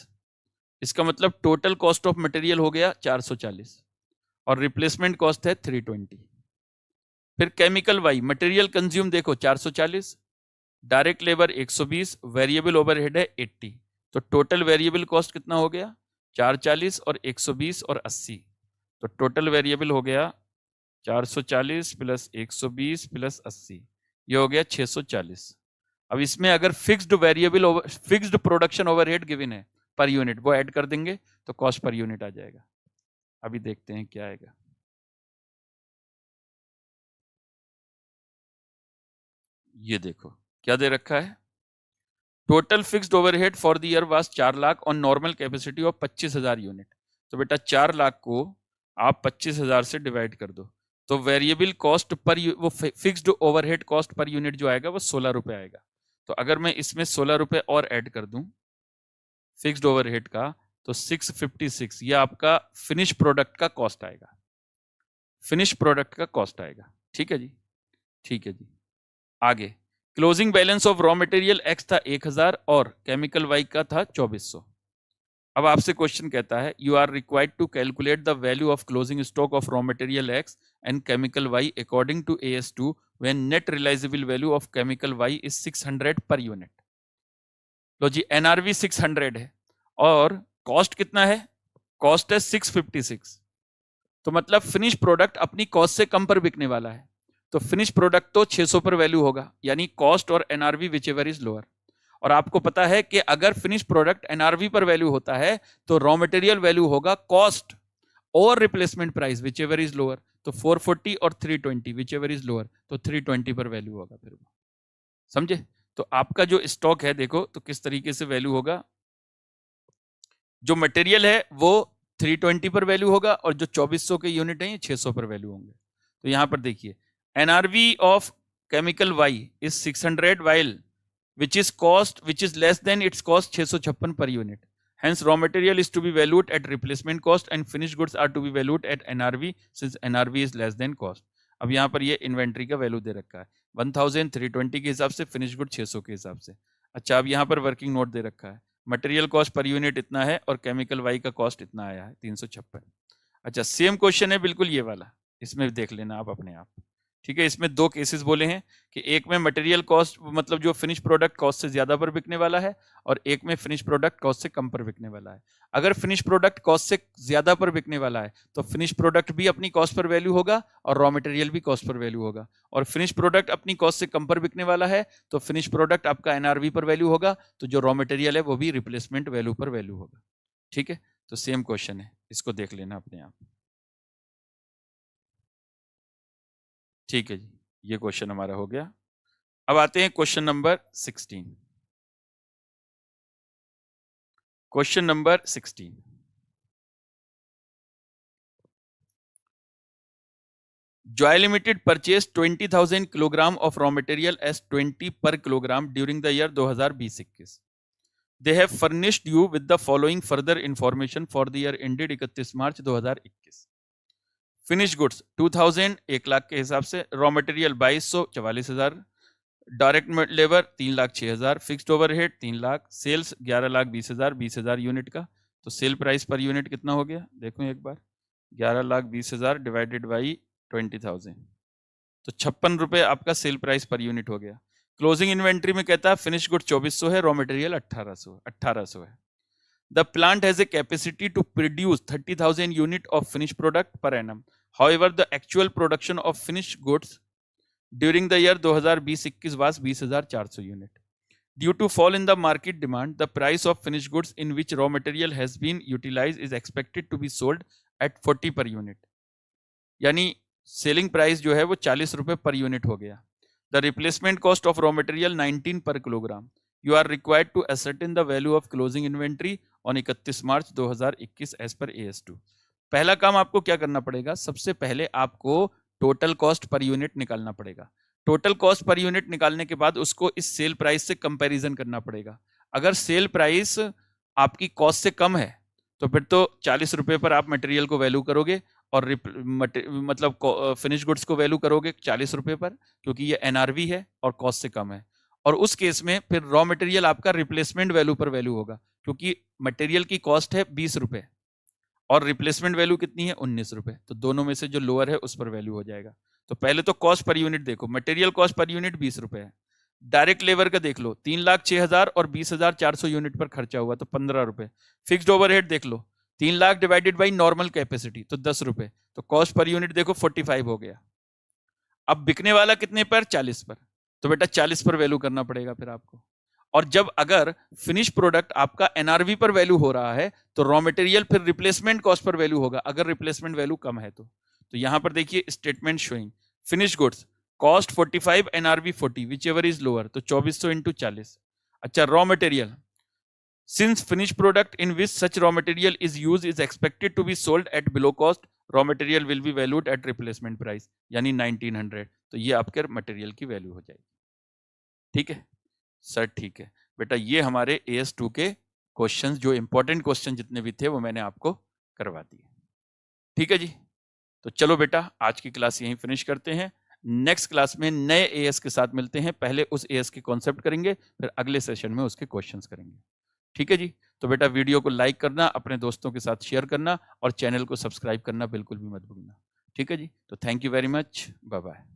इसका मतलब टोटल कॉस्ट ऑफ मटेरियल हो गया 440 और रिप्लेसमेंट कॉस्ट है 320. फिर केमिकल वाई, मटेरियल कंज्यूम देखो 440, डायरेक्ट लेबर 120, वेरिएबल ओवरहेड है 80, तो टोटल वेरिएबल कॉस्ट कितना हो गया 440 और 120 और 80, तो टोटल वेरिएबल हो गया 440 प्लस 120 प्लस 80, ये हो गया 640. अब इसमें अगर फिक्स्ड प्रोडक्शन ओवरहेड गिवन है पर यूनिट, वो ऐड कर देंगे तो कॉस्ट पर यूनिट आ जाएगा. अभी देखते हैं क्या आएगा. ये देखो क्या दे रखा है, total fixed overhead for the year was 4 lakh on normal capacity of 25,000 unit. तो बेटा 4 लाख को आप 25,000 से डिवाइड कर दो, तो वेरिएबल कॉस्ट पर वो fixed overhead cost per unit जो आएगा वो 16 रुपए आएगा. तो अगर मैं इसमें 16 रुपए और ऐड कर दूं फिक्स्ड ओवरहेड का, तो 656 ये आपका फिनिश प्रोडक्ट का कॉस्ट आएगा, फिनिश प्रोडक्ट का कॉस्ट आएगा. ठीक है जी, ठीक है जी. आगे closing balance of raw material x था 1000 और केमिकल वाई का था 2400. अब आपसे क्वेश्चन कहता है you are required to calculate the value of closing stock of raw material X and chemical Y according to AS2 when net realisable value of chemical Y is 600 per unit. Low ji, NRV 600 है और कॉस्ट कितना है, कॉस्ट है 656, तो मतलब फिनिश प्रोडक्ट अपनी कॉस्ट से कम पर बिकने वाला है. तो फिनिश प्रोडक्ट तो 600 पर वैल्यू होगा, यानी कॉस्ट और NRV विचएवर इज लोअर. और आपको पता है कि अगर फिनिश प्रोडक्ट NRV पर वैल्यू होता है तो रॉ मटेरियल वैल्यू होगा कॉस्ट और replacement price whichever is lower. तो 440 और 320 विचएवर इज लोअर, तो 320 पर वैल्यू होगा. फिर वो समझे. तो आपका जो स्टॉक है देखो तो किस तरीके से वैल्यू होगा, जो मटेरियल है वो 320 पर वैल्यू होगा और जो 2400 के यूनिट है ये 600 पर वैल्यू होंगे. तो यहां पर देखिए NRV of chemical Y is 600 while which is less than its cost 656 per unit. Hence raw material is to be valued at replacement cost and finished goods are to be valued at NRV since NRV is less than cost. अब यहाँ पर ये इन्वेंट्री का वैल्यू दे रखा है 1320 के हिसाब से, फिनिश गुड 600 के हिसाब से. अच्छा, अब यहाँ पर वर्किंग नोट दे रखा है, मटेरियल कॉस्ट पर यूनिट इतना है और केमिकल वाई का कॉस्ट इतना आया है 356. अच्छा, सेम क्वेश्चन है बिल्कुल ये वाला, इसमें देख लेना आप अपने आप. ठीक है, इसमें दो केसेस बोले हैं कि एक में मटेरियल कॉस्ट मतलब जो फिनिश प्रोडक्ट कॉस्ट से ज्यादा पर बिकने वाला है और एक में फिनिश प्रोडक्ट कॉस्ट से कम पर बिकने वाला है. अगर फिनिश प्रोडक्ट कॉस्ट से ज्यादा पर बिकने वाला है तो फिनिश प्रोडक्ट भी अपनी कॉस्ट पर वैल्यू होगा और रॉ मटेरियल भी कॉस्ट पर वैल्यू होगा. और फिनिश प्रोडक्ट अपनी कॉस्ट से कम पर बिकने वाला है तो फिनिश प्रोडक्ट आपका NRV पर वैल्यू होगा, तो जो रॉ मटेरियल है वो भी रिप्लेसमेंट वैल्यू पर वैल्यू होगा. ठीक है, तो सेम क्वेश्चन है, इसको देख लेना अपने आप. ठीक है जी, ये क्वेश्चन हमारा हो गया. अब आते हैं question number 16. Question number 16, Joy Limited purchased 20,000 kilogram of raw material as 20 per kilogram during the year 2020-21. They have furnished you with the following further information for the year ended 31 March 2021. Finish goods 2000 1 lakh के हिसाब से, raw material 2200 44,000, direct labour 3,06,000, fixed overhead 3 lakh, sales 11,20,000 20,000 unit का. तो सेल प्राइस पर यूनिट कितना हो गया देखो एक बार, 11,20,000 डिवाइडेड बाई 20,000, तो 56 रुपए आपका सेल प्राइस पर यूनिट हो गया. क्लोजिंग इन्वेंट्री में कहता है फिनिश गुड 2400 है, रॉ मटेरियल 1800 है. The plant has a capacity to produce 30,000 unit of finished product per annum. However, the actual production of finished goods during the year 2020-21 was 20,400 unit. Due to fall in the market demand, the price of finished goods in which raw material has been utilized is expected to be sold at 40 per unit. यानी सेलिंग प्राइस जो है वो 40 रुपए पर यूनिट हो गया. The replacement cost of raw material 19 per kilogram. You are required to ascertain the value of closing inventory on 31 March 2021 as per AS2. पहला काम आपको क्या करना पड़ेगा, सबसे पहले आपको टोटल कॉस्ट पर यूनिट निकालना पड़ेगा. टोटल कॉस्ट पर यूनिट निकालने के बाद उसको इस सेल प्राइस से कंपैरिजन करना पड़ेगा। अगर सेल प्राइस आपकी कॉस्ट से कम है तो फिर तो 40 रुपए पर आप मटेरियल को वैल्यू करोगे और मतलब फिनिश गुड्स को वैल्यू करोगे 40 रुपए पर, क्योंकि ये एनआरवी है और कॉस्ट से कम है। और उस केस में फिर रॉ मटेरियल आपका रिप्लेसमेंट वैल्यू पर वैल्यू होगा, क्योंकि मटेरियल की कॉस्ट है 20 रुपए और रिप्लेसमेंट वैल्यू कितनी है 19 रुपए, तो दोनों में से जो लोअर है उस पर वैल्यू हो जाएगा। तो पहले तो कॉस्ट पर यूनिट देखो, मटेरियल कॉस्ट पर यूनिट 20 रुपए है। डायरेक्ट लेबर का देख लो, 3,06,000 और 20,400 यूनिट पर खर्चा हुआ तो 15 रुपए। फिक्स्ड ओवरहेड देख लो, 3 lakh divided by normal capacity तो 10 रुपए, तो कॉस्ट पर यूनिट देखो 45 हो गया। अब बिकने वाला कितने पर, 40 पर, तो बेटा 40 पर वैल्यू करना पड़ेगा फिर आपको। और जब अगर फिनिश प्रोडक्ट आपका एनआरवी पर वैल्यू हो रहा है तो रॉ मटेरियल फिर रिप्लेसमेंट कॉस्ट पर वैल्यू होगा, अगर रिप्लेसमेंट वैल्यू कम है तो यहां पर देखिए statement showing finish goods cost 45 NRV 40 which ever is lower, तो 2400 इंटू 40। अच्छा, raw material, since finish product in which such raw material is use is expected to be sold at below cost, raw material will be valued at replacement price, यानी 1900, तो ये आपके मटेरियल की वैल्यू हो जाएगी। ठीक है सर, ठीक है बेटा, ये हमारे AS2 के क्वेश्चंस, जो इंपॉर्टेंट क्वेश्चन जितने भी थे वो मैंने आपको करवा दिए। ठीक है जी, तो चलो बेटा आज की क्लास यहीं फिनिश करते हैं। नेक्स्ट क्लास में नए AS के साथ मिलते हैं, पहले उस AS के कॉन्सेप्ट करेंगे, फिर अगले सेशन में उसके क्वेश्चंस करेंगे। ठीक है जी, तो बेटा वीडियो को लाइक करना, अपने दोस्तों के साथ शेयर करना और चैनल को सब्सक्राइब करना बिल्कुल भी मत भूलना। ठीक है जी, तो thank you very much, bye bye.